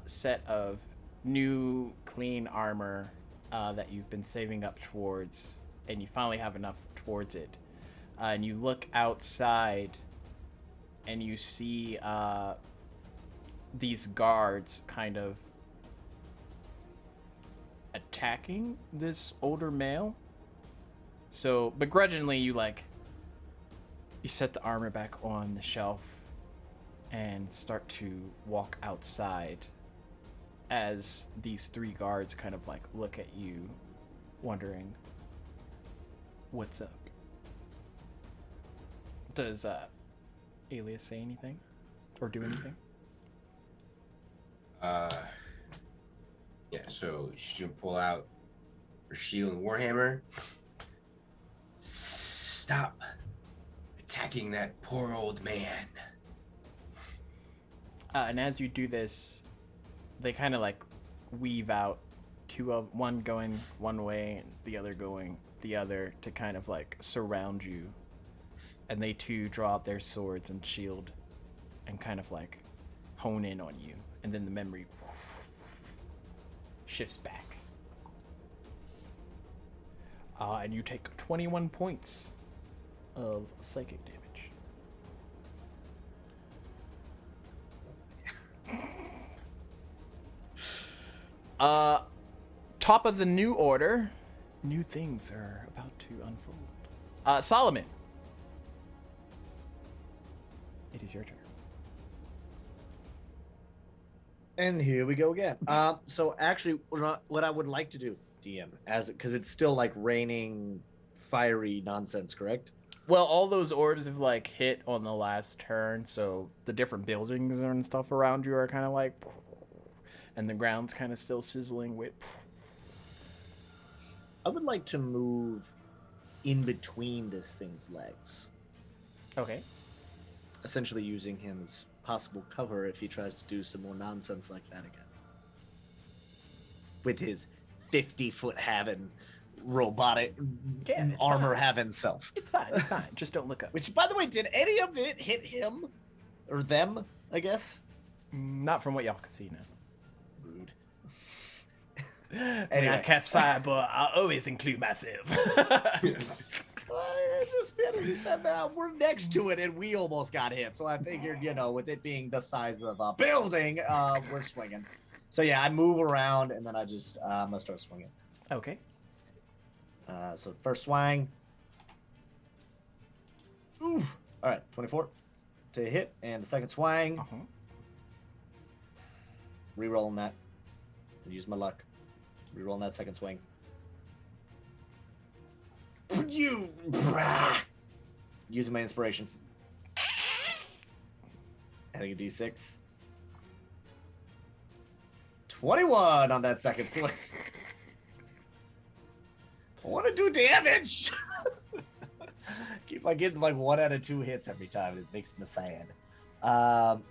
set of new, clean armor that you've been saving up towards, and you finally have enough towards it. And you look outside, and you see these guards kind of attacking this older male. So begrudgingly, you set the armor back on the shelf and start to walk outside as these 3 guards kind of look at you, wondering what's up. Does Alias say anything or do anything? Yeah, so she's gonna pull out her shield and warhammer. Stop attacking that poor old man. And as you do this, they kind of weave out one going one way and the other going the other to kind of surround you. And they too draw out their swords and shield and kind of hone in on you. And then the memory shifts back. And you take 21 points of psychic damage. Top of the new order. New things are about to unfold. Solomon. It is your turn. And here we go again. So actually, what I would like to do, DM, because it's still like raining fiery nonsense, correct? Well, all those orbs have like hit on the last turn, so the different buildings and stuff around you are kind of like, and the ground's kind of still sizzling with. I would like to move in between this thing's legs, Okay. essentially using him as possible cover if he tries to do some more nonsense like that again. With his 50-foot having robotic Yeah, it's armor fine. having self. It's fine. It's fine. Just don't look up. Which, by the way, did any of it hit him? Or them, I guess? Not from what y'all can see now. Rude. When I Anyway. cast fireball, I always include myself. Well, it's just better. He said, we're next to it, and we almost got hit. So I figured, with it being the size of a building, we're swinging. So yeah, I move around, and then I'm gonna start swinging. Okay. So first swing. Ooh. All right, 24 to hit, and the second swing. Uh-huh. Rerolling that. Use my luck. Rerolling that second swing. You. Using my inspiration. Adding a d6. 21 on that second swing. I want to do damage. Keep getting 1 out of 2 hits every time. It makes me sad.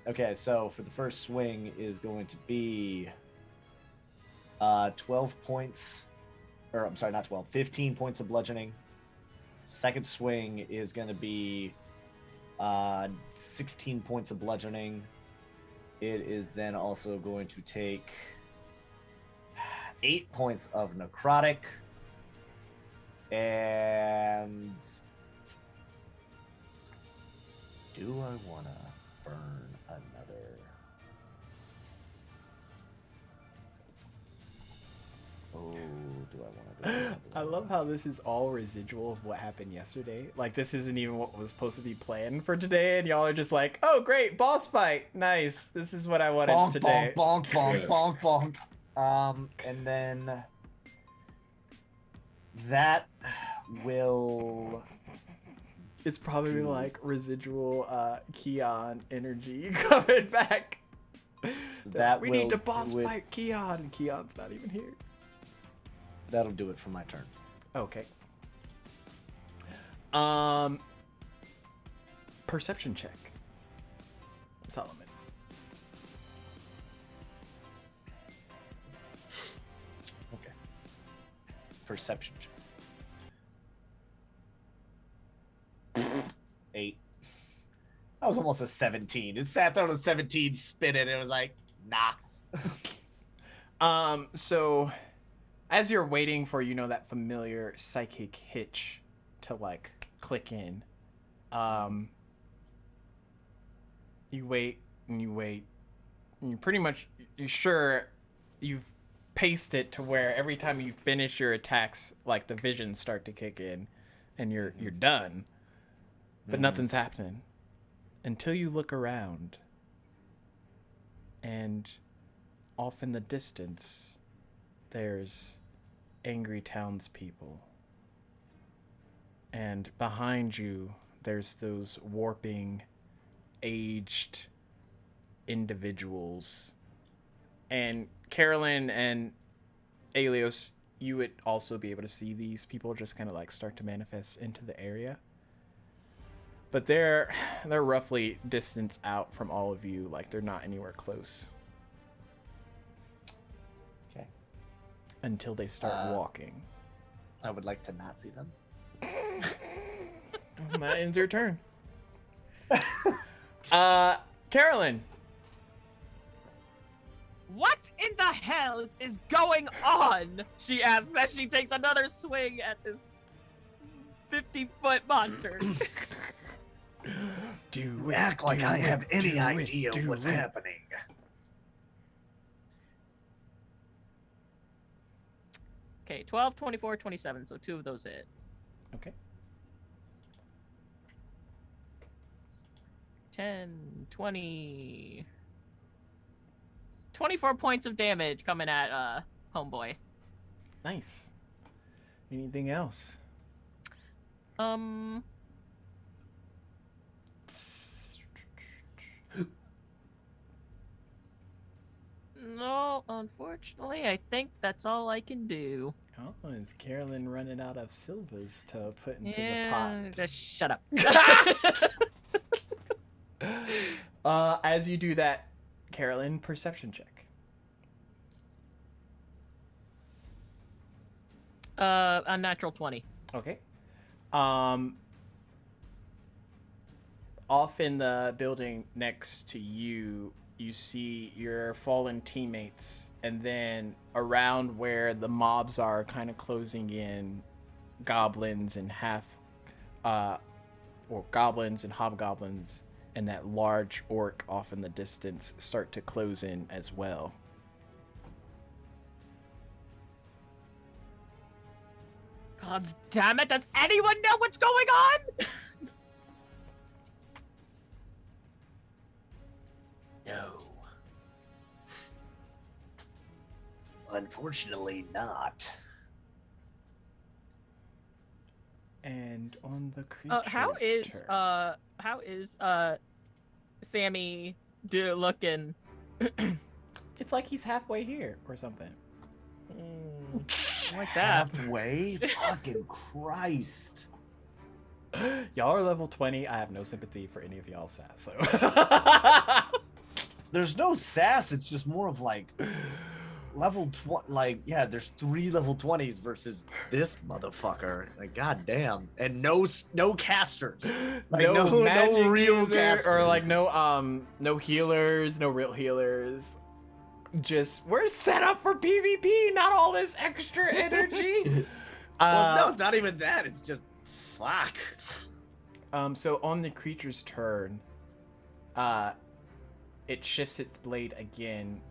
Okay, so for the first swing is going to be 12 points, or I'm sorry, not 12, 15 points of bludgeoning. Second swing is going to be 16 points of bludgeoning. It is then also going to take 8 points of necrotic. And do I want to burn another? Oh, do I want to do another I one? love how this is all residual of what happened yesterday. Like, this isn't even what was supposed to be planned for today, and y'all are just like, oh, great, boss fight. Nice. This is what I wanted Bonk, today. bonk, bonk, bonk, bonk, bonk. And then that will... It's probably like residual Keon energy coming back. That we will need to boss do it. fight Keon, and Keon's not even here. That'll do it for my turn. Okay. Perception check. Solomon. Okay. Perception check. 8. That was almost a 17. It sat there on a 17 spinning. It was like, nah. So as you're waiting for, that familiar psychic hitch to click in, you wait and you wait, and you're sure you've paced it to where every time you finish your attacks, the visions start to kick in and you're done. But nothing's happening until you look around, and off in the distance, there's angry townspeople. And behind you, there's those warping, aged individuals. And Carolyn and Alios, you would also be able to see these people just kind of start to manifest into the area. But they're roughly distance out from all of you, they're not anywhere close. Okay. Until they start walking. I would like to not see them. That ends your turn. Carolyn. What in the hell is going on? She asks as she takes another swing at this 50-foot monster. You act like I have any idea what's happening. Okay, 12, 24, 27, so 2 of those hit. Okay. 10, 20, 24 points of damage coming at homeboy. Nice. Anything else? No, unfortunately, I think that's all I can do. Oh, is Carolyn running out of silvers to put into Yeah, the just shut up. pot? As you do that, Carolyn, perception check. A natural 20. Okay. Off in the building next to you, you see your fallen teammates, and then around where the mobs are kind of closing in, goblins and goblins and hobgoblins and that large orc off in the distance start to close in as well. God damn it, does anyone know what's going on? No. Unfortunately not. And on the creature's How turn. is Sammy looking? It's like he's halfway here or something. Like that. Halfway? Fucking Christ. Y'all are level 20. I have no sympathy for any of y'all's sass, so. There's no sass, it's just more of like level 20. Like, yeah, there's 3 level 20s versus this motherfucker. Like, goddamn. And no casters. Like, no magic real user, casters. or like no healers, no real healers. Just we're set up for PvP, not all this extra energy. Well, no, it's not even that. It's just fuck. So on the creature's turn, it shifts its blade again,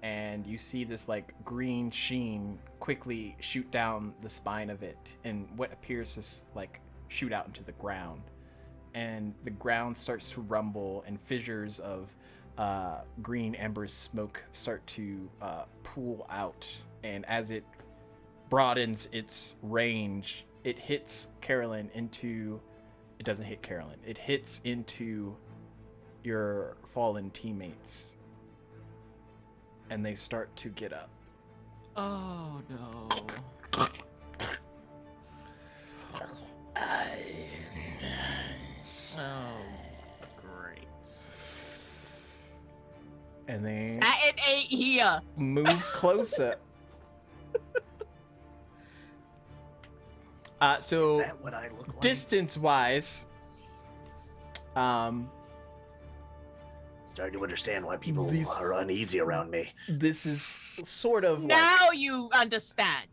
and you see this like green sheen quickly shoot down the spine of it, and what appears to like shoot out into the ground, and the ground starts to rumble, and fissures of green ember smoke start to pool out, and as it broadens its range, it hits Carolyn into... It doesn't hit Carolyn. It hits into your fallen teammates, and they start to get up. Oh no. Oh, great. And they That ain't here. move closer. So Is that what I look like? distance-wise, Starting to understand why people These- are uneasy around me. this is sort of like, Now you understand.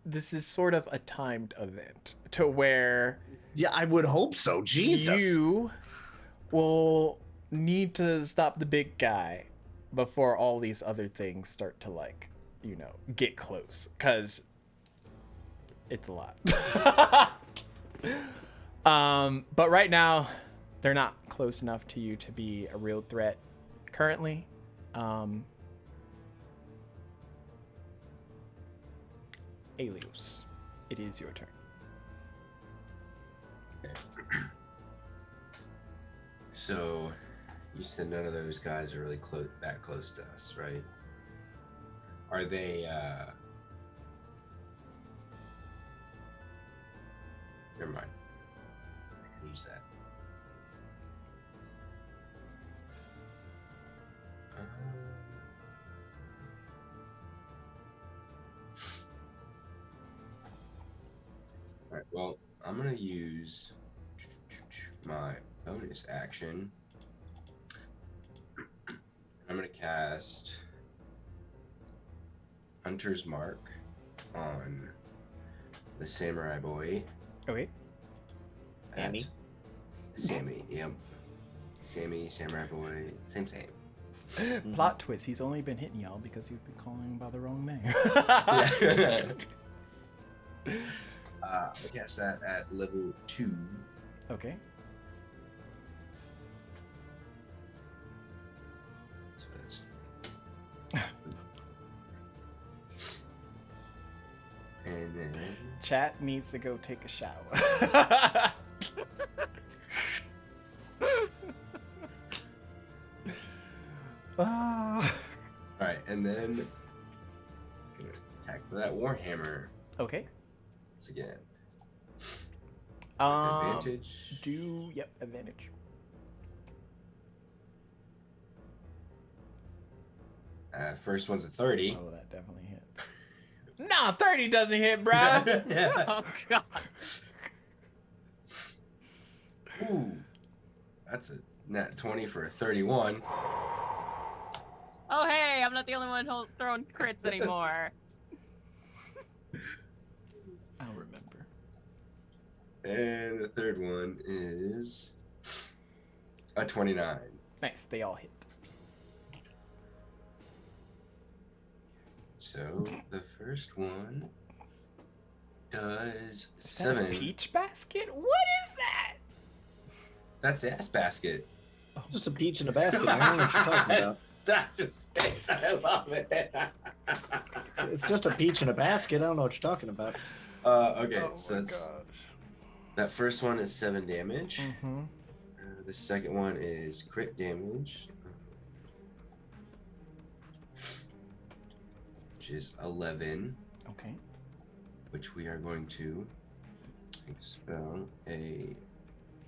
this is sort of a timed event to where Yeah, I would hope so. Jesus. you will need to stop the big guy before all these other things start to, like, you know, get close, because it's a lot. But right now they're not close enough to you to be a real threat currently. Alios, it is your turn. So, you said none of those guys are really that close to us, right? Are they, Never mind. Use that. Alright, well, I'm gonna use my bonus action. I'm gonna cast Hunter's Mark on the Samurai Boy. Okay. Sammy? Sammy, yep. Sammy, Samurai Boy, same. Plot twist, he's only been hitting y'all because you've been calling him by the wrong name. I guess that at level 2. Okay. So that's Chat needs to go take a shower. All right, and then gonna attack with that Warhammer Okay. once again. Um, Advantage. Yep, advantage. First one's a 30. Oh, that definitely hits. No, 30 doesn't hit, bro. Yeah. Oh god. Ooh, that's a net 20 for a 31. Oh hey, I'm not the only one throwing crits anymore. I'll remember. And the third one is a 29. Nice, they all hit. So the first one does Is that a 7. peach basket? What is that? That's the ass basket. Just a peach in a basket. I don't know what you're talking about. That's his face. I love it. It's just a peach in a basket. I don't know what you're talking about. Okay, Oh so my that's gosh. that first one is 7 damage. Mm-hmm. The second one is crit damage, which is 11, Okay. which we are going to expel a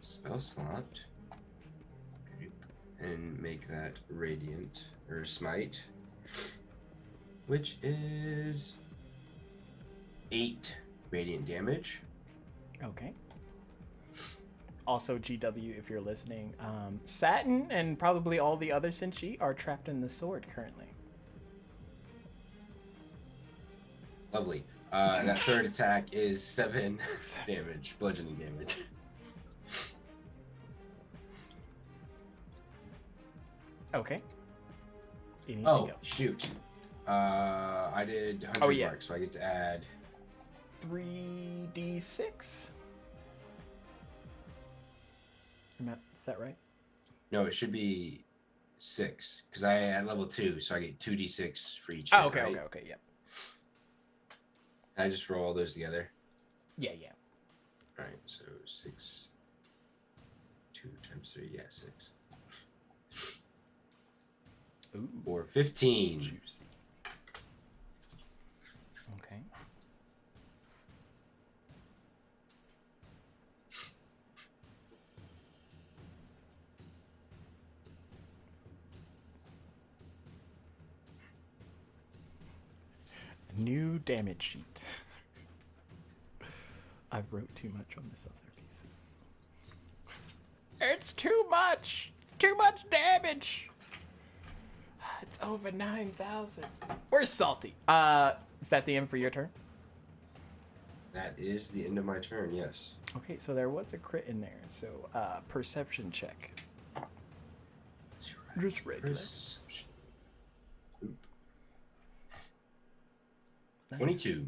spell slot and make that radiant or smite, which is 8 radiant damage. Okay. Also, GW, if you're listening, Satin and probably all the other Senshi are trapped in the sword currently. Lovely. That third attack is 7 damage, bludgeoning damage. Okay. Anything Oh, else? shoot. I did Hunter's Oh, yeah. Mark, so I get to add 3d6? Is that right? No, it should be 6 because I at level 2, so I get 2d6 for each. Oh, hit, okay, right? okay, yep. I just roll all those together. Yeah. All right, so 6, 2 times 3, yeah, 6. Ooh, For 15. juicy. Okay. A new damage sheet. I wrote too much on this other piece. It's too much. It's too much damage. It's over 9,000. Where's Salty? Is that the end for your turn? That is the end of my turn, yes. Okay, so there was a crit in there. So, perception check. Just regular. Perception. Oop. Nice. 22. You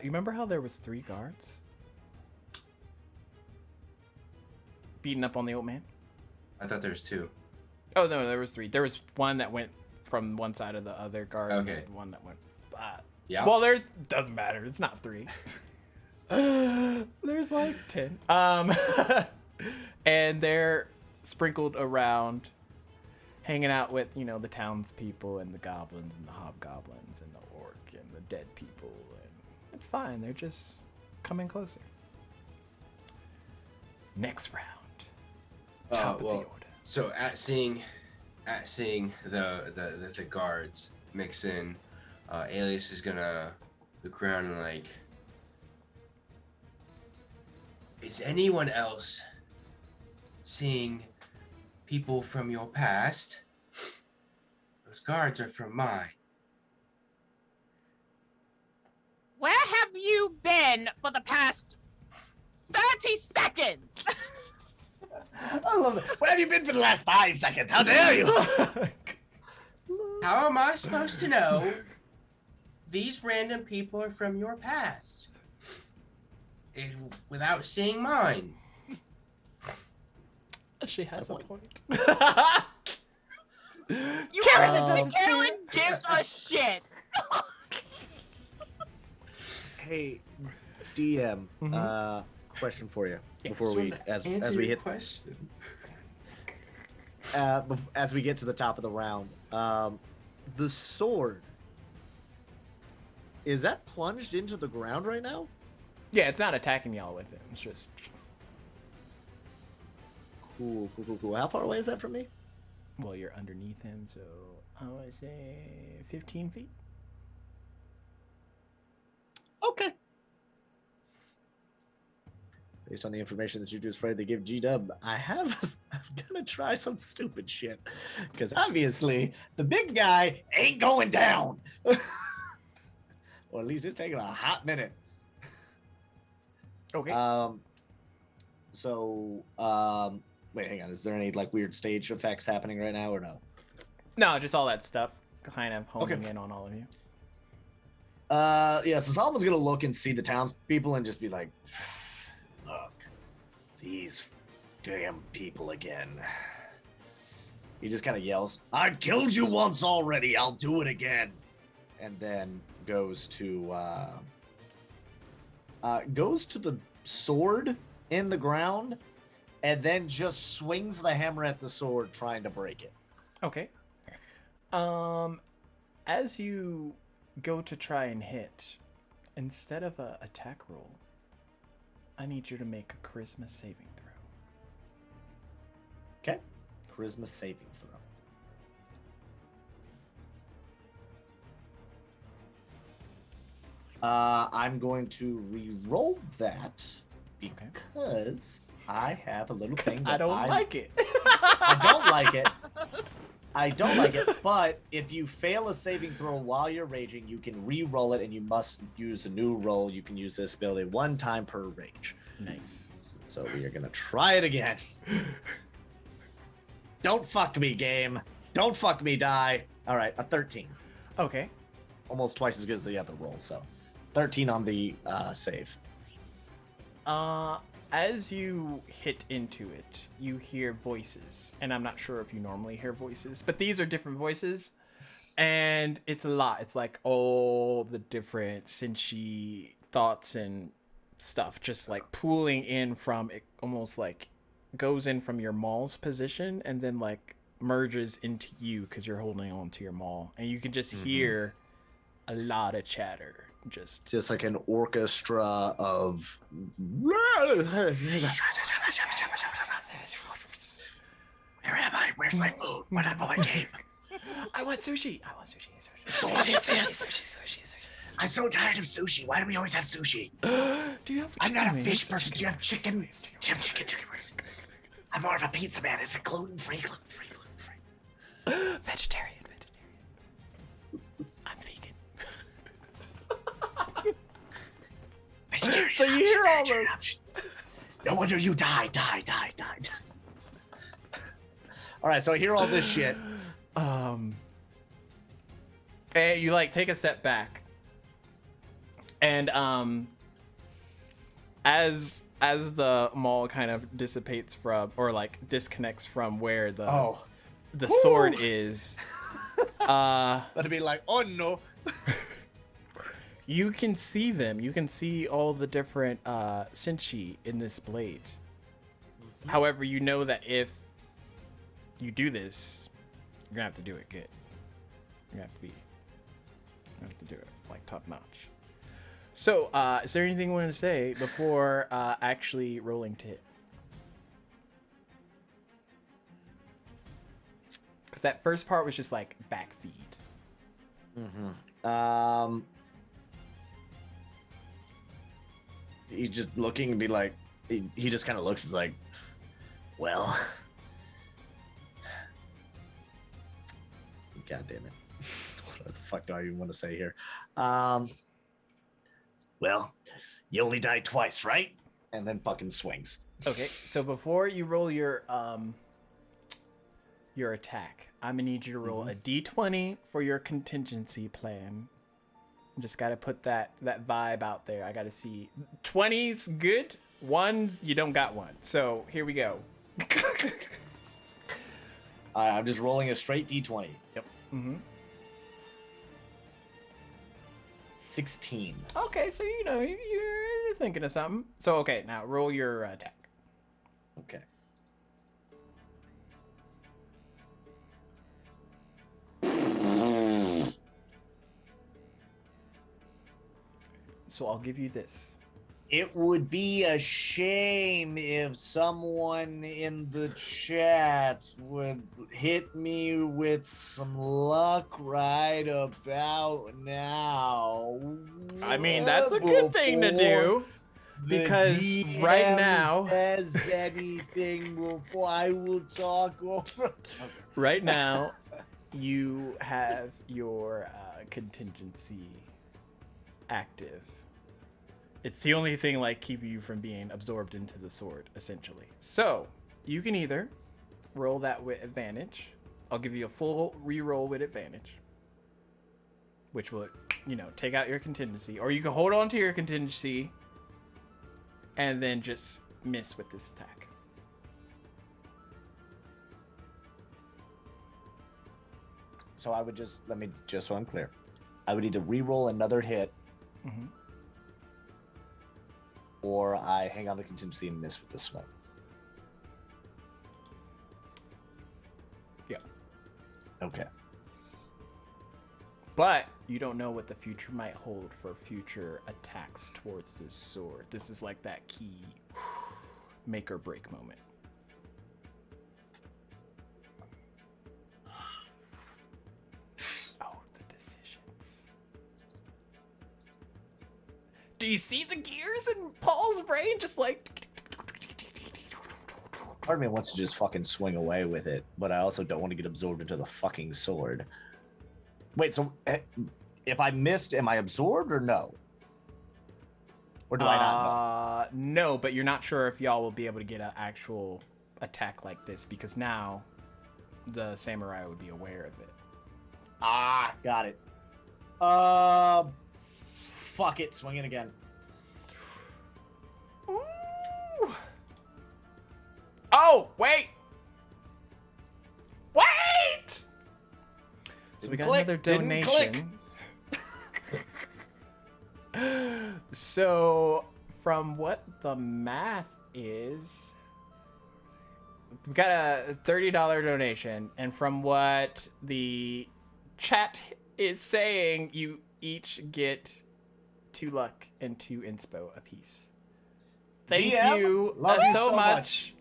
remember how there was 3 guards? Beating up on the old man? I thought there was 2. Oh, no, there was 3. There was one that went from one side of the other guard. Okay. And one that went... Yeah. Well, there doesn't matter. It's not 3. There's like 10. And they're sprinkled around, hanging out with, you know, the townspeople and the goblins and the hobgoblins and the orc and the dead people. And it's fine. They're just coming closer. Next round. Top of the order. So at seeing the guards mix in, Alias is gonna look around and like, is anyone else seeing people from your past? Those guards are from mine. Where have you been for the past 30 seconds? I love it. Where have you been for the last 5 seconds? How dare you? How am I supposed to know these random people are from your past without seeing mine? She has a point. Carolyn gives a shit. Hey, DM, Mhm. question for you Yeah, before we as we hit question. as we get to the top of the round. The sword, is that plunged into the ground right now? Yeah, it's not attacking y'all with it. It's just Cool. How far away is that from me? well, you're underneath him, so I would say 15 feet. Okay. Based on the information that you just afraid to give G-Dub, I'm gonna try some stupid shit. Because obviously, the big guy ain't going down. Or at least it's taking a hot minute. Okay. Wait, hang on. Is there any like weird stage effects happening right now or no? No, just all that stuff kind of homing in on all of you. Yeah, so Solomon's gonna look and see the townspeople and just be like, look, these damn people again. He just kind of yells, I've killed you once already, I'll do it again. And then goes to the sword in the ground and then just swings the hammer at the sword trying to break it. Okay. As you go to try and hit, instead of a attack roll, I need you to make a charisma saving throw. Okay. Charisma saving throw. I'm going to re-roll that because I have a little thing that I don't like it. I don't like it. I don't like it, but if you fail a saving throw while you're raging, you can re-roll it and you must use a new roll. You can use this ability one time per rage. Nice. So we are going to try it again. Don't fuck me, game. Don't fuck me, die. All right, a 13. Okay. Almost twice as good as the other roll, so 13 on the save. As you hit into it, you hear voices, and I'm not sure if you normally hear voices, but these are different voices, and it's a lot. It's like all the different Sinchi thoughts and stuff just like pooling in from it, almost like goes in from your maul's position and then like merges into you because you're holding on to your maul, and you can just hear a lot of chatter. Just like an orchestra of Where am I? Where's my food? What happened to my game? I want sushi. Sushi. I'm so tired of sushi. Why do we always have sushi? Do you have I'm not a chicken fish wings? person. Do you have chicken? Do you have chicken wings? I'm more of a pizza man. It's a gluten-free. Vegetarian. I'm vegan. Vegetarian So you hear all vegetarian those- option. No wonder you die. All right, so I hear all this shit. And you like take a step back, and as the mall kind of dissipates from, or like disconnects from where the sword is, That'd be like, oh no. you can see them. You can see all the different Sinchi in this blade. However, you know that if you do this, you're gonna have to do it good. You're gonna have to do it like top notch. So, is there anything you want to say before actually rolling to hit? Because that first part was just like back feed. He's just looking and be like, he just kind of looks as like, well, God damn it. What the fuck do I even want to say here? Well, you only died twice, right? And then fucking swings. Okay, so before you roll your attack, I'm gonna need you to roll a d20 for your contingency plan. Just gotta put that vibe out there. I gotta see 20's good, 1's you don't got one. So here we go. I'm just rolling a straight d20. Yep. Mm-hmm. 16. Okay, so you know you're thinking of something. So okay, now roll your attack. Okay. So I'll give you this. It would be a shame if someone in the chat would hit me with some luck right about now. I mean, that's a good thing to do. Because GM right now, says anything before I will talk over. right now, you have your contingency active. It's the only thing like keeping you from being absorbed into the sword, essentially. So you can either roll that with advantage. I'll give you a full re-roll with advantage, which will, take out your contingency, or you can hold on to your contingency and then just miss with this attack. So I would just so I'm clear. I would either re-roll another hit, or I hang on the contingency and miss with this one. Yeah. Okay. But you don't know what the future might hold for future attacks towards this sword. This is like that key make or break moment. Oh, the decisions. Do you see the gears in Paul's brain just like... Part of me wants to just fucking swing away with it, but I also don't want to get absorbed into the fucking sword. Wait, so if I missed, am I absorbed or no? Or do I not know? No, but you're not sure if y'all will be able to get an actual attack like this because now the samurai would be aware of it. Ah, got it. Fuck it, swing it again. Ooh! Oh, wait! Wait! So we got another donation. So, from what the math is, we got a $30 donation, and from what the chat is saying, you each get 2 luck and 2 inspo apiece. Thank you so much.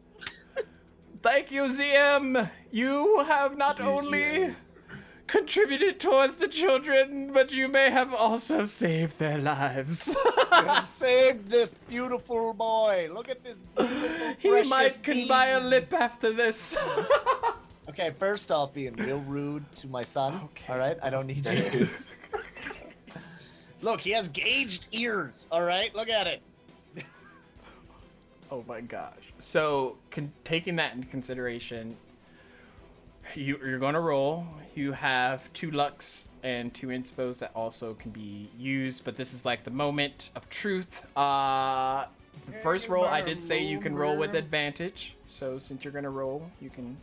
Thank you, ZM. You have not only contributed towards the children, but you may have also saved their lives. You have saved this beautiful boy. Look at this beautiful, He can buy a lip after this. Okay, first off, being real rude to my son. Okay. All right, I don't need you. Look, he has gauged ears. All right, look at it. Oh my gosh. So, taking that into consideration, you're going to roll. You have 2 lucks and 2 inspos that also can be used, but this is like the moment of truth. The first roll, I did say you can roll with advantage. So, since you're going to roll, you can...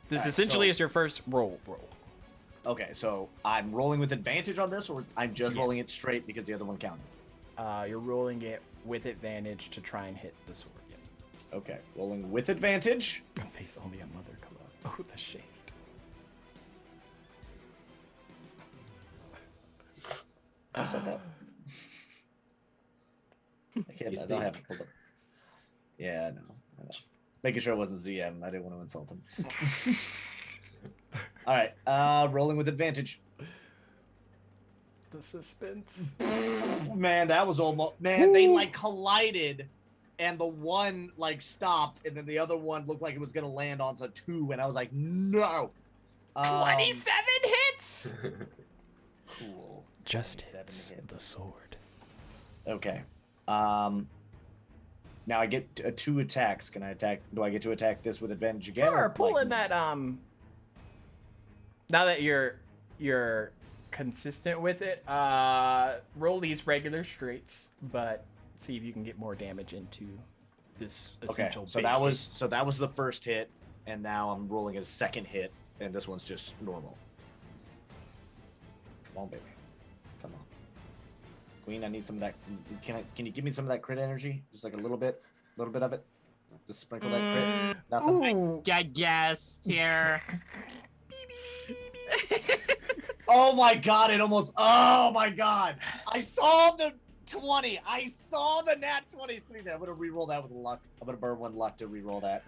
This essentially is your first roll. Okay, so I'm rolling with advantage on this, or I'm just rolling it straight because the other one counted? You're rolling it with advantage to try and hit the sword. Yeah. Okay, rolling with advantage. A face only a mother could love. Oh, the shade. Who said that? I don't have to pull up. Yeah, I know. Making sure it wasn't ZM. I didn't want to insult him. All right, rolling with advantage. The suspense. Man, that was almost... Man, they, like, collided, and the one, like, stopped, and then the other one looked like it was going to land on a 2, and I was like, no! 27 hits! Cool. Just hits the sword. Okay. Now I get 2 attacks. Can I attack... Do I get to attack this with advantage again? Sure, or, pull like, in that, now that you're consistent with it, roll these regular straights, but see if you can get more damage into this essential so that was the first hit, and now I'm rolling a second hit, and this one's just normal. Come on, baby. Come on. Queen, I need some of that. Can you give me some of that crit energy? Just like a little bit of it. Just sprinkle that crit. Nothing. Ooh. I guess here. Oh my god! It almost. Oh my god! I saw the 20. I saw the nat 20 sitting there. I'm gonna re-roll that with luck. I'm gonna burn 1 luck to re-roll that.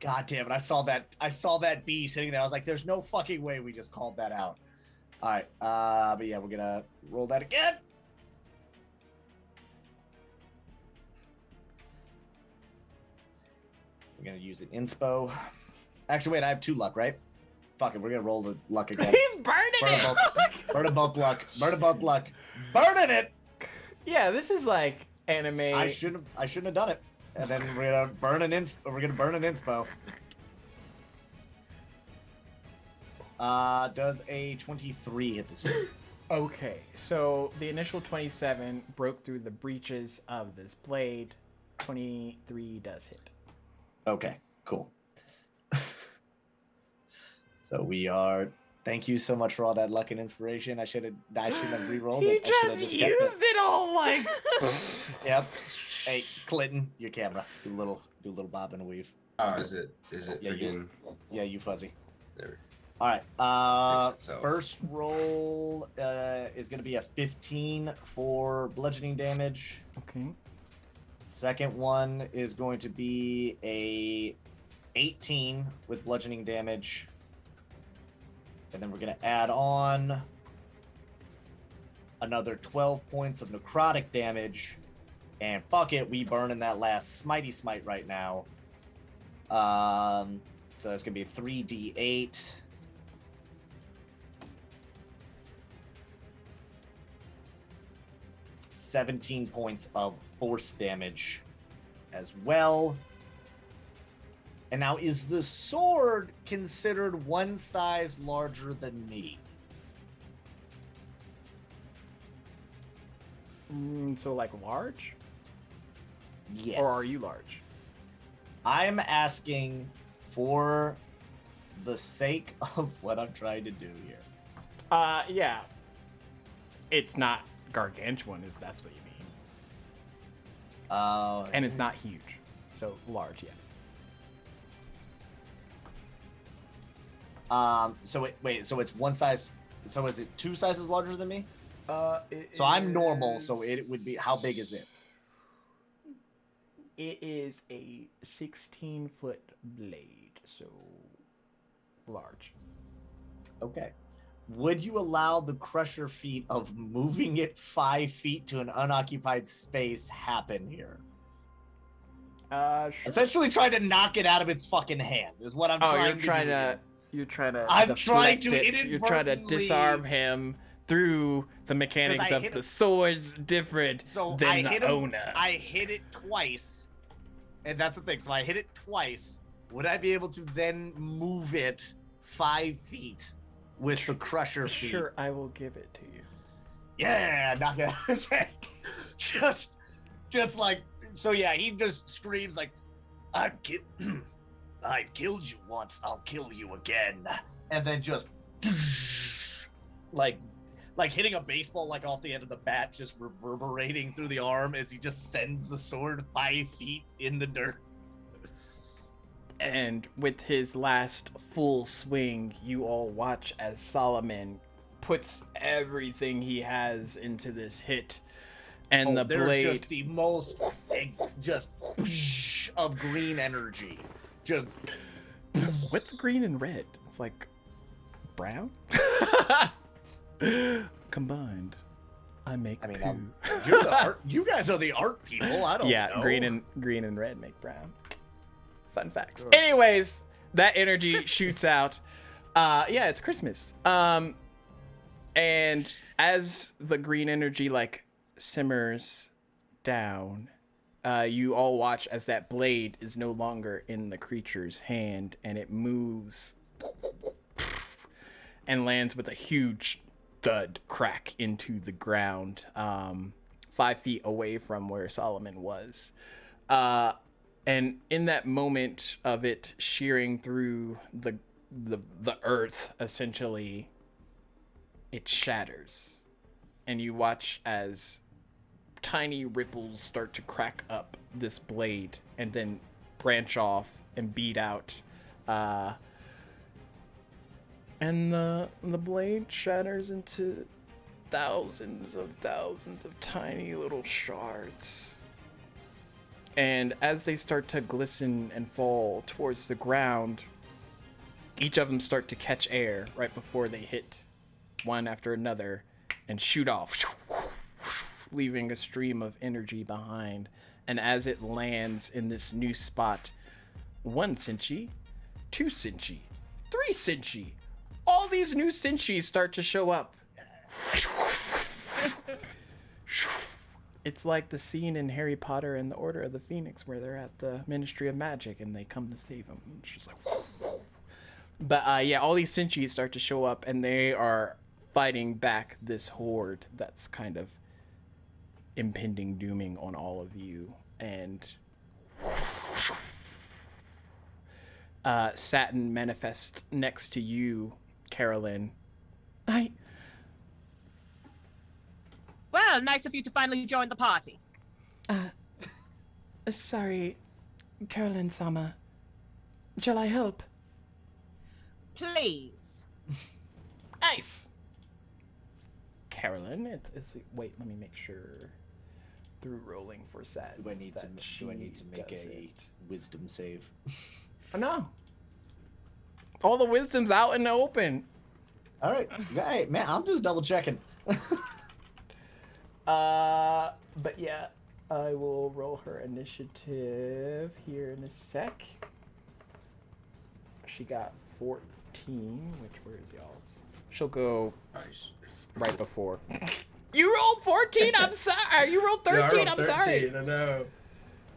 God damn it! I saw that B sitting there. I was like, "There's no fucking way we just called that out." All right. But yeah, we're gonna roll that again. We're gonna use an inspo. Actually, wait. I have 2 luck, right? Fuck it. We're gonna roll the luck again. He's burning it. Burn both luck. Burn both luck. Burning it. Yeah, this is like anime. I shouldn't have done it. And then we're gonna burn an inspo. Does a 23 hit the sword? Okay, so the initial 27 broke through the breaches of this blade. 23 does hit. Okay, cool. So we are. Thank you so much for all that luck and inspiration. I should have re-rolled He it. I just should've kept used it all like. Yep. Hey, Clinton, your camera. Do a little bob and a weave. Oh, is it Yeah, freaking? Yeah, you fuzzy. There. All right. Fix itself. First roll is going to be a 15 for bludgeoning damage. Okay. Second one is going to be a 18 with bludgeoning damage. And then we're going to add on another 12 points of necrotic damage. And fuck it, we burn in that last smitey smite right now. So that's going to be a 3d8. $17 points of force damage as well. And now, is the sword considered 1 size larger than me? So like large? Yes. Or are you large? I'm asking for the sake of what I'm trying to do here. Yeah. It's not gargantuan, if that's what you mean. And it's not huge. So large, yeah. So it's 1 size. So is it 2 sizes larger than me? So I'm normal. So it would be. How big is it? It is a 16-foot blade, so large. Okay. Would you allow the crusher feat of moving it 5 feet to an unoccupied space happen here? Sure. Essentially, trying to knock it out of its fucking hand is what I'm trying to do. You're trying to. I'm trying deflect to it. You're trying to inadvertently- disarm him through the mechanics I of hit the it- sword's different So than I the hit him. owner. I hit it twice, and that's the thing. So I hit it twice. Would I be able to then move it 5 feet with the crusher feat? Sure, I will give it to you. Yeah, knock it out. just like so. Yeah, he just screams like, I've killed you once. I'll kill you again." And then just like hitting a baseball like off the end of the bat, just reverberating through the arm as he just sends the sword 5 feet in the dirt. And with his last full swing, you all watch as Solomon puts everything he has into this hit. And the there's blade. just the most just of green energy. Just What's green and red? It's like brown? Combined, I make poo. you're the art. You guys are the art people. I don't know. Yeah, green and red make brown. Fun facts. Sure. Anyways, that energy shoots out. Yeah, it's Christmas. And as the green energy like simmers down, you all watch as that blade is no longer in the creature's hand, and it moves and lands with a huge thud crack into the ground, 5 feet away from where Solomon was. And in that moment of it shearing through the earth, essentially, it shatters. And you watch as tiny ripples start to crack up this blade and then branch off and bead out. And the blade shatters into thousands of tiny little shards. And as they start to glisten and fall towards the ground, each of them start to catch air right before they hit one after another and shoot off, leaving a stream of energy behind. And as it lands in this new spot, 1 Senshi, 2 Senshi, 3 Senshi, all these new Senshis start to show up. It's like the scene in Harry Potter and the Order of the Phoenix where they're at the Ministry of Magic and they come to save them. It's just like, but yeah, all these Senshis start to show up and they are fighting back this horde that's kind of impending dooming on all of you. And Satin manifests next to you, Carolyn. Well, nice of you to finally join the party. Sorry, Carolyn-sama. Shall I help? Please. Nice. Carolyn, wait, let me make sure. Through rolling for Satin. Do I need to make a wisdom save? Oh, no. All the wisdom's out in the open. All right, hey, man, I'm just double checking. But yeah, I will roll her initiative here in a sec. She got 14, where is y'all's? She'll go right before. You rolled 14, I'm sorry. You rolled 13, I'm sorry. I know.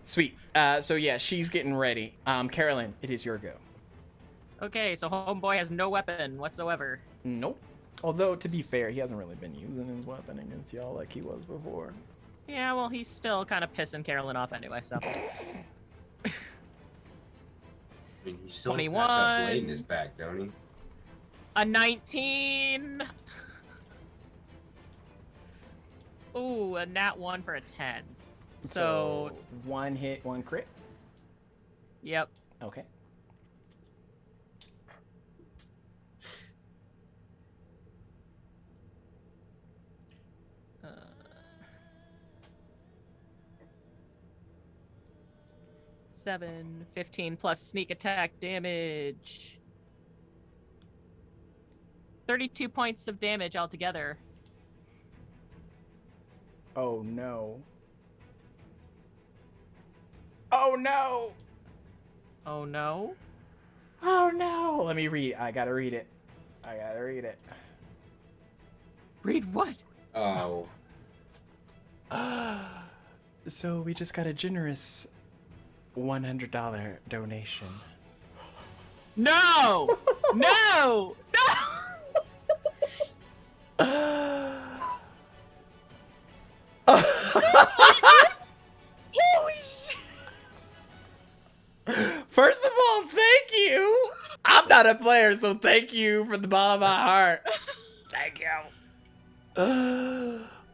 Sweet. So yeah, she's getting ready. Carolyn, it is your go. Okay, so homeboy has no weapon whatsoever. Nope. Although, to be fair, he hasn't really been using his weapon against y'all like he was before. Yeah, well, he's still kind of pissing Carolyn off anyway, so. I mean, he still 21. has that blade in his back, don't he? A 19. Ooh, a nat 1 for a 10. So 1 hit, 1 crit? Yep. Okay. Seven, 15 plus sneak attack damage. 32 points of damage altogether. Oh no. Oh no! Oh no? Oh no! Let me read. I gotta read it. Read what? Oh. So we just got a generous $100 donation. No! No! No! Holy shit! First of all, thank you. I'm not a player, so thank you from the bottom of my heart. Thank you.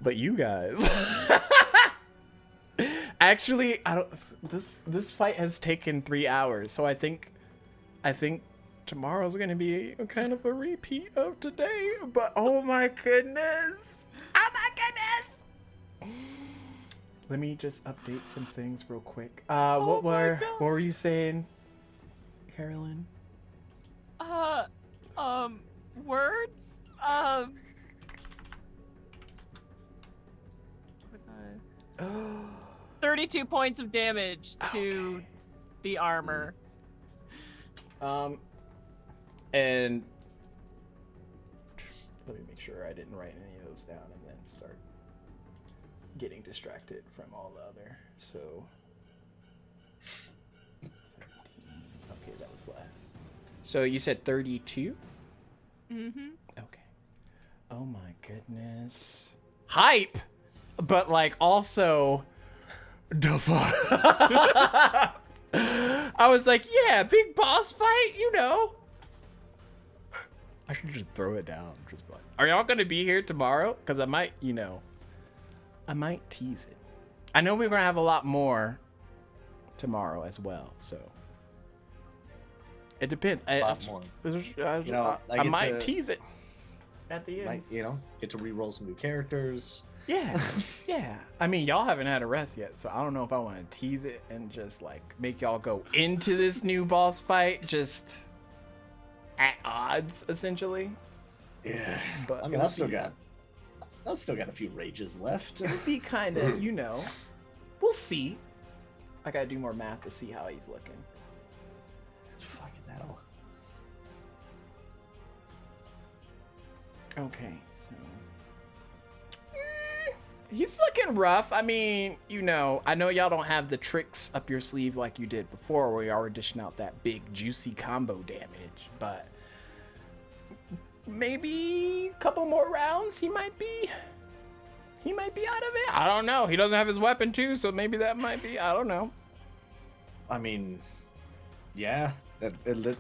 But you guys. Actually, I don't. This fight has taken 3 hours, so I think tomorrow's gonna be kind of a repeat of today. But oh my goodness! Oh my goodness! Let me just update some things real quick. What were you saying, Carolyn? Words? 32 points of damage to the armor. And let me make sure I didn't write any of those down and then start getting distracted from all the other. So 17. Okay, that was last. So you said 32? Mm-hmm. Okay. Oh my goodness. Hype! But like also the fuck. I was like, yeah, big boss fight, you know. I should just throw it down. Just like, are y'all gonna be here tomorrow? Because I might, I might tease it. I know we're gonna have a lot more tomorrow as well, so it depends. A lot more. I might tease it at the end. Get to re-roll some new characters. Yeah, yeah. I mean, y'all haven't had a rest yet, so I don't know if I want to tease it and just like make y'all go into this new boss fight just at odds, essentially. Yeah, But I mean, I've still got a few rages left. It would be kind of, we'll see. I gotta do more math to see how he's looking. It's fucking hell. Okay, so he's looking rough. I mean, I know y'all don't have the tricks up your sleeve like you did before, where y'all were dishing out that big juicy combo damage, but maybe a couple more rounds he might be out of it. I don't know. He doesn't have his weapon too, so maybe that might be, I don't know. I mean, yeah, that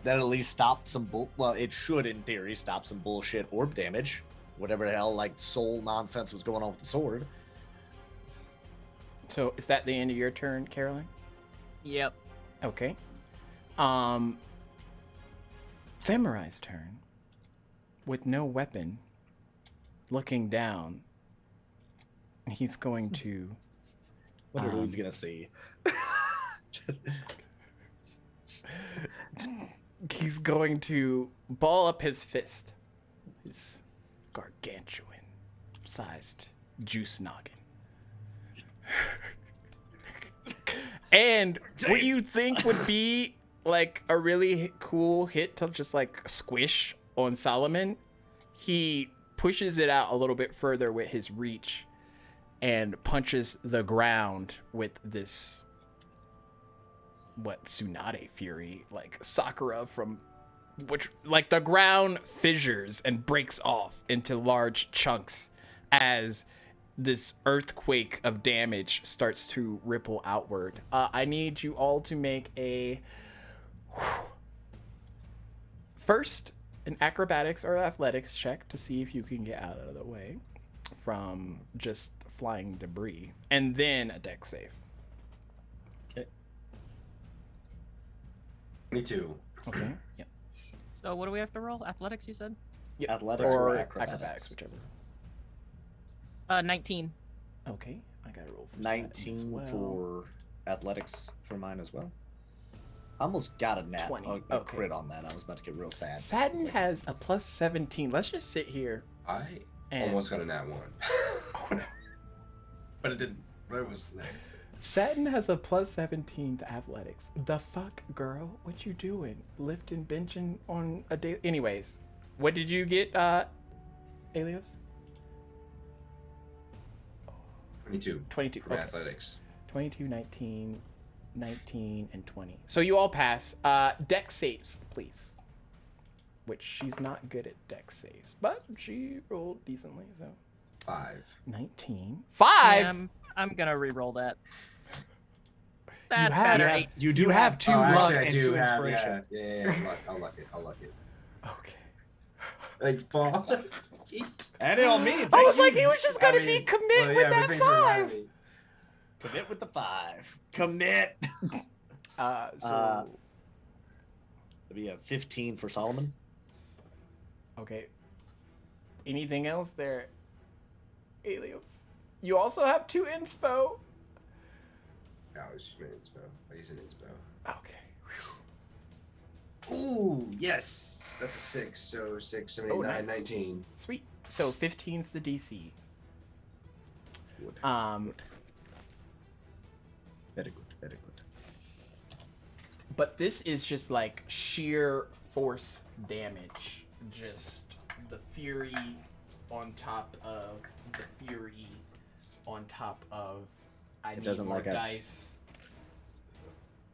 at least stops some well, it should in theory stop some bullshit orb damage, whatever the hell like soul nonsense was going on with the sword. So is that the end of your turn, Carolyn? Yep. Okay. Samurai's turn. With no weapon, looking down, he's going to. Wonder who he's gonna see. He's going to ball up his fist, his gargantuan-sized juice noggin, and what you think would be like a really cool hit to just like squish on Solomon, he pushes it out a little bit further with his reach and punches the ground with this Tsunade Fury, like Sakura from which, like, the ground fissures and breaks off into large chunks as this earthquake of damage starts to ripple outward. I need you all to make a first an acrobatics or athletics check to see if you can get out of the way from just flying debris, and then a dex save. Okay. 22. Okay. Yep. So what do we have to roll? Athletics, you said? Yep. Athletics or acrobatics? whichever. 19. Okay, I gotta roll for 19 as well. for athletics for mine as well. I almost got a nat 20. a Okay. crit on that. I was about to get real sad. Satin has a plus 17. Let's just sit here. I And- almost got a nat 1. Oh no. But it didn't. But it was there. Satin has a plus 17 to athletics. The fuck, girl? What you doing? Lifting, benching on a day? Anyways, what did you get, Alios? 22. 22. For Okay. athletics. 22, 19, 19, and 20. So you all pass. Dex saves, please. Which she's not good at dex saves, but she rolled decently, so. 5. 19. 5? Yeah, I'm gonna re-roll that. That's have- better. You do have 2 Oh, luck actually, I and do 2 have, inspiration. yeah. I'll luck it. Okay. Thanks, Paul. And it on me. I was like, thank he you. was just gonna be commit with that thanks for reminding 5. me. Commit with the 5. Commit. So It'll be a 15 for Solomon. okay. Anything else there, Alios? You also have 2 inspo. No, it's just an inspo. I use an inspo. Okay. Ooh, yes. That's a 6. So 6, 7, 8, Oh, 9, nice. 19. Sweet. So 15's the DC. Good. Very good. Very good. But this is just like sheer force damage. Just the fury on top of the fury on top of. I need doesn't more like a- dice.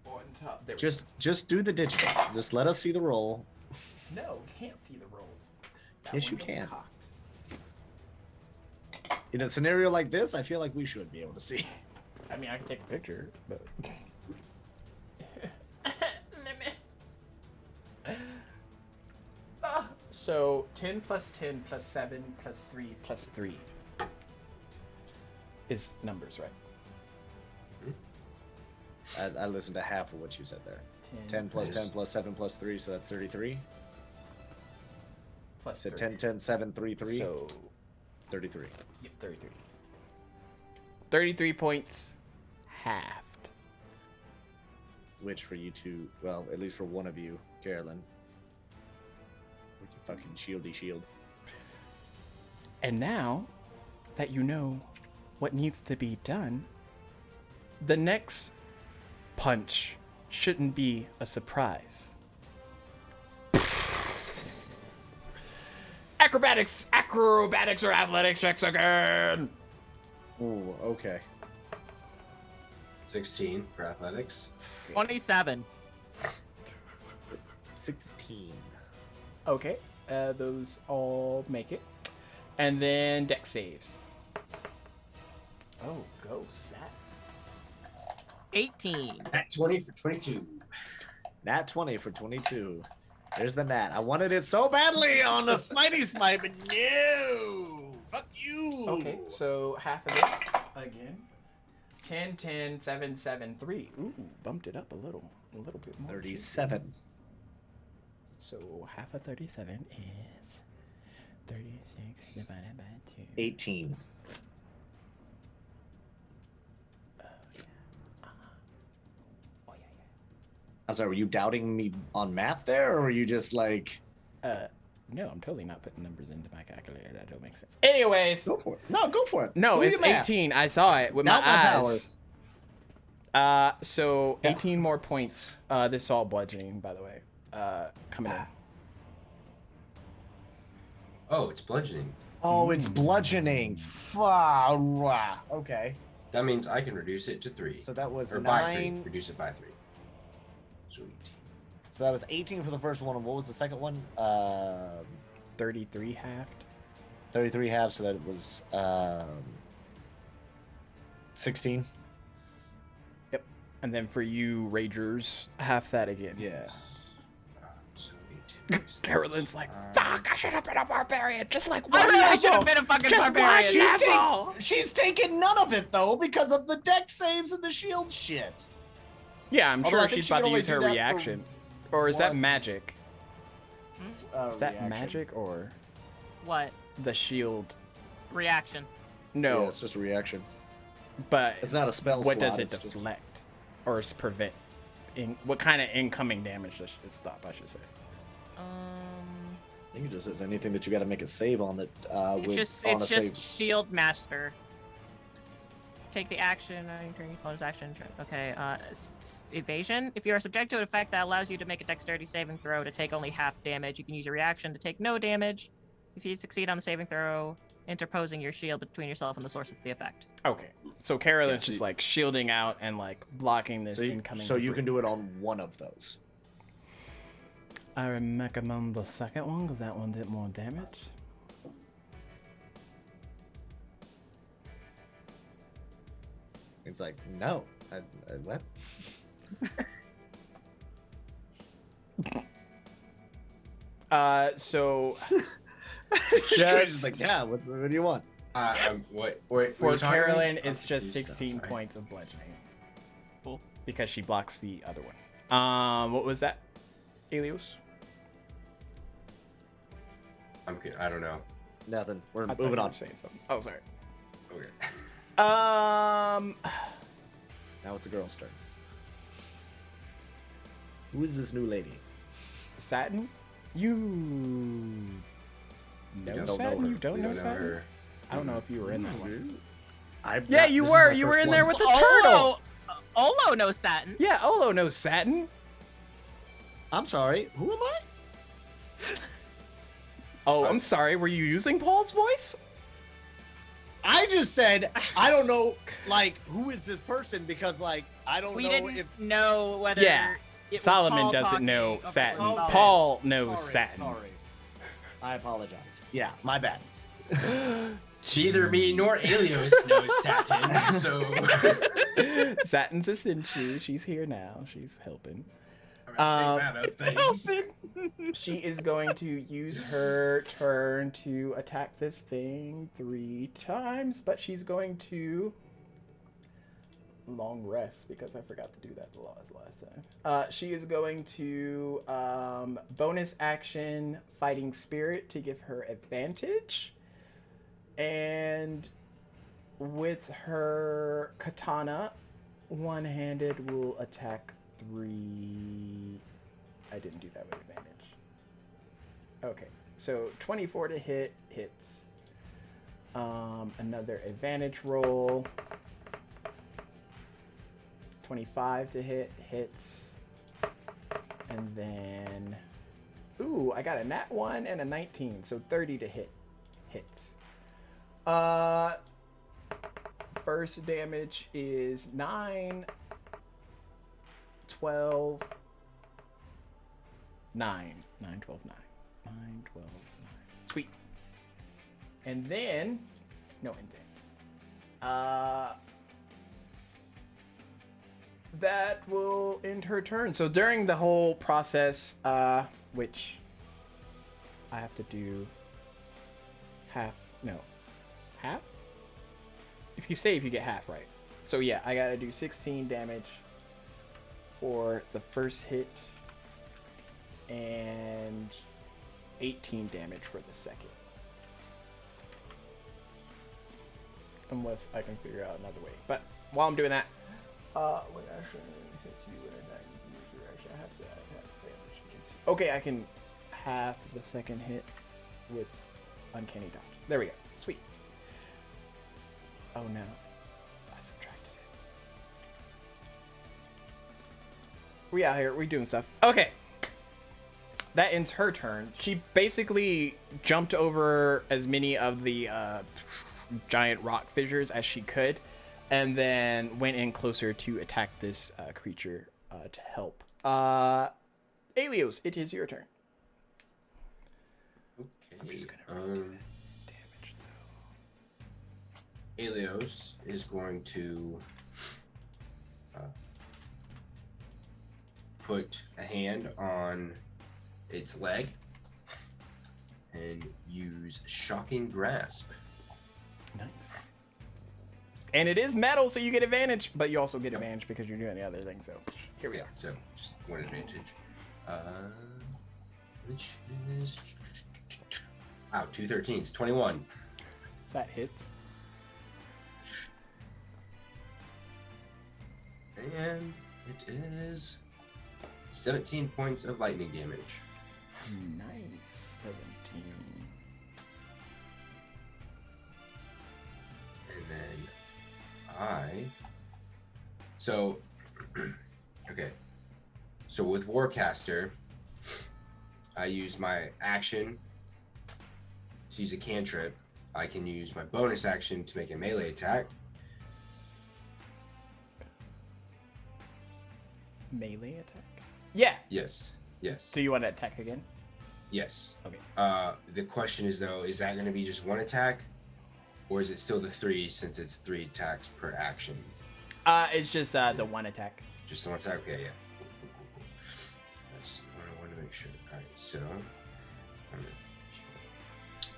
On top. There we Just do the digital. Just let us see the roll. go. No, you can't see the roll. That Yes, you window's can. cocked. In a scenario like this, I feel like we should be able to see. I mean, I can take a picture, but. So 10 plus 10 plus 7 plus 3 plus 3 is numbers, right? I listened to half of what you said there. 10 plus 10 plus 7 plus 3, so that's 33. Plus So 3. 10, 10, 7, 3, 3. So 33. yep, 33. 33 points halved. Which for you two, well, at least for one of you, Carolyn. With your fucking shieldy shield. And now that you know what needs to be done, the next punch shouldn't be a surprise. Acrobatics or athletics checks again. Ooh, okay. 16 for athletics. 27. 16. Okay, those all make it. And then deck saves. Oh, go Sat. 18. At 20 for 22. Nat 20 for 22. There's the nat. I wanted it so badly on the Smitey Smite, but no! Fuck you! Okay, so half of this again. 10, 10, 7, 7, 3. Ooh, bumped it up a little bit more. 37. So half of 37 is 36 divided by 2. 18. Oh, yeah. I'm sorry, were you doubting me on math there, or were you just like... No, I'm totally not putting numbers into my calculator. That don't make sense. Anyways. Go for it. No, go for it. No, Do it's your math. 18. I saw it with Doubt my my eyes. So 18 more points. This is all bludgeoning, by the way. Coming in. Oh, it's bludgeoning. Oh, it's bludgeoning. Okay. That means I can reduce it to 3. So that was Or by 3. 9. Reduce it by 3. Sweet. So that was 18 for the first one. And what was the second one? 33 halved. 33 halves. So that was 16. Yep. And then for you Ragers, half that again. Yeah. So 18. Carolyn's like, fuck, I should have been a barbarian, just like I one really should have level. been a fucking Just barbarian. one level. She's taking none of it though because of the deck saves and the shield shit. Yeah, I'm Although sure I think she's she about can to only use do her that for reaction. Or is that one- magic? Is that Reaction. magic or What? the shield? Reaction. No, Yeah, it's just a reaction. but It's not a spell what slot, does it it's just- deflect? Or is prevent? What kind of incoming damage does it stop, I should say? I think it just says anything that you got to make a save on that. It's on a just save. shield master. Take the action during bonus action. Okay, evasion. If you are subject to an effect that allows you to make a dexterity saving throw to take only half damage, you can use your reaction to take no damage. If you succeed on the saving throw, interposing your shield between yourself and the source of the effect. Okay, so Carolyn's just like shielding out and like blocking this So you, incoming. so you debris. can do it on one of those. I recommend the second one because that one did more damage. It's like no, what? So Just like yeah. What do you want? Wait, for were you talking to me? Carolyn, I'm it's just confused now, 16 sorry. points of bludgeoning. Cool. Because she blocks the other one. What was that, Elios? I'm good. I don't know. Nothing. We're I thought moving you on. were saying something. Oh, sorry. Okay. Now it's a girl's turn. Who is this new lady? Satin? You know don't know Satin? her. You don't We know don't know Satin? her. I don't know if you were in that one. Yeah, You were in there with the turtle. Olo knows Satin. Yeah, Olo knows Satin. I'm sorry. Who am I? Oh, I'm sorry. Were you using Paul's voice? I just said I don't know. Like, who is this person? Because like I don't We know didn't if. know whether Yeah. it was Solomon Paul doesn't talking know or if it Satin. was Solomon. Paul knows Sorry, Satin. sorry. I apologize. Yeah, my bad. Neither me nor Elios knows Satin, so Satin's a Sinchi. She's here now. She's helping. thanks. She is going to use her turn to attack this thing 3 times, but she's going to long rest because I forgot to do that the last time. She is going to bonus action Fighting Spirit to give her advantage. And with her katana, one-handed will attack 3. I didn't do that with advantage. Okay, so 24 to hit, hits. Another advantage roll. 25 to hit, hits. And then, ooh, I got a nat 1 and a 19, so 30 to hit, hits. First damage is 9, 12, 9, 9, 12, 9, 9, 12, 9. Sweet. And then, that will end her turn. So during the whole process, which I have to do half. If you save, you get half, right? So yeah, I gotta do 16 damage for the first hit and 18 damage for the second. Unless I can figure out another way. But while I'm doing that, when action hits you with a use your action, I have to have damage. You can see. Okay, I can half the second hit with Uncanny Dodge. There we go. Sweet. Oh no, I subtracted it. We out here, we doing stuff. Okay. That ends her turn. She basically jumped over as many of the giant rock fissures as she could, and then went in closer to attack this creature to help. Alios, it is your turn. Okay. I'm just gonna redo that damage though. Alios is going to put a hand on its leg and use Shocking Grasp. Nice. And it is metal, so you get advantage, but you also get advantage because you're doing the other thing. So here we go. So just one advantage. Which is 2 13s, 21. That hits. And it is 17 points of lightning damage. Nice. 17. And then okay. So with Warcaster, I use my action to use a cantrip. I can use my bonus action to make a melee attack. Melee attack? Yeah. Yes. So you want to attack again? Yes. Okay. The question is though, is that going to be just one attack, or is it still the 3 since it's 3 attacks per action? It's just the one attack. Just the one attack. Okay, yeah. Cool. That's what I wanted to make sure. All right, so I'm gonna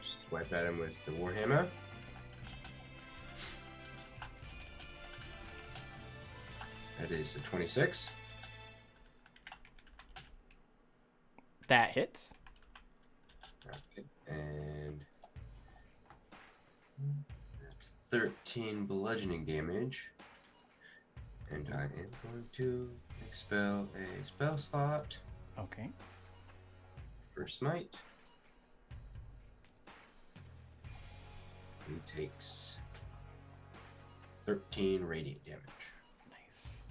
swipe at him with the Warhammer. That is a 26. That hits. Okay, and that's 13 bludgeoning damage. And I am going to expel a spell slot. Okay. For Smite. He takes 13 radiant damage. Nice.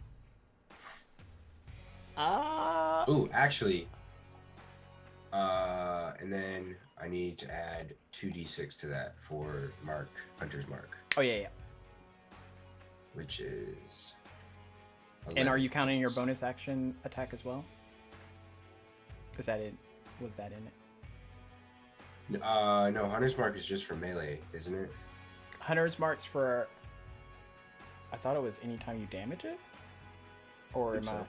Ooh, actually. And then I need to add 2d6 to that for Hunter's Mark. Oh, yeah. Which is... And are you counting your bonus action attack as well? Is that it? Was that in it? No, Hunter's Mark is just for melee, isn't it? Hunter's Mark's for... I thought it was anytime you damage it? Or am so.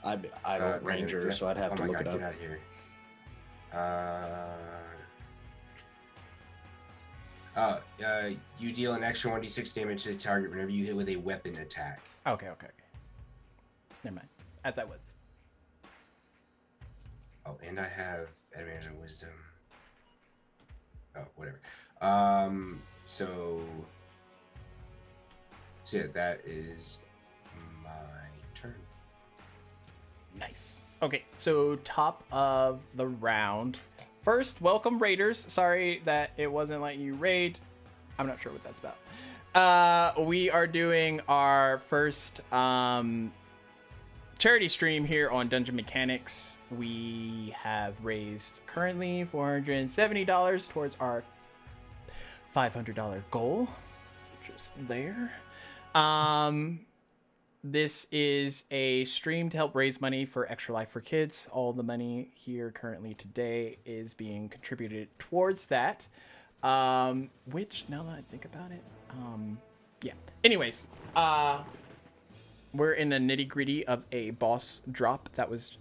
I'm a ranger, so I'd have to look it up. Get out of here. You deal an extra 1d6 damage to the target whenever you hit with a weapon attack. Okay. Never mind. As I was. Oh, and I have advantage on wisdom. Oh, whatever. So yeah, that is my turn. Nice. Okay, so top of the round. First, welcome Raiders. Sorry that it wasn't letting you raid. I'm not sure what that's about. We are doing our first charity stream here on Dungeon Mechanics. We have raised currently $470 towards our $500 goal, which is there. This is a stream to help raise money for ExtraLife4Kids. All the money here currently today is being contributed towards that. Which, now that I think about it, yeah. Anyways, we're in the nitty-gritty of a boss drop that was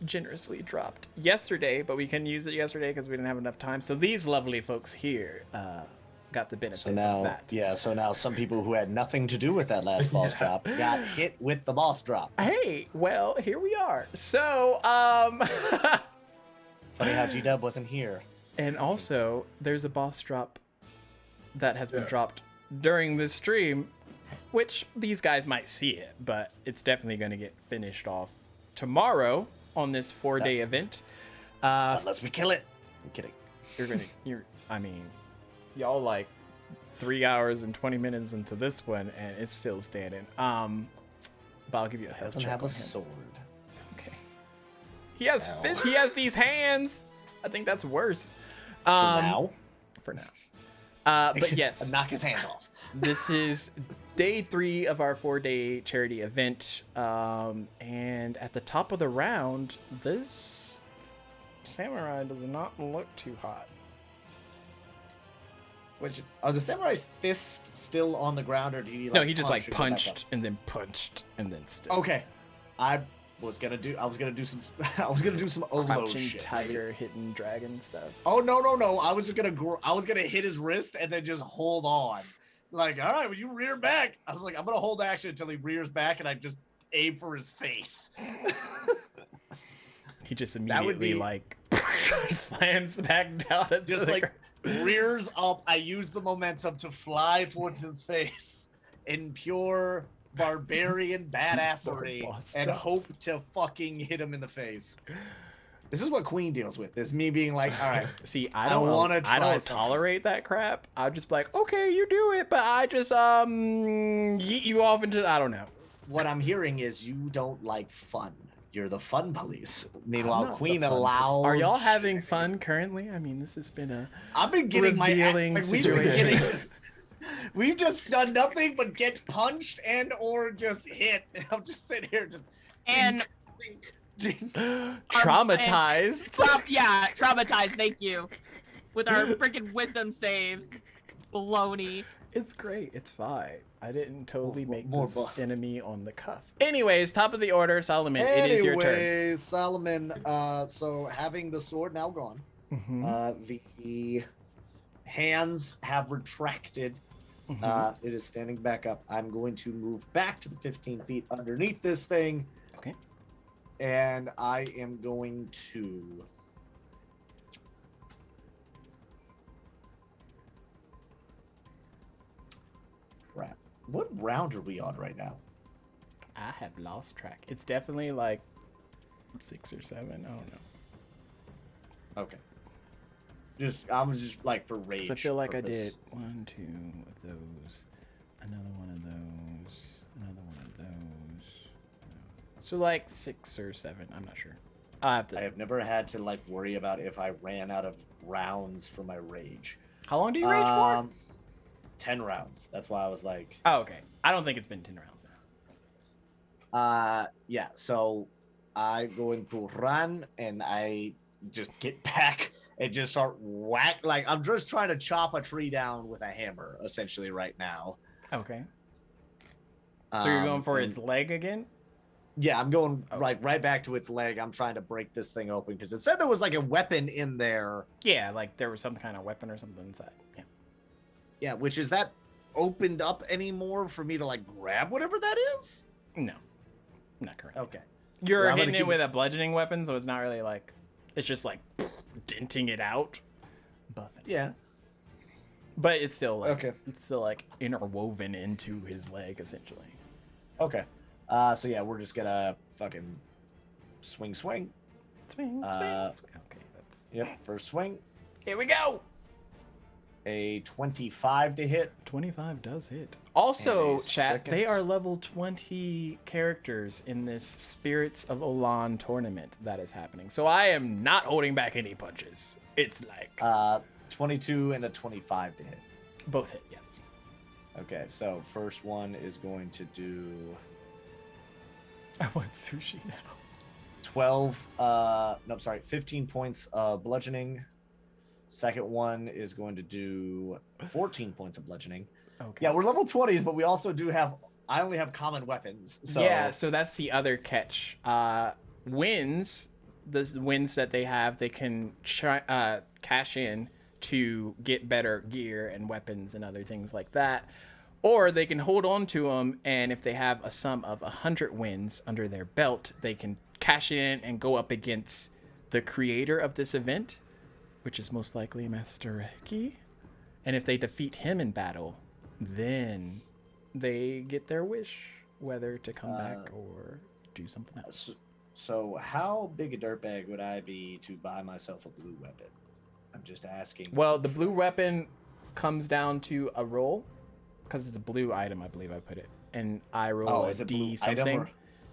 generously dropped yesterday, but we couldn't use it yesterday because we didn't have enough time. So these lovely folks here got the benefit of that. Yeah, so now some people who had nothing to do with that last boss drop got hit with the boss drop. Hey, well, here we are. So, Funny how G-Dub wasn't here. and also, there's a boss drop that has been dropped during this stream, which these guys might see it, but it's definitely going to get finished off tomorrow on this 4-day event. Unless we kill it. I'm kidding. I mean, y'all like 3 hours and 20 minutes into this one, and it's still standing. But I'll give you a health Doesn't check have on a him. sword. Okay. He has fists. He has these hands. I think that's worse. For now. For now. But yes, Knock his hand off. this is day 3 of our 4-day charity event. And at the top of the round, this samurai does not look too hot. Which are the samurai's fists still on the ground, or do you? No, he just punch like and get back punched and then punched and then stood. up? Okay, I was gonna do some Olo Crouching shit. tiger, hitting dragon stuff. Oh no! I was just gonna hit his wrist and then just hold on. Like, all right, when you rear back, I was like, I'm gonna hold action until he rears back, and I just aim for his face. He just would immediately be- like slams back down. Into Just the like ground. rears up. I use the momentum to fly towards his face in pure barbarian badassery boss and drops. hope to fucking hit him in the face. This is what Queen deals with. This is me being like, all right, See, I I don't wanna I try don't something. tolerate that crap. I'll just be like, okay, you do it, but I just yeet you off into I don't know. what I'm hearing is you don't like fun. You're the fun police. I'm Meanwhile, not Queen the fun- allows. Are y'all having fun currently? I mean, this has been a I've been getting revealing we've been situation. getting we've just done nothing but get punched and or just hit. I'm just sitting here just And ding. traumatized. Traumatized. Thank you. With our freaking wisdom saves. Baloney. It's great. It's fine. I didn't totally make more this buff. enemy on the cuff. Anyways, top of the order, Solomon. It is your turn. Anyways, Solomon. So having the sword now gone, Mhm. the hands have retracted. Mhm. It is standing back up. I'm going to move back to the 15 feet underneath this thing, Okay. and I am going to. Crap. What round are we on right now? I have lost track. It's definitely like 6 or 7. I don't know. Okay. I'm just like for rage. 'Cause I feel like purpose. I did 1, 2 of those, another one of those, another one of those. So like 6 or 7. I'm not sure. I have to. I have never had to like worry about if I ran out of rounds for my rage. How long do you rage for? 10 rounds. That's why I was like, Oh, okay. I don't think it's been 10 rounds now. yeah. So I going to run and I just get back and just start whack. Like I'm just trying to chop a tree down with a hammer, essentially right now. Okay. So you're going for and- its leg again? Yeah, I'm going Okay. like right back to its leg. I'm trying to break this thing open because it said there was like a weapon in there. Yeah, like there was some kind of weapon or something inside. Yeah. Yeah, which is that opened up anymore for me to like grab whatever that is? No, not currently. Okay. You're Well, I'm hitting gonna it keep with a bludgeoning weapon, so it's not really like, it's just like denting it out, buffing. Yeah. But it's still like, Okay. it's still like interwoven into his leg essentially. Okay. So yeah, we're just gonna fucking swing. Swing. Okay, that's. Yep. First swing. Here we go. A 25 to hit. 25 does hit. Also, And a chat, they second. are level 20 characters in this Spirits of Olan tournament that is happening. So I am not holding back any punches. It's like 22 and a 25 to hit. both hit, yes. Okay, so first one is going to do I want sushi now. 15 points of bludgeoning. Second one is going to do 14 points of bludgeoning. Okay. Yeah, we're level 20s, but we also do have, I only have common weapons. So Yeah, so that's the other catch. Wins, the wins that they have, they can cash in to get better gear and weapons and other things like that. Or they can hold on to them, and if they have a sum of 100 wins under their belt, they can cash in and go up against the creator of this event, which is most likely Master Reiki. And if they defeat him in battle, then they get their wish, whether to come back or do something else. So how big a dirtbag would I be to buy myself a blue weapon? I'm just asking. Well, the blue weapon comes down to a roll, because it's a blue item, I believe I put it. And I roll is a it D blue item something, or-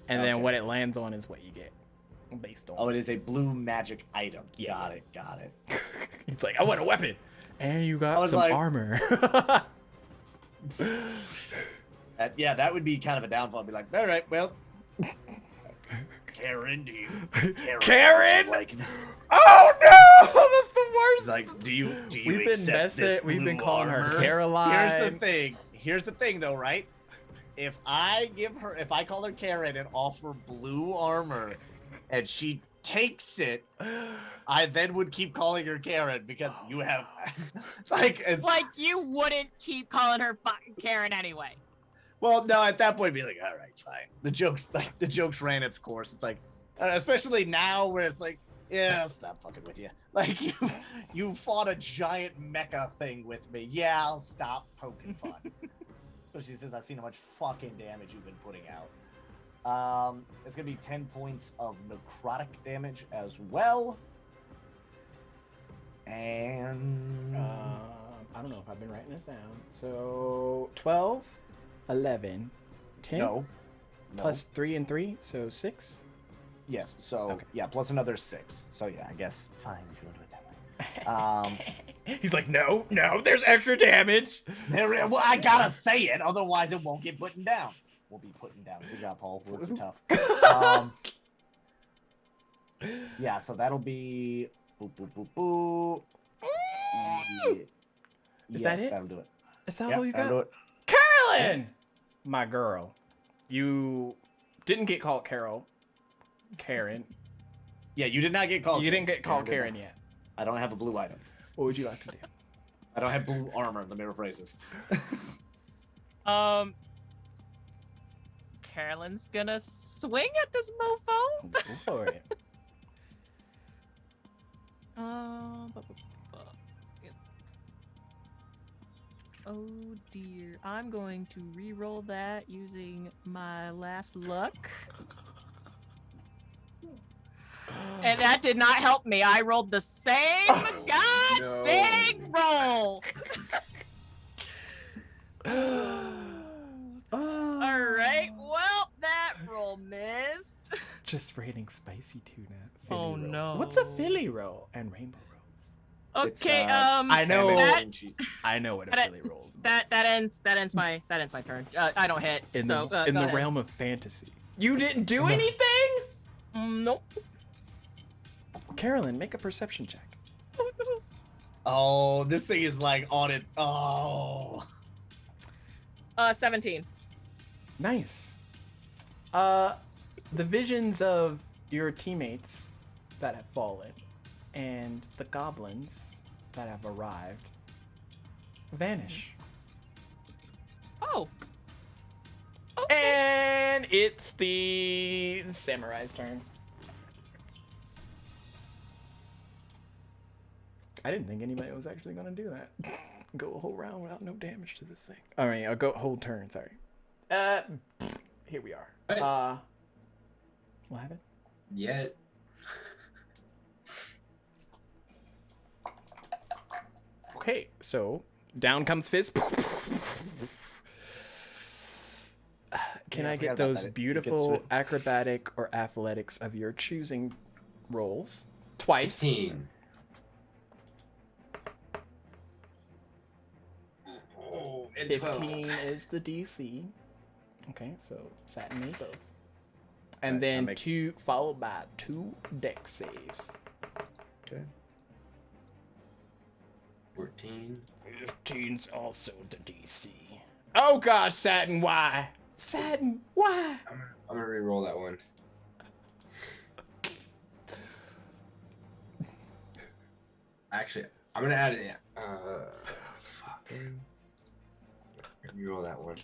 and then Okay. what it lands on is what you get, based on. Oh, it is a blue magic item. Yeah. Got it. It's like, I want a weapon, and you I got was some like- armor. Yeah, that would be kind of a downfall. I'd be like, all right, well, Karen, do you? Karen? Like, Oh no, that's the worst. like, do you? We've been accept this messing. We've been blue calling her armor? Caroline. Here's the thing, though, right? If I call her Karen and offer blue armor, and she takes it, I then would keep calling her Karen because you have, like, it's Like you wouldn't keep calling her fucking Karen anyway. Well, no, at that point, be like, all right, fine. The jokes ran its course. It's like, especially now where it's like, yeah, I'll stop fucking with you. Like you fought a giant mecha thing with me. Yeah, I'll stop poking fun. Especially since I've seen how much fucking damage you've been putting out. It's gonna be 10 points of necrotic damage as well. And I don't know if I've been writing this down. So 12, 11, 10 no. plus 3 and 3, so 6. Yes, so Okay. yeah, plus another 6. So yeah, I guess fine if you want to do it that way. He's like, no, there's extra damage. Well, I gotta say it, otherwise it won't get putting down. We'll be putting down. Good job, Paul. Words are tough. Yeah, so that'll be boop boop boop boop. Is Yes, that it? That'll do it. Is that Yeah, all you that'll got? do it. Carolyn! My girl. You didn't get called Karen. Yeah, you did not get called. You didn't get called did Karen not. yet. I don't have a blue item. What would you like to do? I don't have blue armor. Let me rephrase this. Carolyn's gonna swing at this mofo. Go for it. bu- bu- bu- yeah. Oh dear. I'm going to re-roll that using my last luck. And that did not help me. I rolled the same god no. dang roll. Alright, well, that roll missed. Just raining spicy tuna. Oh, Philly rolls. no. What's a Philly roll and rainbow rolls? It's, Okay, I know- salmon that, I know what a That- Philly roll is. that ends my turn. I don't hit. in so the go ahead. realm of fantasy. You didn't do anything? Nope. Carolyn, make a perception check. Oh, this thing is like on it. Oh. 17. Nice. The visions of your teammates that have fallen and the goblins that have arrived vanish Oh. Okay. And it's the samurai's turn. I didn't think anybody was actually going to do that. Go a whole round without no damage to this thing. All right, I'll go whole turn, sorry. Here we are. What happened? Yet. Okay, so down comes Fizz. Can I get those beautiful acrobatic or athletics of your choosing rolls twice? 16. Oh, and 15 12. is the DC. Okay, so Satin made both. And then 2 followed by 2 deck saves. Okay. 14. 15's also the DC. Oh gosh, Satin, why? Satin, why? I'm gonna re-roll that one. Actually, I'm gonna add it. Fuck. Re-roll that one.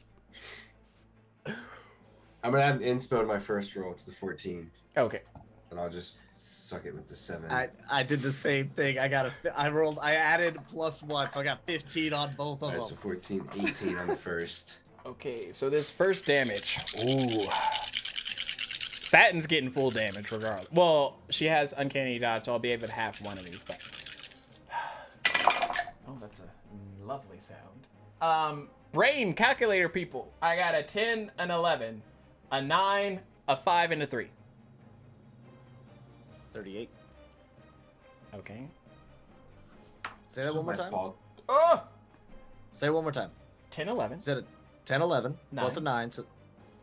I'm gonna add an inspo to my first roll to the 14. Okay. And I'll just suck it with the 7. I did the same thing. I added +1, so I got 15 on both of Alright, them. so 14, 18 on the first. Okay, so this first damage. Ooh. Satin's getting full damage regardless. Well, she has uncanny dodge, so I'll be able to half one of these. But... Oh, that's a lovely sound. Brain calculator people. I got a 10, an 11, a 9, a 5, and a 3. 38. Okay. Say that one more time. Oh! Say it one more time. 10, 11. Is that a 10, 11 plus a 9. 9? So,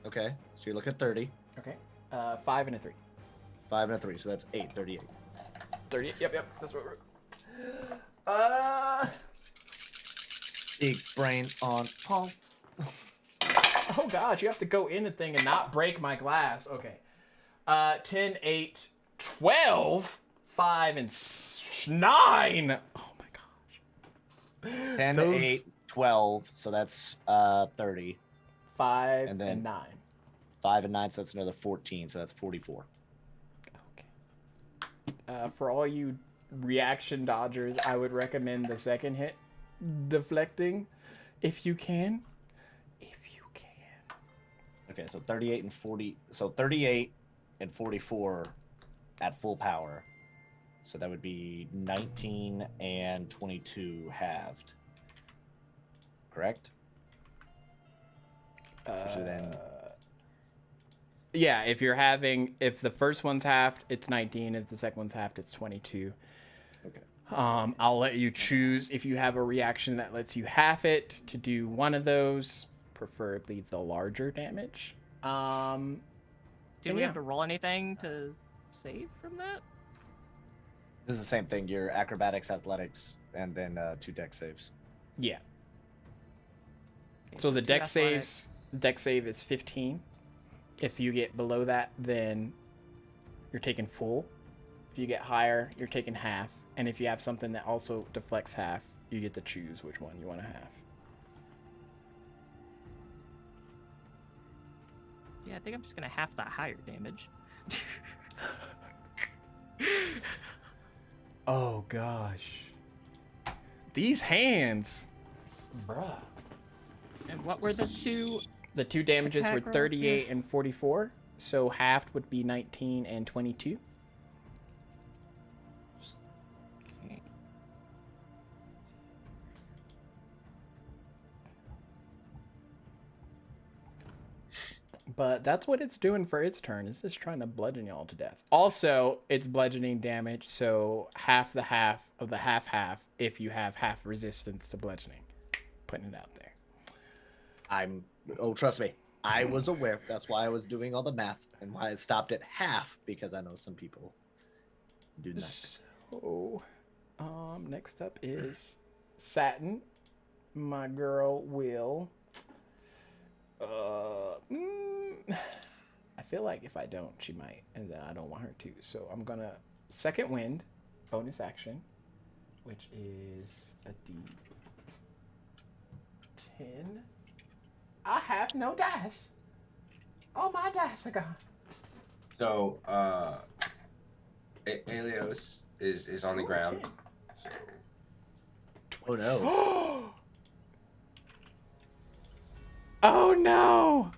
okay, so you look at 30. Okay. 5 and a 3. 5 and a 3, so that's 8. 38. 38. Yep. That's what we're. Big brain on Paul. Oh gosh, you have to go in the thing and not break my glass. Okay. 10, 8, 12, 5, and 9. Oh my gosh. 10, Those- 8, 12, so that's 30. 5 And then- and 9. 5 and 9, so that's another 14, so that's 44. Okay. For all you reaction dodgers, I would recommend the second hit deflecting if you can. Okay, so 38 and 40. So 38 and 44 at full power. So that would be 19 and 22 halved. Correct? So then Yeah, if the first one's halved, it's 19. If the second one's halved, it's 22. Okay. I'll let you choose if you have a reaction that lets you half it to do one of those, preferably the larger damage. Do we have to roll anything to save from that? This is the same thing. Your acrobatics, athletics, and then 2 deck saves. Yeah. Okay, So the two deck athletics. save is 15. If you get below that, then you're taking full. If you get higher, you're taking half. And if you have something that also deflects half, you get to choose which one you want to have. Yeah, I think I'm just gonna half that higher damage. Oh gosh. These hands. Bruh. And what were the two? The 2 damages were Attack roll, 38 and 44. So halved would be 19 and 22. Okay. But that's what it's doing for its turn. It's just trying to bludgeon y'all to death. Also, it's bludgeoning damage, so half the half of the half if you have half resistance to bludgeoning. Putting it out there. Trust me. I was aware. That's why I was doing all the math and why I stopped at half, because I know some people do not. So, next up is Satin. My girl will. I feel like if I don't, she might, and then I don't want her to. So I'm gonna second wind, bonus action, which is a D10 I have no dice. All my dice are gone. So, Alios is on the ground. 10. So, Oh no. Oh no!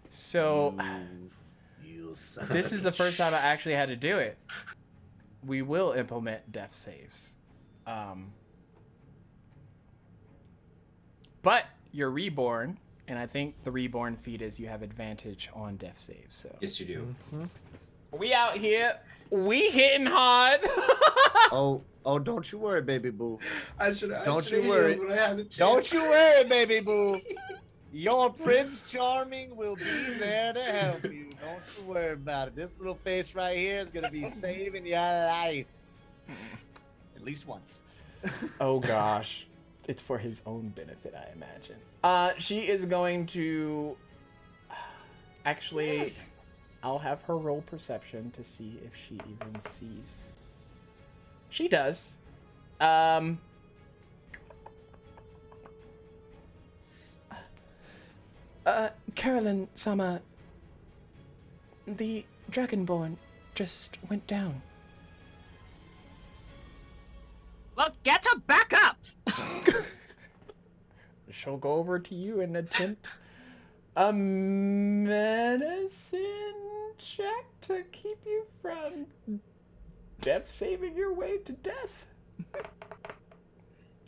So You son of this a is the first time I bitch. actually had to do it. We will implement death saves. But you're reborn, and I think the reborn feat is you have advantage on death saves. So yes, you do. we out here, we hitting hard. Oh, don't you worry, baby boo. Don't should've you worry. healed when I had the Don't chance. you worry, baby boo. Your Prince Charming will be there to help you. Don't you worry about it. This little face right here is gonna be saving your life. At least once. Oh gosh. It's for his own benefit, I imagine. She is going to actually I'll have her roll perception to see if she even sees. She does. Carolyn Sama, the Dragonborn just went down. Well, get her back up. She'll go over to you and attempt a medicine check to keep you from death saving your way to death.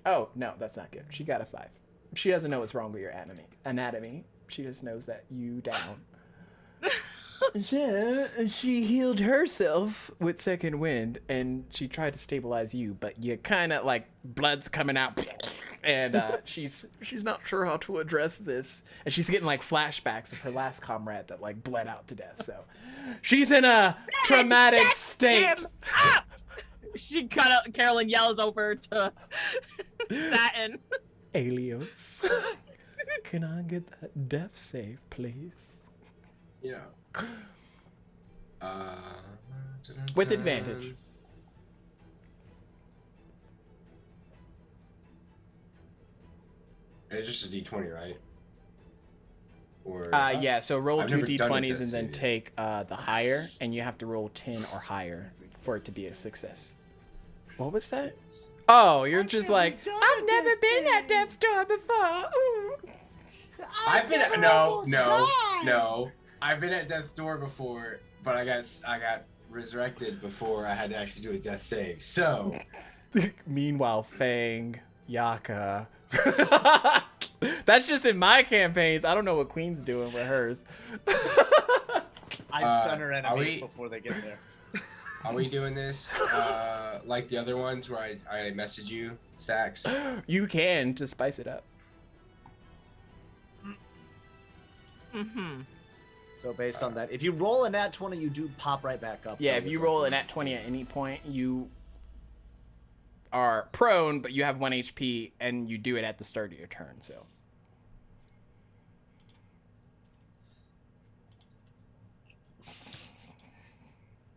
Oh, no, that's not good. She got a 5. She doesn't know what's wrong with your anatomy. She just knows that you down. Yeah, she healed herself with second wind, and she tried to stabilize you, but you kind of like blood's coming out, and she's not sure how to address this, and she's getting like flashbacks of her last comrade that like bled out to death. So she's in a traumatic state. Carolyn yells over to Satin. Alios, can I get that death save, please? Yeah. With advantage. It's just a D20, right? Or Yeah, so roll I've 2 never done a d20s death and then save yet. take the higher, and you have to roll 10 or higher for it to be a success. What was that? Oh, you're just like, I've never been at Death's Door before. Ooh. I've been at no. I've been at death's door before, but I got resurrected before I had to actually do a death save. So Meanwhile, Fang, Yaka. That's just in my campaigns. I don't know what Queen's doing with hers. I stun her enemies before they get there. are we doing this like the other ones where I message you, Stacks? You can to spice it up. Mm-hmm. So based on that, if you roll a nat 20, you do pop right back up. Yeah, if you roll a nat 20 at any point, you are prone, but you have 1 HP, and you do it at the start of your turn, so.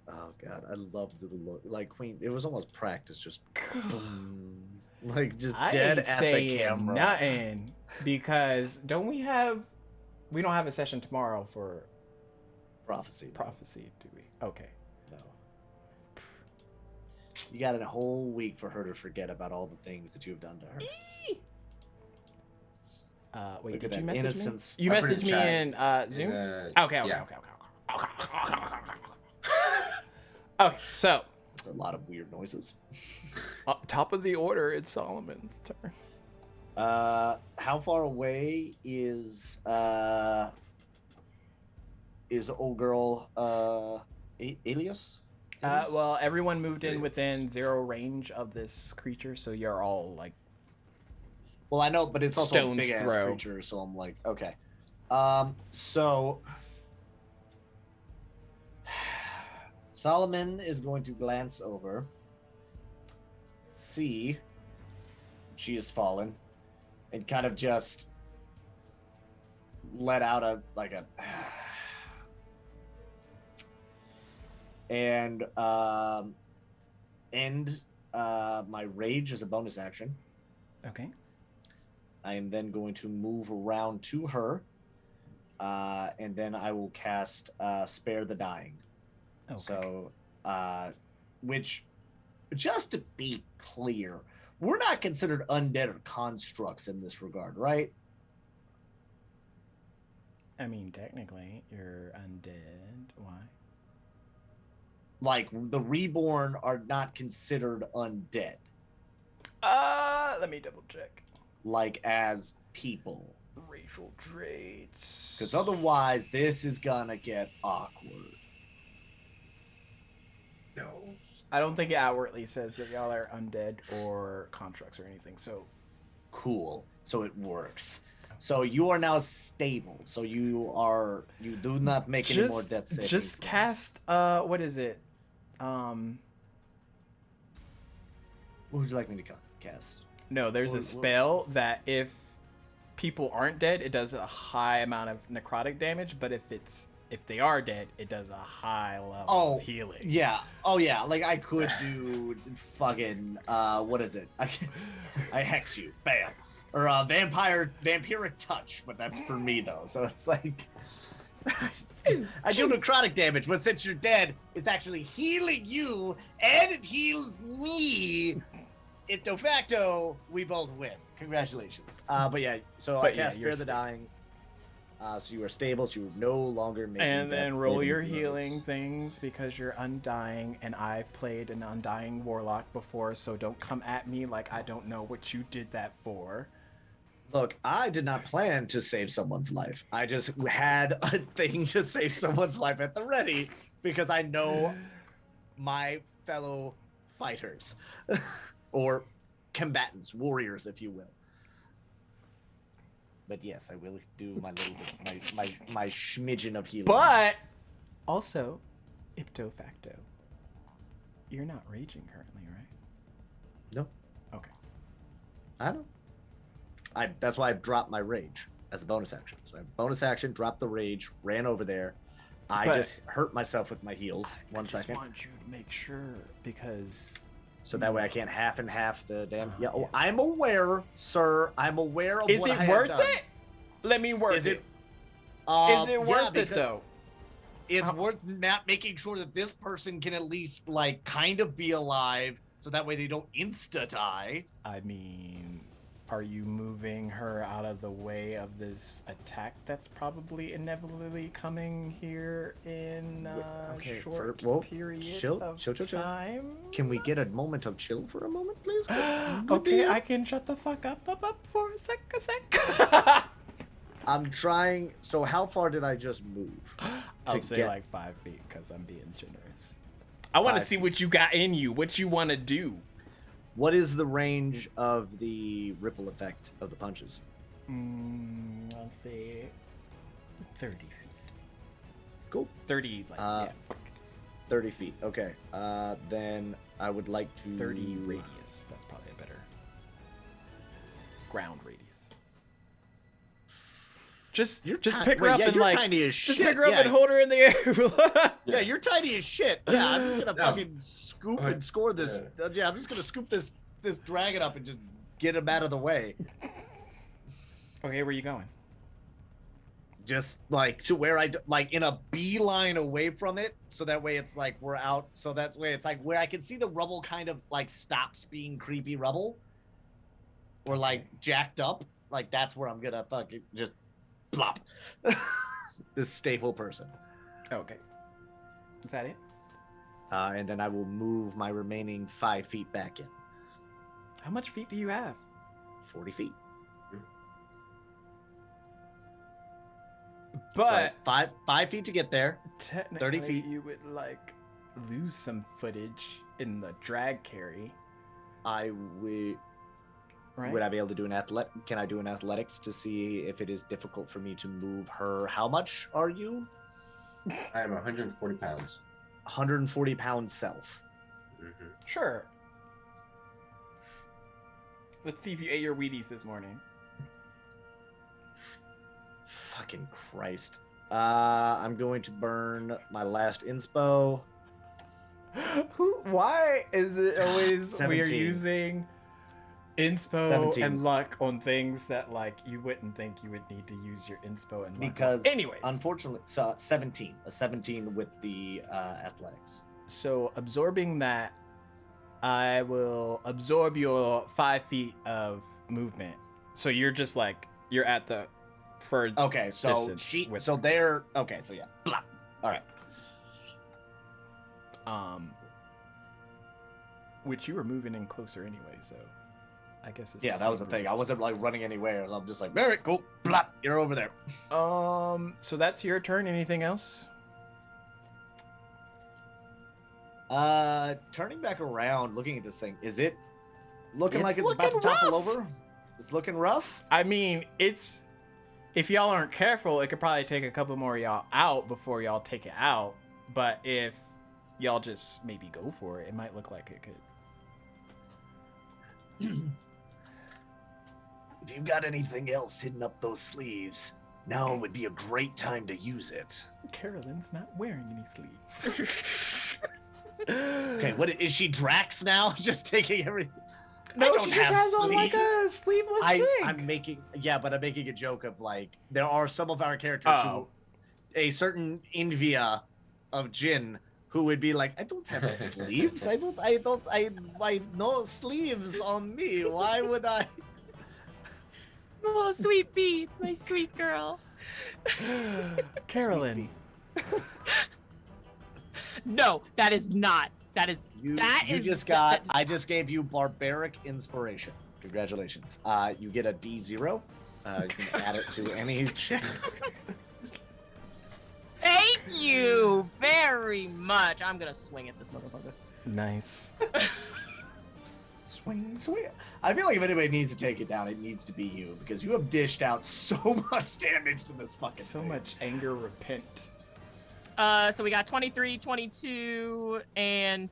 Oh god, I love the look. Like Queen, it was almost practice, just boom, like just I dead ain't at the saying camera. nothing, because we don't have a session tomorrow for Prophecy. prophecy, do we? Okay. No. You got a whole week for her to forget about all the things that you have done to her. Wait, Look did at you that message innocence. me? You I put it messaged in me chat. in Zoom? Okay. Yeah. Okay, so It's a lot of weird noises. up top of the order, it's Solomon's turn. How far away is old girl Alios? Well, everyone moved in within 0 range of this creature, so you're all like. Well, I know, but it's also a Stone's big ass throw. creature, so I'm like, okay. So Solomon is going to glance over, see she has fallen, and kind of just let out a and end my rage as a bonus action. Okay. I am then going to move around to her, and then I will cast Spare the Dying. Okay. So, which, just to be clear, we're not considered undead or constructs in this regard, right? I mean, technically, you're undead. Why? Like, the reborn are not considered undead, Let me double check. like as people. Racial traits. Because otherwise, this is gonna get awkward. No. I don't think it outwardly says that y'all are undead or constructs or anything. So Cool. So it works. So you are now stable. So you do not make any more death saving just throws. cast. What is it? What would you like me to cast? No, there's a spell that if people aren't dead, it does a high amount of necrotic damage. But if they are dead, it does a high level of healing. Yeah. Oh yeah. Like I could do fucking what is it? I hex you. Bam. Or vampiric touch, but that's for me though. So it's like I do necrotic damage, but since you're dead, it's actually healing you and it heals me. It de facto, we both win. Congratulations. But yeah, so I cast Spare the Dying. So you are stable, so you're no longer making And then death roll saving your throws. healing things because you're undying, and I've played an undying warlock before, so don't come at me like I don't know what you did that for. Look, I did not plan to save someone's life. I just had a thing to save someone's life at the ready because I know my fellow fighters or combatants, warriors, if you will. But yes, I will do my little bit, my schmidgen of healing. But also, ipto facto, you're not raging currently, right? No, Okay. I don't. That's why I dropped my rage as a bonus action. So I bonus action, dropped the rage, ran over there. I But- just hurt myself with my heals. One I just second. want you to make sure because So that way I can't half and half the damage. Yeah, yeah. I'm aware, sir. I'm aware of is what I it have worth done. it? Let me work Is it. it? Is it worth it though? It's worth not making sure that this person can at least like kind of be alive, so that way they don't insta die. I mean, are you moving her out of the way of this attack that's probably inevitably coming here in a Okay, short well, period chill, of chill. time? Can we get a moment of chill for a moment, please? Okay, I can shut the fuck up for a sec. I'm trying. So how far did I just move? I'll to say get- like 5 feet because I'm being generous. I want to 5 see what you got in you, what you want to do. What is the range of the ripple effect of the punches? I'll say 30 feet. Cool. 30, like, Uh, yeah. 30 feet. Okay. Then I would like to 30 radius. That's probably a better ground radius. Just You're just ti- pick her wait, up yeah, and you're like tiny as just shit. pick her up Yeah. and hold her in the air. Yeah, you're tiny as shit. Yeah, I'm just gonna No. fucking scoop and score this. Yeah, I'm just gonna scoop this dragon up and just get him out of the way. Okay, where you going? Just like to where like in a beeline away from it, so that way it's like we're out. So that's way it's like where I can see the rubble kind of like stops being creepy rubble, or like jacked up. Like that's where I'm gonna fucking just plop this stable person. Okay. Is that it? And then I will move my remaining 5 feet back in. How much feet do you have? 40 feet. But so 5 feet to get there. technically 30 feet. you would like lose some footage in the drag carry, I would. right? Would I be able to do an Can I do an athletics to see if it is difficult for me to move her? How much are you? I am 140 pounds. 140 pound self. Mm-hmm. Sure. Let's see if you ate your Wheaties this morning. Fucking Christ. I'm going to burn my last inspo. Why is it always we are 17. using inspo 17. and luck on things that like you wouldn't think you would need to use your inspo and luck on. Because, anyways, unfortunately, so 17. A 17 with the athletics. so absorbing that, I will absorb your 5 feet of movement. So you're just like you're at the further. Okay, so distance with so her. they're okay. So yeah, blah. All right. Which you were moving in closer anyway, so I guess it's Yeah, that was the thing. I wasn't like running anywhere. I'm just like, all right, cool, blah. You're over there. So that's your turn. Anything else? Turning back around, looking at this thing, is it looking It's like it's about to looking topple rough. over? It's looking rough. I mean, it's if y'all aren't careful, it could probably take a couple more of y'all out before y'all take it out. But if y'all just maybe go for it, it might look like it could. If you've got anything else hidden up those sleeves, now would be a great time to use it. Carolyn's not wearing any sleeves. Okay, what is she? Drax now? Just taking everything. No, I don't she just have has on like sleeves. a sleeveless thing. I'm making but I'm making a joke of like there are some of our characters who a certain Invia of Jin who would be like, I don't have sleeves. I no sleeves on me. Why would I? Oh, sweet bee, my sweet girl. Carolyn. No, that is not. That is You is just got. I just gave you barbaric inspiration. Congratulations. You get a D0. You can add it to any check. Thank you very much. I'm gonna swing at this motherfucker. Nice. Swing. I feel like if anybody needs to take it down, it needs to be you because you have dished out so much damage to this fucking So thing. much anger, repent. So we got 23, 22, and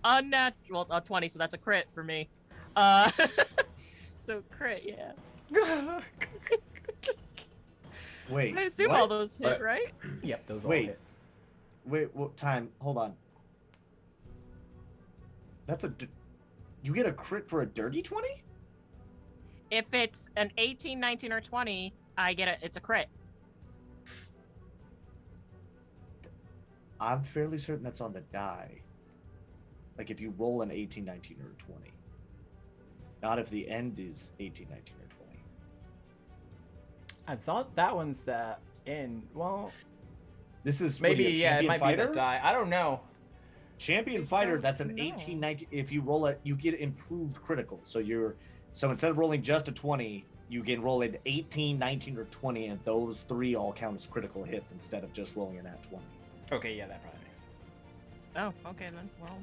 unnatural 20, so that's a crit for me. So crit, yeah. Wait. I assume what? all those hit, What? right? Yep, those all Wait. hit. Wait. What time? Hold on. That's you get a crit for a dirty 20? If it's an 18, 19, or 20, it's a crit. I'm fairly certain that's on the die. Like if you roll an 18, 19, or 20. Not if the end is 18, 19, or 20. I thought that one's the end. Well, This is maybe, what are you, a yeah, it champion might fighter? be the die. I don't know. Champion I fighter, don't that's an know. 18, 19. If you roll it, you get improved critical. So instead of rolling just a 20, you can roll an 18, 19, or 20, and those three all count as critical hits instead of just rolling an at 20. Okay, yeah, that probably makes sense. Oh, okay then. Well,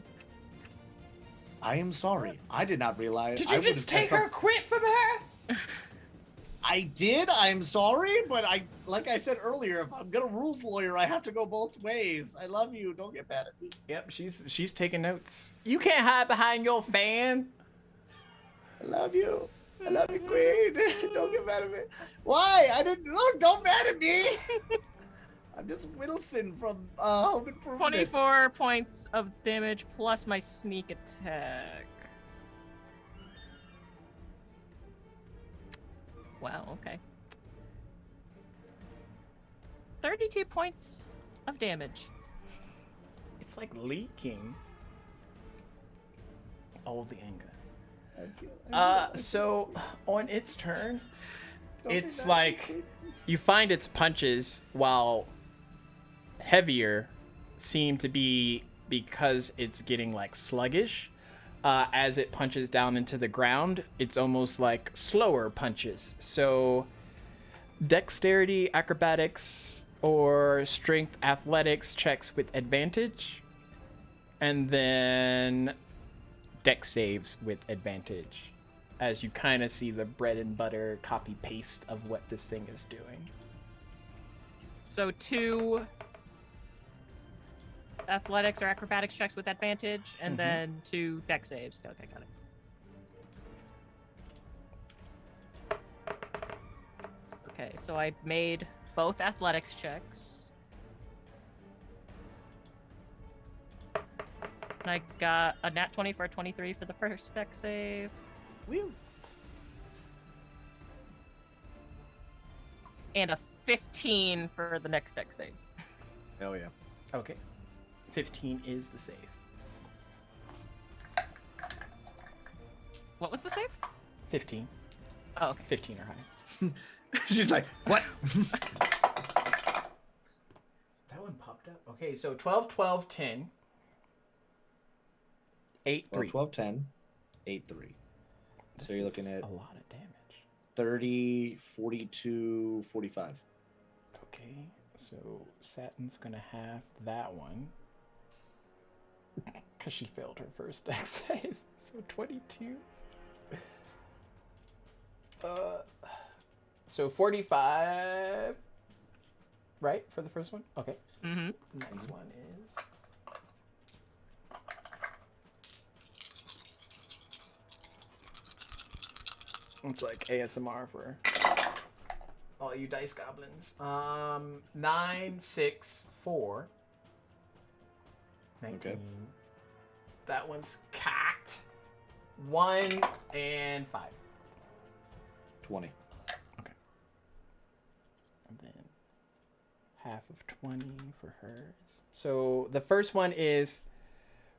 I am sorry. I did not realize. Did I you would've just said take her quit from her? I did. I'm sorry, but like I said earlier, if I'm gonna rules lawyer, I have to go both ways. I love you. Don't get mad at me. Yep, she's taking notes. You can't hide behind your fan. I love you. I love you, Queen. Don't get mad at me. Why? I didn't look. Don't mad at me. I'm just Wilson from Home Improvement. 24 points of damage plus my sneak attack. Wow, okay. 32 points of damage. It's like leaking. All the anger. So on its turn, it's like you find its punches, while heavier, seem to be because it's getting like sluggish. As it punches down into the ground, it's almost like slower punches. So dexterity, acrobatics, or strength athletics checks with advantage. And then dex saves with advantage. As you kind of see the bread and butter copy paste of what this thing is doing. So 2 athletics or acrobatics checks with advantage, and then 2 dex saves. Okay, got it. Okay, so I made both athletics checks. And I got a nat 20 for a 23 for the first dex save. Woo. And a 15 for the next deck save. Hell yeah. Okay. 15 is the save. What was the save? 15. Oh, okay. 15 or higher. She's like, what? That one popped up. Okay, so 12, 12, 10. 8, 3. 12, 10, 8, 3. So you're looking at a lot of damage. 30, 42, 45. Okay, so Saturn's gonna have that one. Because she failed her first deck save. So 22. So 45. Right? For the first one? Okay. Mm-hmm. Next one is. It's like ASMR for all you dice goblins. 9, 6, 4. 19. Okay. That one's cocked. 1 and 5. 20. Okay. And then half of 20 for hers. So the first one is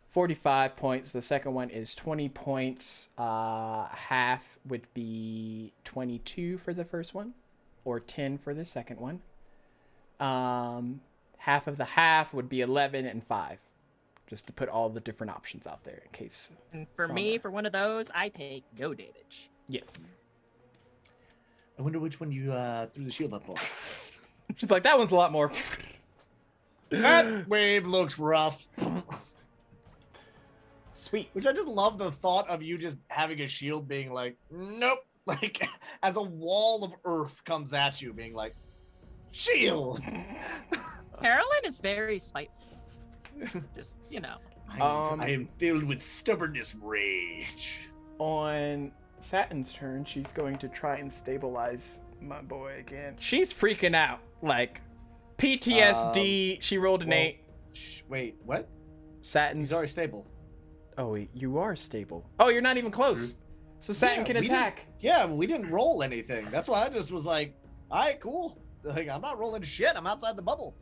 45 points. The second one is 20 points. Half would be 22 for the first one, or 10 for the second one. Half of the half would be 11 and 5. Just to put all the different options out there in case. And for some me, are- for one of those, I take no damage. Yes. I wonder which one you threw the shield up on. She's like, that one's a lot more. That wave looks rough. Sweet. Which I just love the thought of you just having a shield being like, nope. Like, as a wall of earth comes at you, being like, shield. Carolyn is very spiteful. Just, you know. I am filled with stubbornness rage. On Saturn's turn, she's going to try and stabilize my boy again. She's freaking out. Like, PTSD. She rolled an 8. Wait, what? Saturn's He's already stable. Oh, wait, you are stable. Oh, you're not even close. So Saturn can we attack. Yeah, but we didn't roll anything. That's why I just was like, all right, cool. Like, I'm not rolling shit. I'm outside the bubble.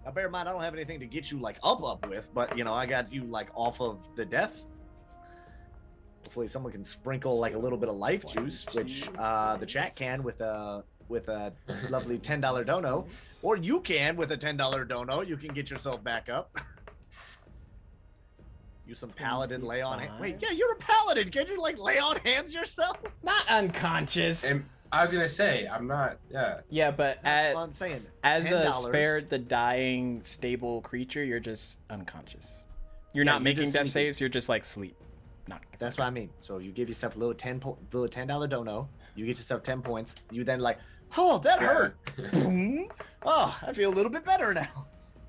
Now, bear in mind, I don't have anything to get you, like, up with, but, you know, I got you, like, off of the death. Hopefully someone can sprinkle, like, a little bit of life juice, which the chat can with a lovely $10 dono. Or you can with a $10 dono. You can get yourself back up. Use some paladin lay on hands. Wait, yeah, you're a paladin. Can't you, like, lay on hands yourself? Not unconscious. And I was gonna say, I'm not. Yeah. Yeah, but That's what I'm saying. as a $10. spared the dying stable creature, you're just unconscious. You're Yeah, not you're making just death sleeping. saves. You're just like sleep. Not. That's what I mean. So you give yourself a little $10 dono. You get yourself 10 points. You then like, oh, that hurt. Boom. Oh, I feel a little bit better now.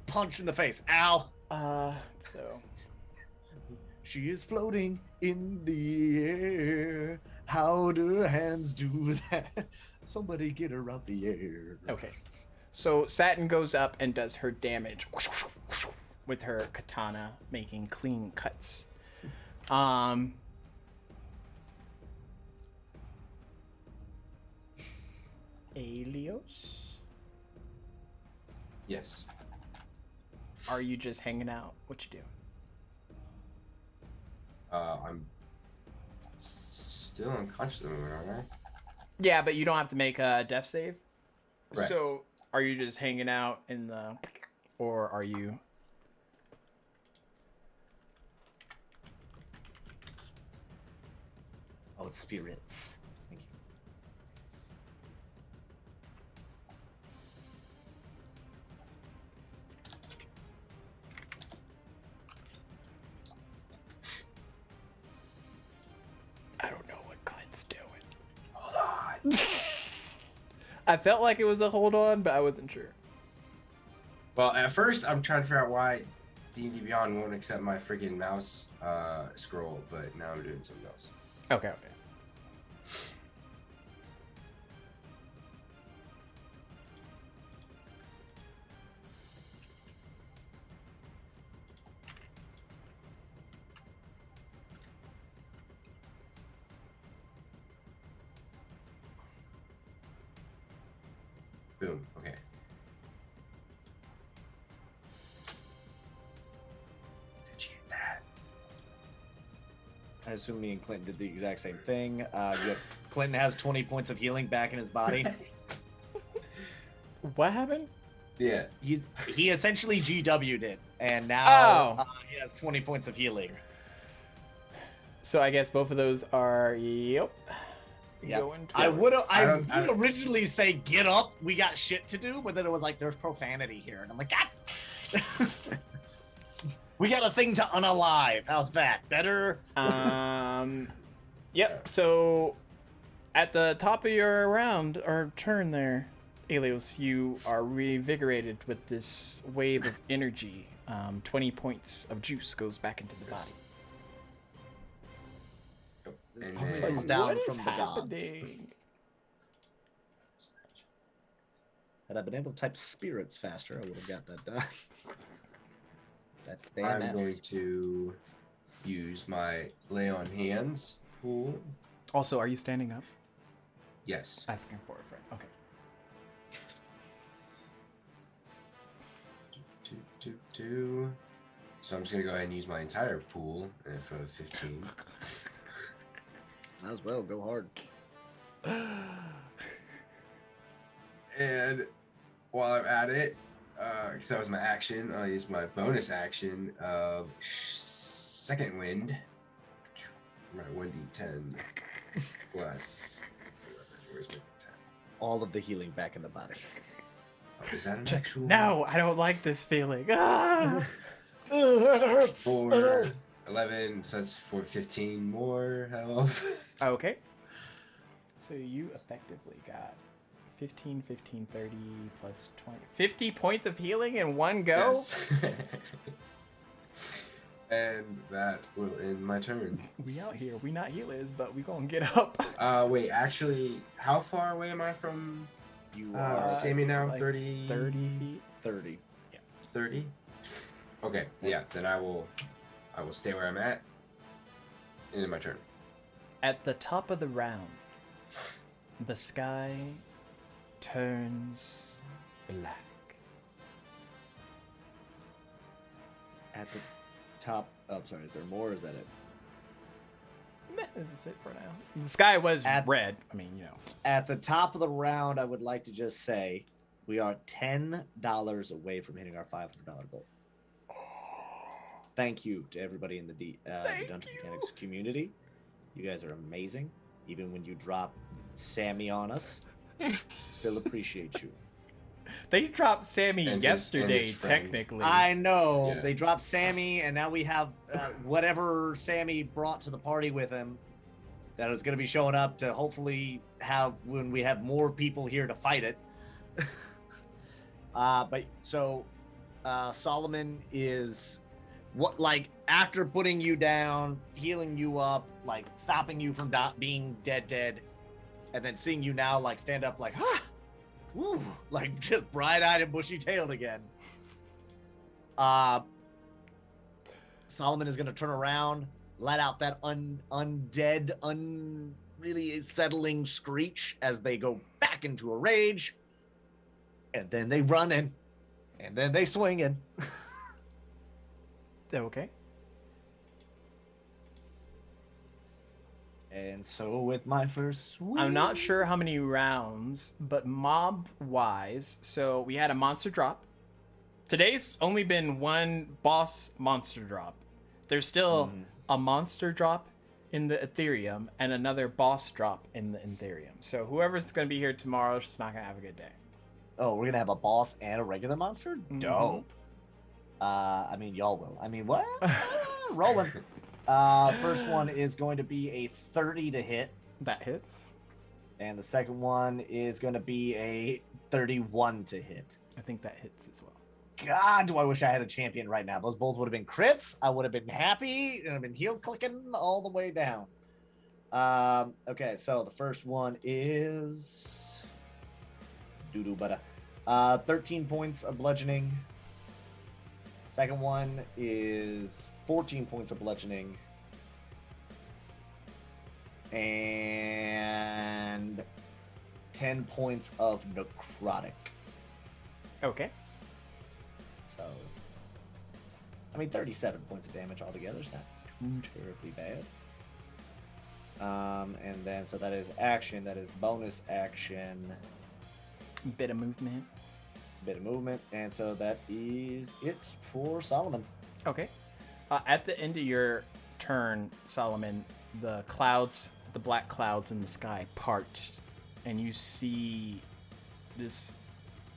Punch in the face. Ow. So. She is floating in the air. How do hands do that? Somebody get her out the air. Okay. So Saturn goes up and does her damage with her katana, making clean cuts. Alios, Yes. are you just hanging out? What you do? I'm still unconscious at the moment, aren't I? Yeah, but you don't have to make a death save. Correct. So, are you just hanging out in the, or are you? Oh, it's spirits. Thank you. I don't know what Clint's doing. Hold on. I felt like it was a hold on, but I wasn't sure. Well, at first, I'm trying to figure out why D&D Beyond won't accept my freaking mouse scroll, but now I'm doing something else. Okay. Boom. Okay. Did you get that? I assume me and Clinton did the exact same thing. Clinton has 20 points of healing back in his body. What happened? Yeah. He essentially GW'd it, and now he has 20 points of healing. So I guess both of those are Yep. going I would don't- originally say get up, we got shit to do, but then it was like there's profanity here, and I'm like, God. We got a thing to unalive. How's that? Better? Yep. So at the top of your round or turn there, Elios, you are revigorated with this wave of energy. 20 points of juice goes back into the body. And Comes then, down What is from the gods. happening? Had I been able to type spirits faster, I would have got that done. That damn I'm mess. going to use my lay on hands pool. Also, are you standing up? Yes. Asking for a friend. Okay. Two. So I'm just gonna go ahead and use my entire pool for 15. Might as well go hard. And while I'm at it, because that was my action, I'll use my bonus action of second wind. My 1d10 plus. Where's my d10? All of the healing back in the body. Oh, is that an Just, actual? no, I don't like this feeling. Ah! That hurts. 4, 11, so that's for 15 more health. Okay. So you effectively got 15, 15, 30 plus 20. 50 points of healing in one go? Yes. And that will end my turn. We out here. We not healers, but we gonna get up. Wait, actually, how far away am I from You are Sammy now? like 30? 30 feet. 30. 30? Okay, yeah, then I will stay where I'm at. And then my turn. At the top of the round, the sky turns black. At the top. Oh, sorry. Is there more? Or is that it? Meh, this is it for now. The sky was At- red. I mean, you know. At the top of the round, I would like to just say we are $10 away from hitting our $500 goal. Thank you to everybody in the Thank Dungeon you. Mechanics community. You guys are amazing. Even when you drop Sammy on us, still appreciate you. They dropped Sammy And his yesterday, friend. technically. I know. Yeah. They dropped Sammy, and now we have whatever Sammy brought to the party with him that is going to be showing up to hopefully have when we have more people here to fight it. But so Solomon is what, like, after putting you down, healing you up, like stopping you from being dead, and then seeing you now like stand up like, woo, like just bright-eyed and bushy-tailed again. Solomon is going to turn around, let out that undead, really settling screech as they go back into a rage, and then they run in, and then they swing in. Okay. And so with my first swing, I'm not sure how many rounds, but mob-wise, so we had a monster drop. Today's only been one boss monster drop. There's still a monster drop in the Ethereum and another boss drop in the Ethereum. So whoever's going to be here tomorrow is just not going to have a good day. Oh, we're gonna have a boss and a regular monster? Dope. I mean, y'all will. I mean, what? Rolling. First one is going to be a 30 to hit, That hits. and the second one is going to be a 31 to hit. I think that hits as well. God, do I wish I had a champion right now. Those both would have been crits. I would have been happy, and I've been heel clicking all the way down. Okay, so the first one is doo-doo butter. 13 points of bludgeoning. Second one is 14 points of bludgeoning. And 10 points of necrotic. Okay. So, I mean, 37 points of damage altogether is not too terribly bad. And then, so that is action. That is bonus action. Bit of movement. Bit of movement. And so that is it for Solomon. Okay. At the end of your turn, Solomon, the clouds, the black clouds in the sky part, and you see this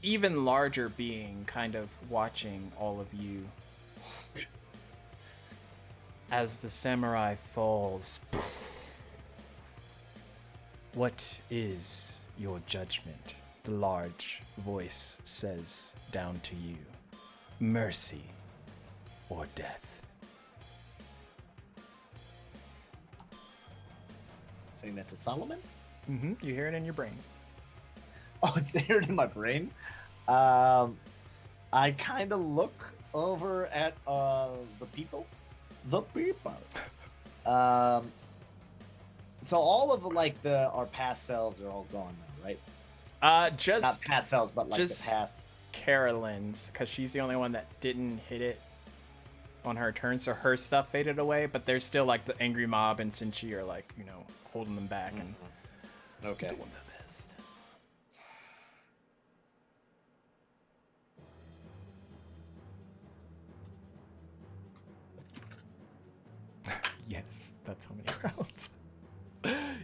even larger being kind of watching all of you. As the samurai falls, what is your judgment? The large voice says down to you, mercy or death. Saying that to Solomon? Mm-hmm. You hear it in your brain. Oh, it's there in my brain. I kind of look over at the people. The people. So all of like our past selves are all gone now, right? Just Not past selves, but like just the past. Carolyn's, because she's the only one that didn't hit it on her turn, so her stuff faded away, but there's still like the angry mob and Sinchi are like, you know, holding them back and Okay. doing their best. Yes, that's how many rounds.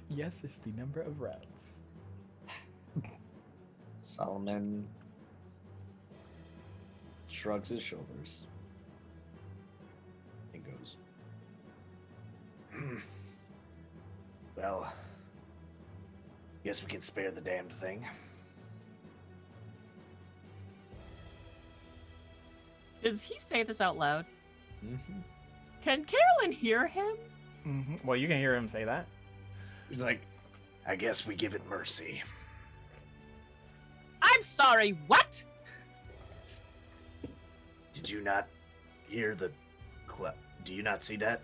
Yes is the number of rounds. Solomon shrugs his shoulders and goes, well, guess we can spare the damned thing. Does he say this out loud? Mm-hmm. Can Carolyn hear him? Mm-hmm. Well, you can hear him say that. He's like, I guess we give it mercy. I'm sorry, what? Did you not hear the do you not see that?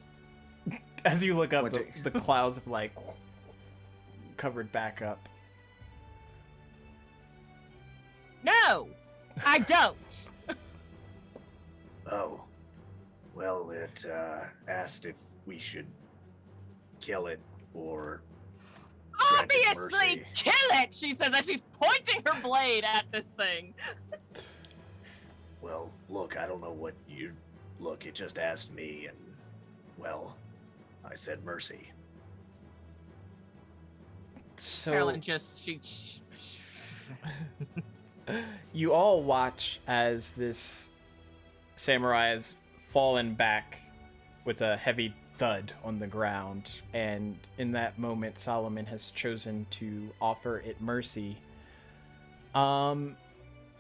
As you look up, What the clouds have like covered back up. No, I don't. Oh. Well, it asked if we should kill it or grant it Obviously, mercy. kill it, she says as she's pointing her blade at this thing. Well, look, I don't know what you... Look, it just asked me, and, well, I said mercy. So Carolyn just, she you all watch as this samurai has fallen back with a heavy thud on the ground, and in that moment Solomon has chosen to offer it mercy.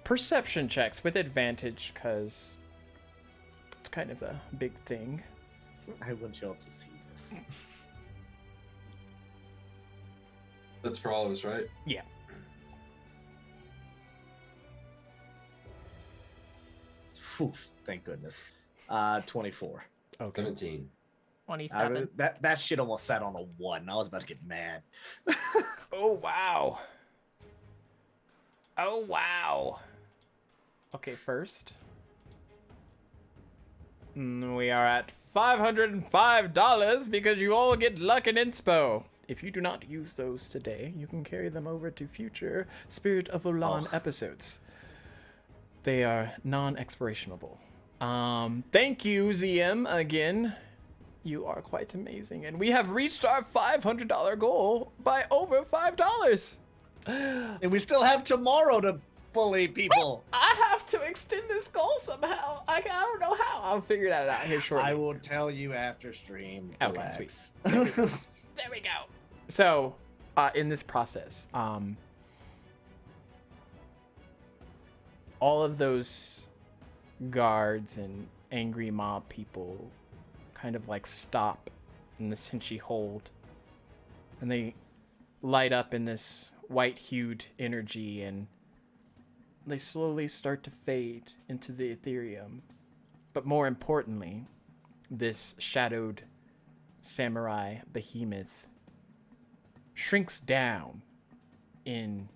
Perception checks with advantage, because it's kind of a big thing. I want y'all to see this. That's for all of us, right? Yeah. Phew, thank goodness. 24. Okay. 17. 27. That shit almost sat on a 1. I was about to get mad. Oh wow. Oh wow. Okay, first. We are at $505 because you all get luck and inspo. If you do not use those today, you can carry them over to future Spirit of Olan episodes. They are non-expirationable. Thank you, ZM, again. You are quite amazing. And we have reached our $500 goal by over $5. And we still have tomorrow to bully people. I have to extend this goal somehow. I don't know how. I'll figure that out here shortly. I will tell you after stream. Okay, Relax. There we go. So, in this process, all of those guards and angry mob people kind of like stop in the Sinchi hold, and they light up in this white-hued energy, and they slowly start to fade into the ethereum. But more importantly, this shadowed samurai behemoth shrinks down in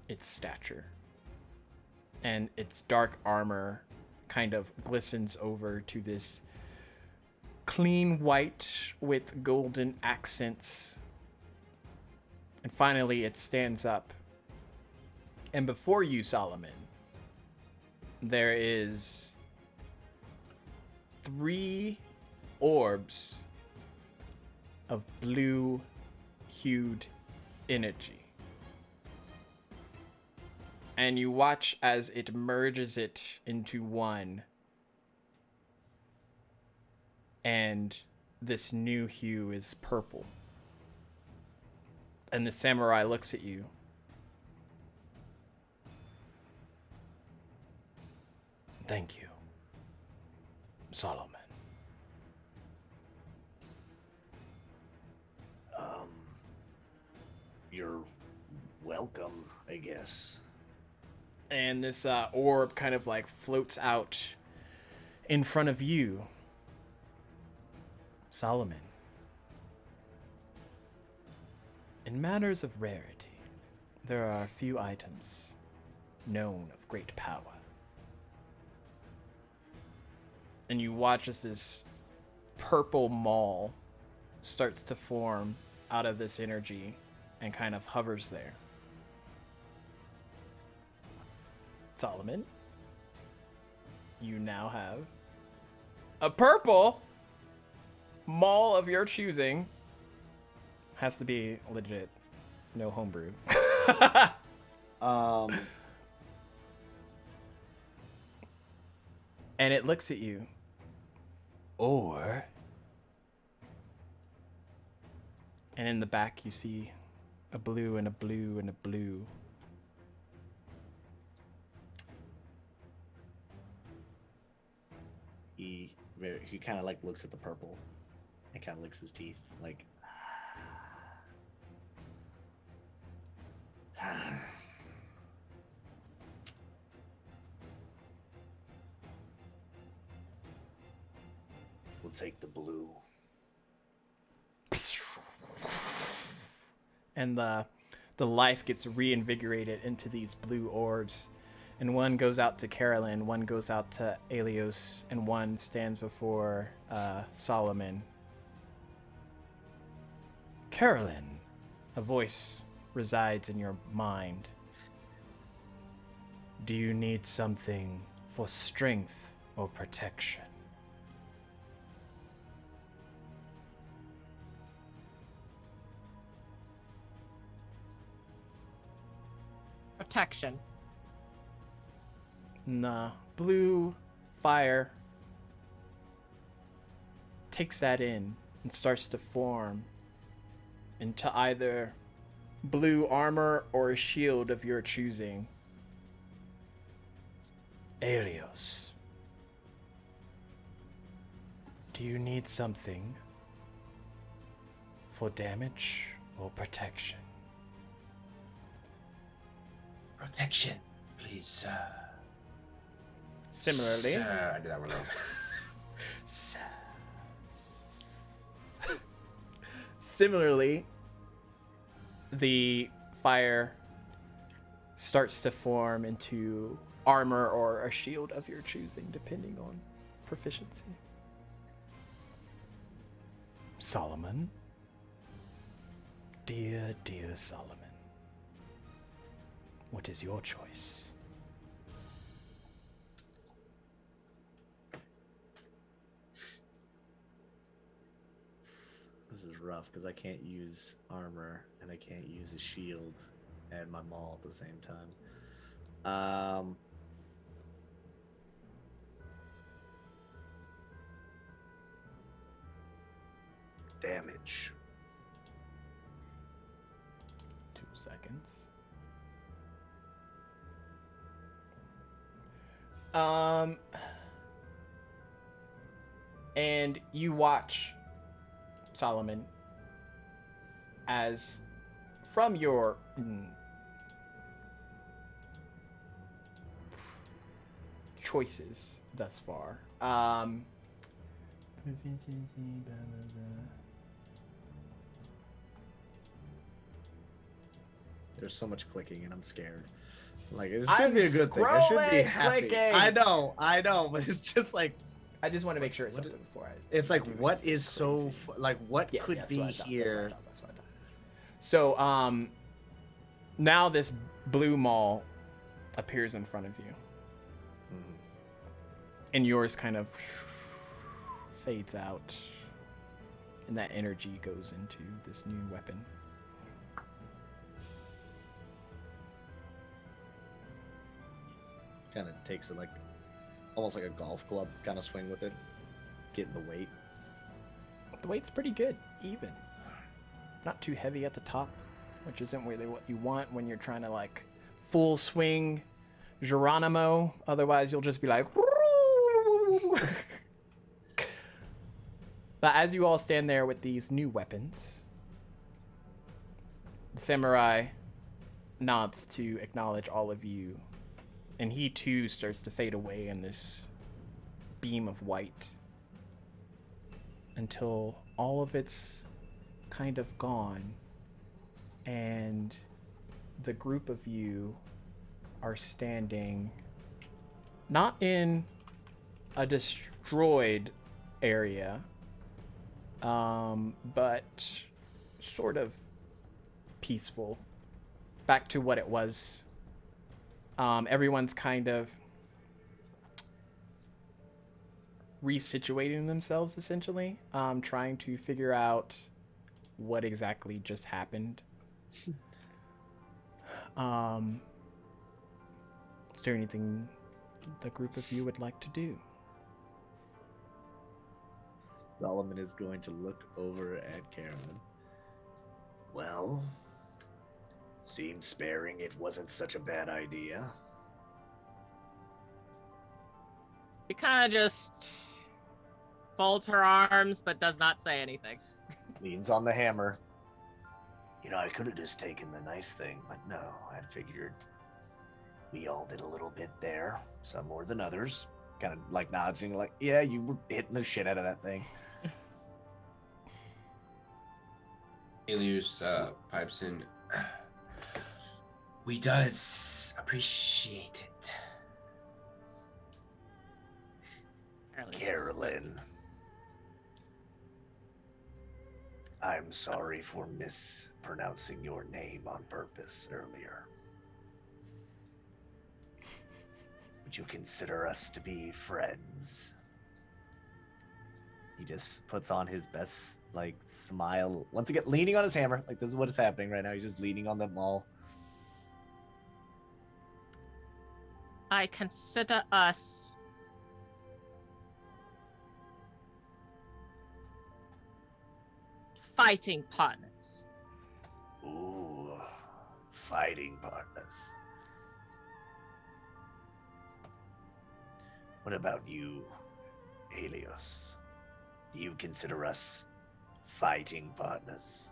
its stature. And its dark armor kind of glistens over to this clean white with golden accents. And finally, it stands up. And before you, Solomon, there is 3 orbs of blue-hued energy. And you watch as it merges it into one. And this new hue is purple. And the samurai looks at you. Thank you, Solomon. You're welcome, I guess. And this orb kind of like floats out in front of you, Solomon. In matters of rarity, there are a few items known of great power. And you watch as this purple maul starts to form out of this energy and kind of hovers there. Solomon, you now have a purple maul of your choosing. Has to be legit, no homebrew. And it looks at you. Or, and in the back you see a blue and a blue and a blue. He kind of like looks at the purple and kind of licks his teeth, like. We'll take the blue. And the life gets reinvigorated into these blue orbs. And one goes out to Carolyn, one goes out to Alios, and one stands before Solomon. Carolyn, a voice resides in your mind. Do you need something for strength or protection? Protection. Nah, blue fire takes that in and starts to form into either blue armor or a shield of your choosing. Alios, do you need something for damage or protection? Protection, please, sir. Similarly, Sir, I did that one wrong. Similarly, the fire starts to form into armor or a shield of your choosing, depending on proficiency. Solomon, dear Solomon, what is your choice? This is rough because I can't use armor and I can't use a shield and my maul at the same time. Damage. 2 seconds. And you watch, Solomon, as from your choices thus far, There's so much clicking, and I'm scared. Like, it should I'm be a good thing. I should be scrolling, happy. clicking. I know, but it's just like, I just want to make sure it's What- something before I. it's like, everything what gets is so, crazy. like, what Yeah, could that's be what I thought, here? That's what I thought. So, now this blue mall appears in front of you, Mhm. and yours kind of fades out, and that energy goes into this new weapon. Kind of takes it like, almost like a golf club kind of swing with it, getting the weight. The weight's pretty good, even. Not too heavy at the top, which isn't really what you want when you're trying to like full swing Geronimo. Otherwise, you'll just be like. But as you all stand there with these new weapons, the samurai nods to acknowledge all of you, and he too starts to fade away in this beam of white until all of it's kind of gone, and the group of you are standing not in a destroyed area, but sort of peaceful, back to what it was. Everyone's kind of resituating themselves, essentially, trying to figure out what exactly just happened. Is there anything the group of you would like to do? Solomon is going to look over at Carolyn. Well, seems sparing it wasn't such a bad idea. She kind of just folds her arms, but does not say anything. Leans on the hammer. You know, I could have just taken the nice thing, but no, I figured we all did a little bit there, some more than others. Kind of like nodding, like, yeah, you were hitting the shit out of that thing. Ilius pipes in. We does appreciate it. Carolyn, I'm sorry for mispronouncing your name on purpose earlier. Would you consider us to be friends? He just puts on his best, like, smile. Once again, leaning on his hammer. Like, this is what is happening right now. He's just leaning on the maul. I consider us fighting partners. Ooh, fighting partners. What about you, Helios? Do you consider us fighting partners?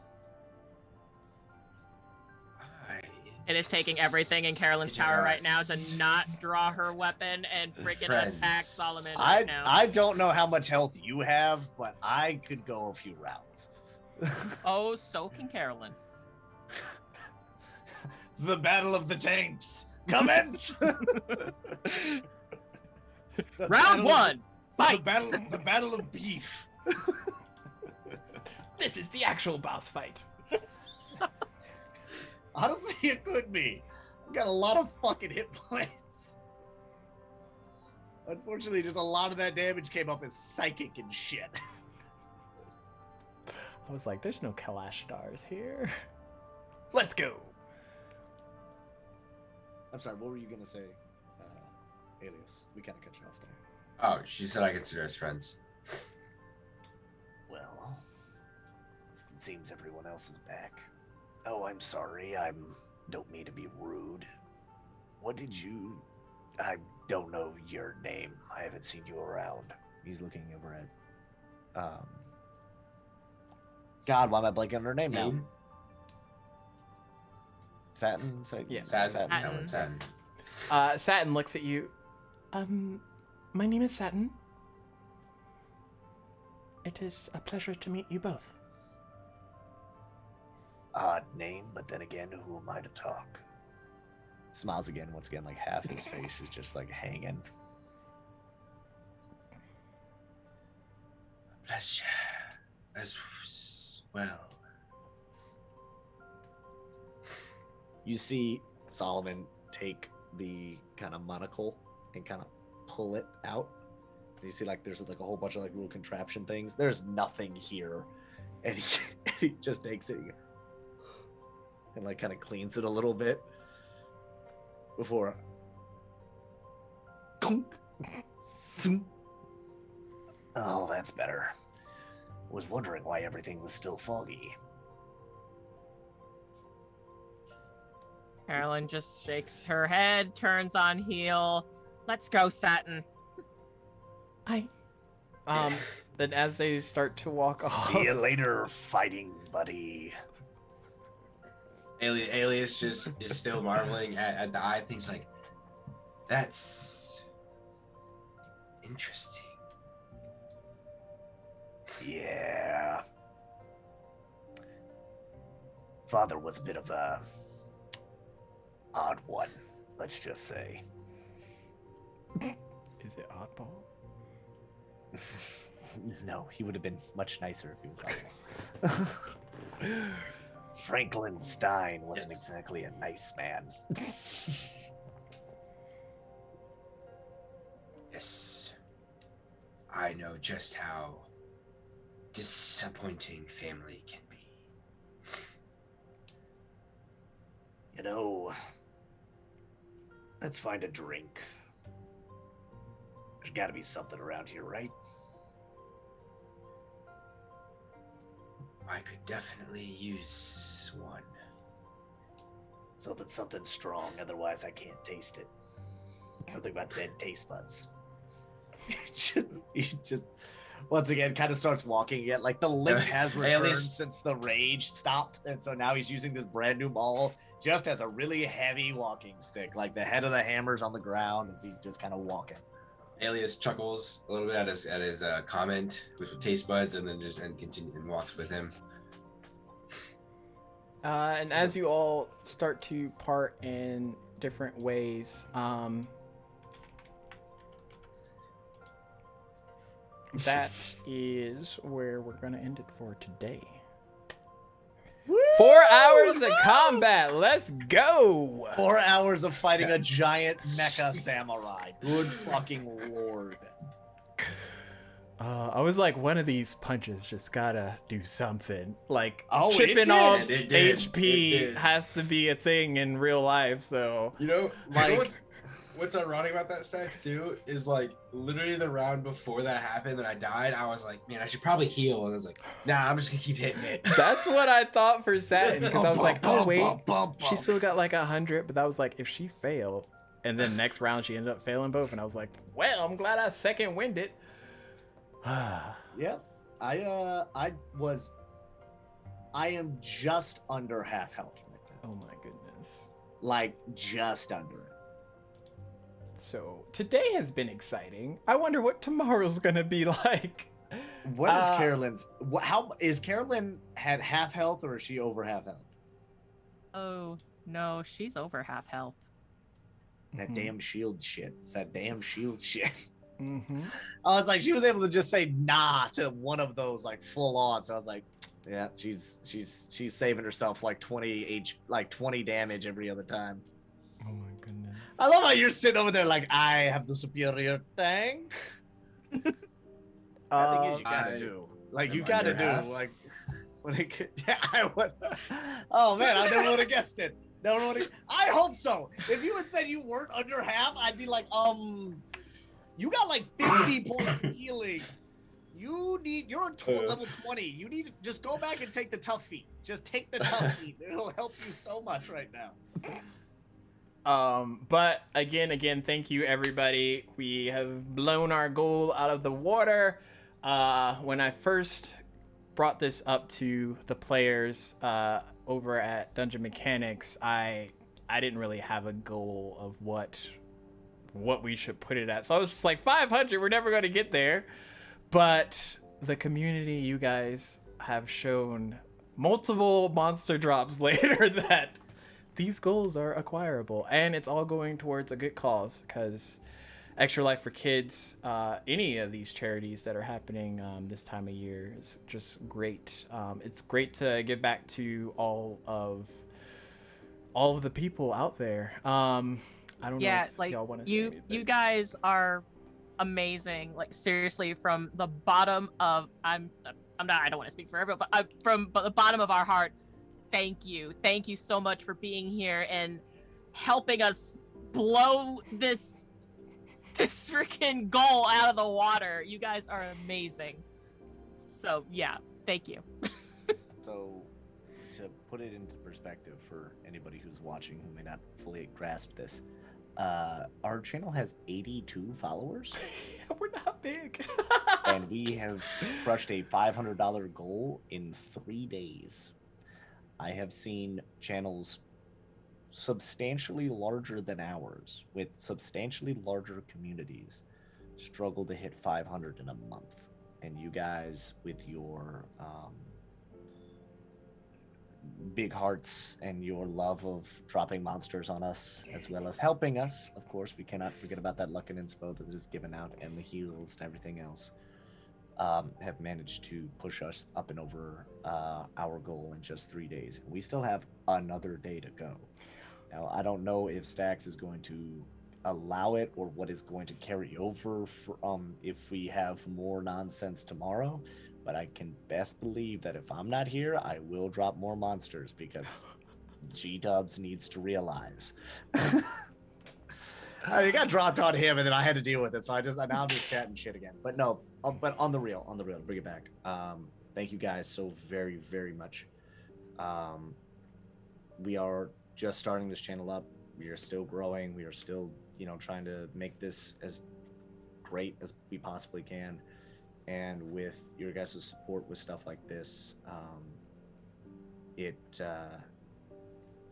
It is taking everything in Carolyn's tower right now to not draw her weapon and freaking Friends. attack Solomon right now. I don't know how much health you have, but I could go a few rounds. Oh, so can Carolyn. The battle of the tanks commence. Round one, fight! The battle of beef. This is the actual boss fight. Honestly, it could be. I've got a lot of fucking hit points. Unfortunately, just a lot of that damage came up as psychic and shit. I was like, there's no Kalash stars here. Let's go. I'm sorry, what were you gonna say, Alias? We kind of cut you off there. Oh, she said I consider us friends. Well, it seems everyone else is back. Oh, I'm sorry. Don't mean to be rude. What did you... I don't know your name. I haven't seen you around. He's looking over at, God, why am I blanking on her name now? Satin? Yeah. Satin. Satin. No, it's Satin. Satin looks at you. My name is Satin. It is a pleasure to meet you both. Odd name, but then again, who am I to talk? Smiles again. Once again, like half his face is just like hanging. That's well. You see Solomon take the kind of monocle and kind of pull it out. You see like there's like a whole bunch of like little contraption things. There's nothing here. And he just takes it and like kind of cleans it a little bit before Oh, that's better. Was wondering why everything was still foggy. Carolyn just shakes her head, turns on heel. Let's go, Satin. Then as they start to walk off. See you later, fighting buddy. Alias just is still marveling at the eye. Thinks like, that's interesting. Yeah. Father was a bit of a odd one, let's just say. Is it oddball? No, he would have been much nicer if he was oddball. Franklin Stein wasn't Yes. exactly a nice man. Yes, I know just how disappointing family can be. You know, let's find a drink. There's gotta be something around here, right? I could definitely use one. So if it's something strong, otherwise I can't taste it. Something about dead taste buds. he just once again kind of starts walking again. Like the limp has Hey, at returned least- since the rage stopped, and so now he's using this brand new ball just as a really heavy walking stick. Like the head of the hammer's on the ground as he's just kind of walking. Alias chuckles a little bit at his comment with the taste buds, and then just continue and walks with him. And as you all start to part in different ways, that is where we're gonna end it for today. 4 hours of combat. Let's go. 4 hours of fighting a giant mecha samurai. Good fucking lord. I was like, one of these punches just gotta do something. Like Oh, it chipping did. off It did. HP It did. has to be a thing in real life. So You know Like- what's ironic about that sex too is like literally the round before that happened and I died, I was like, man, I should probably heal, and I was like, nah, I'm just gonna keep hitting it. that's what I thought for Satin, because I was like, oh wait, she She's still got like 100, but that was like if she failed, and then next round she ended up failing both, and I was like, well, I'm glad I second winded it. Yeah, I am just under half health right now. Oh my goodness. Like just under it. So today has been exciting. I wonder what tomorrow's gonna be like. What is Uh, Carolyn's? How is Carolyn had half health or is she over half health? Oh, no, she's over half health. That Mhm. damn shield shit. It's that damn shield shit. Mhm. I was like, she was able to just say nah to one of those like full on. So I was like, yeah, she's saving herself like 20 damage every other time. Oh my goodness. I love how you're sitting over there like I have the superior tank. I think is you gotta I do. Like am you gotta under do half. like when it yeah, I would. Oh man, I never would have guessed it. Never would have. I hope so. If you had said you weren't under half, I'd be like, you got like 50 points of healing. You're level 20. You need to just go back and take the tough feat. Just take the tough feat. It'll help you so much right now. But again, thank you everybody. We have blown our goal out of the water. When I first brought this up to the players over at Dungeon Mechanics, I didn't really have a goal of what we should put it at. So I was just like 500, we're never going to get there. But the community, you guys have shown multiple monster drops later that these goals are acquirable, and it's all going towards a good cause, because Extra Life for Kids, any of these charities that are happening this time of year is just great. It's great to give back to all of the people out there. I don't know if like y'all want to say you anything. guys are amazing. Like seriously, from the bottom of I don't want to speak for everyone, but from the bottom of our hearts, thank you so much for being here and helping us blow this freaking goal out of the water. You guys are amazing. So yeah, thank you. So, to put it into perspective for anybody who's watching who may not fully grasp this, our channel has 82 followers. We're not big. And we have crushed a $500 goal in 3 days. I have seen channels substantially larger than ours, with substantially larger communities, struggle to hit 500 in a month. And you guys, with your big hearts and your love of dropping monsters on us, as well as helping us, of course, we cannot forget about that luck and inspo that is given out, and the heals and everything else, have managed to push us up and over our goal in just 3 days. We still have another day to go. Now, I don't know if Stax is going to allow it or what is going to carry over for, if we have more nonsense tomorrow, but I can best believe that if I'm not here, I will drop more monsters, because G-Dubs needs to realize. It got dropped on him, and then I had to deal with it, so now I'm just chatting shit again. But no, but on the real, bring it back. Thank you guys so very, very much. We are just starting this channel up. We are still growing. We are still, trying to make this as great as we possibly can. And with your guys' support with stuff like this, it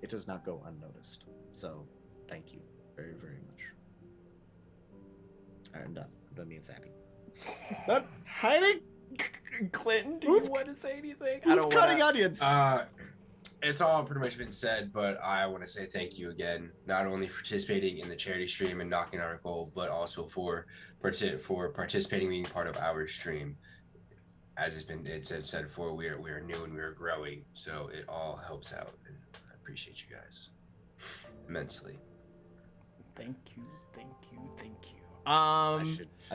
does not go unnoticed. So thank you very, very much. All right, I'm done. I'm done being sappy. But hiding. Clinton, do you want to say anything? Who's cutting onions? It's all pretty much been said, but I want to say thank you again, not only for participating in the charity stream and knocking out our goal, but also for participating, being part of our stream. As it's said before, we are new and we are growing, so it all helps out, and I appreciate you guys immensely. Thank you. I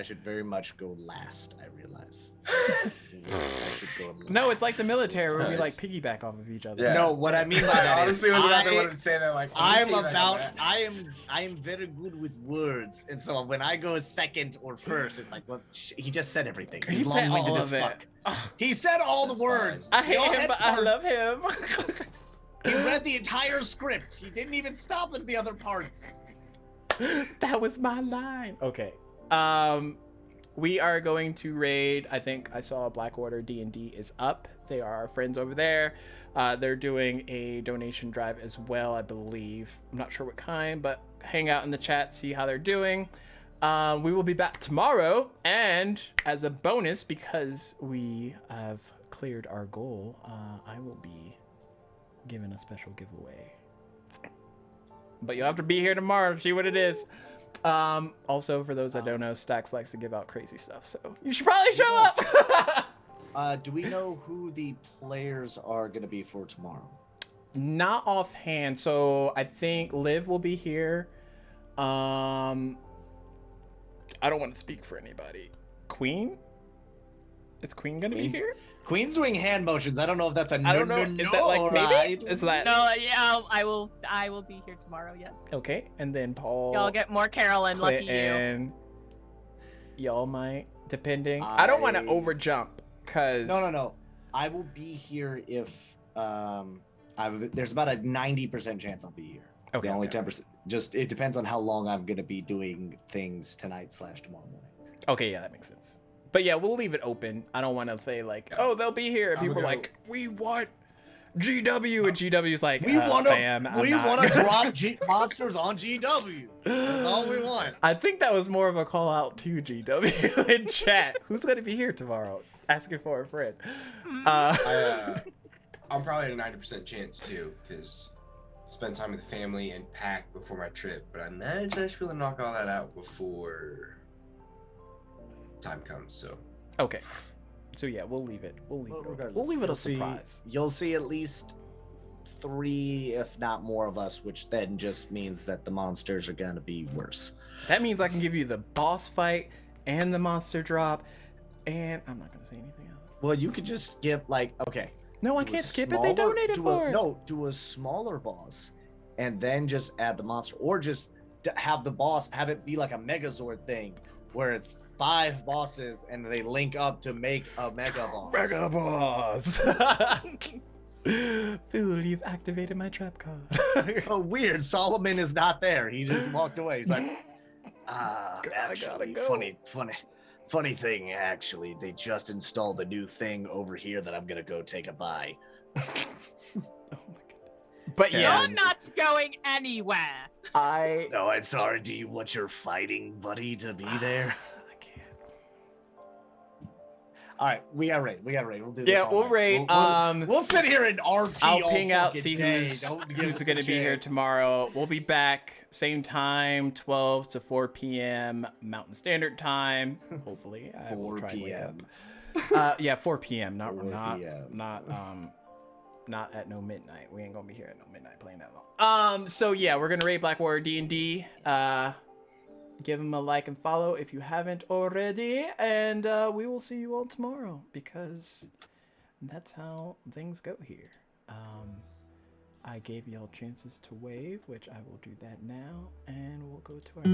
should very much go last, I realize. I should go last. No, it's like the military where we like piggyback off of each other. Yeah. No, what I mean by that Honestly, is I was about to say that, like, I am very good with words, and so when I go second or first, it's like, well, he just said everything. He said all of it. He said all the words. I hate him, but I love him. He read the entire script. He didn't even stop at the other parts. That was my line. Okay. We are going to raid. I think I saw Blackwater D&D is up. They are our friends over there. They're doing a donation drive as well, I believe. I'm not sure what kind, but hang out in the chat, see how they're doing. We will be back tomorrow, and as a bonus, because we have cleared our goal, I will be giving a special giveaway. But you'll have to be here tomorrow to see what it is. Also, for those that don't know, Stax likes to give out crazy stuff, so you should probably show up. Do we know who the players are going to be for tomorrow? Not offhand. So I think Liv will be here. I don't want to speak for anybody. Queen? Is Queen going to be here? Queen's doing hand motions. I don't know if that's a no. I don't know. Is that like maybe? Is that? No, yeah, I will be here tomorrow. Yes. Okay, and then Paul. Y'all get more Carolyn. Lucky you. And y'all might, depending. I don't want to over jump, cause. No. I will be here if there's about a 90% chance I'll be here. Okay. The only 10%. Just it depends on how long I'm gonna be doing things tonight/tomorrow morning. Okay, yeah, that makes sense. But yeah, we'll leave it open. I don't want to say like, oh, they'll be here. And people are like, we want GW, and GW's like, we want to drop monsters on GW. That's all we want. I think that was more of a call out to GW in chat. Who's going to be here tomorrow? Asking for a friend. I'm probably at a 90% chance too, because spend time with the family and pack before my trip. But I imagine I should be able to knock all that out before time comes. So Okay. So yeah, we'll leave it. We'll leave Well, it. We'll regardless, leave it you'll a surprise. You'll see at least 3, if not more of us, which then just means that the monsters are gonna be worse. That means I can give you the boss fight and the monster drop, and I'm not gonna say anything else. Well, you could just skip okay. No, I do a can't skip it. They smaller- donated do for a, it. No, do a smaller boss, and then just add the monster, or just have the boss have it be like a Megazord thing, where it's 5 bosses and they link up to make a mega boss. Mega boss. Fool, you've activated my trap card. Oh, weird. Solomon is not there. He just walked away. He's like, gotta actually, go. funny thing. Actually, they just installed a new thing over here that I'm gonna go take a buy. Oh my goodness. But yeah, You're not going anywhere. No, I'm sorry. Do you want your fighting buddy to be there? I can't. All right, we got raid. We'll do this. Yeah, all we'll night. raid. We'll sit here and RP I'll all ping out, fucking see day. who's Don't give us a going to be here chance. tomorrow. We'll be back same time, 12 to 4 p.m. Mountain Standard Time. Hopefully, I will 4 try and wake p.m. up. Yeah, 4 p.m. Not 4 p.m. not at no midnight. We ain't gonna be here at no midnight playing that long. So yeah, we're gonna raid Black Warrior D&D. Give him a like and follow if you haven't already, and we will see you all tomorrow because that's how things go here. I gave y'all chances to wave, which I will do that now, and we'll go to our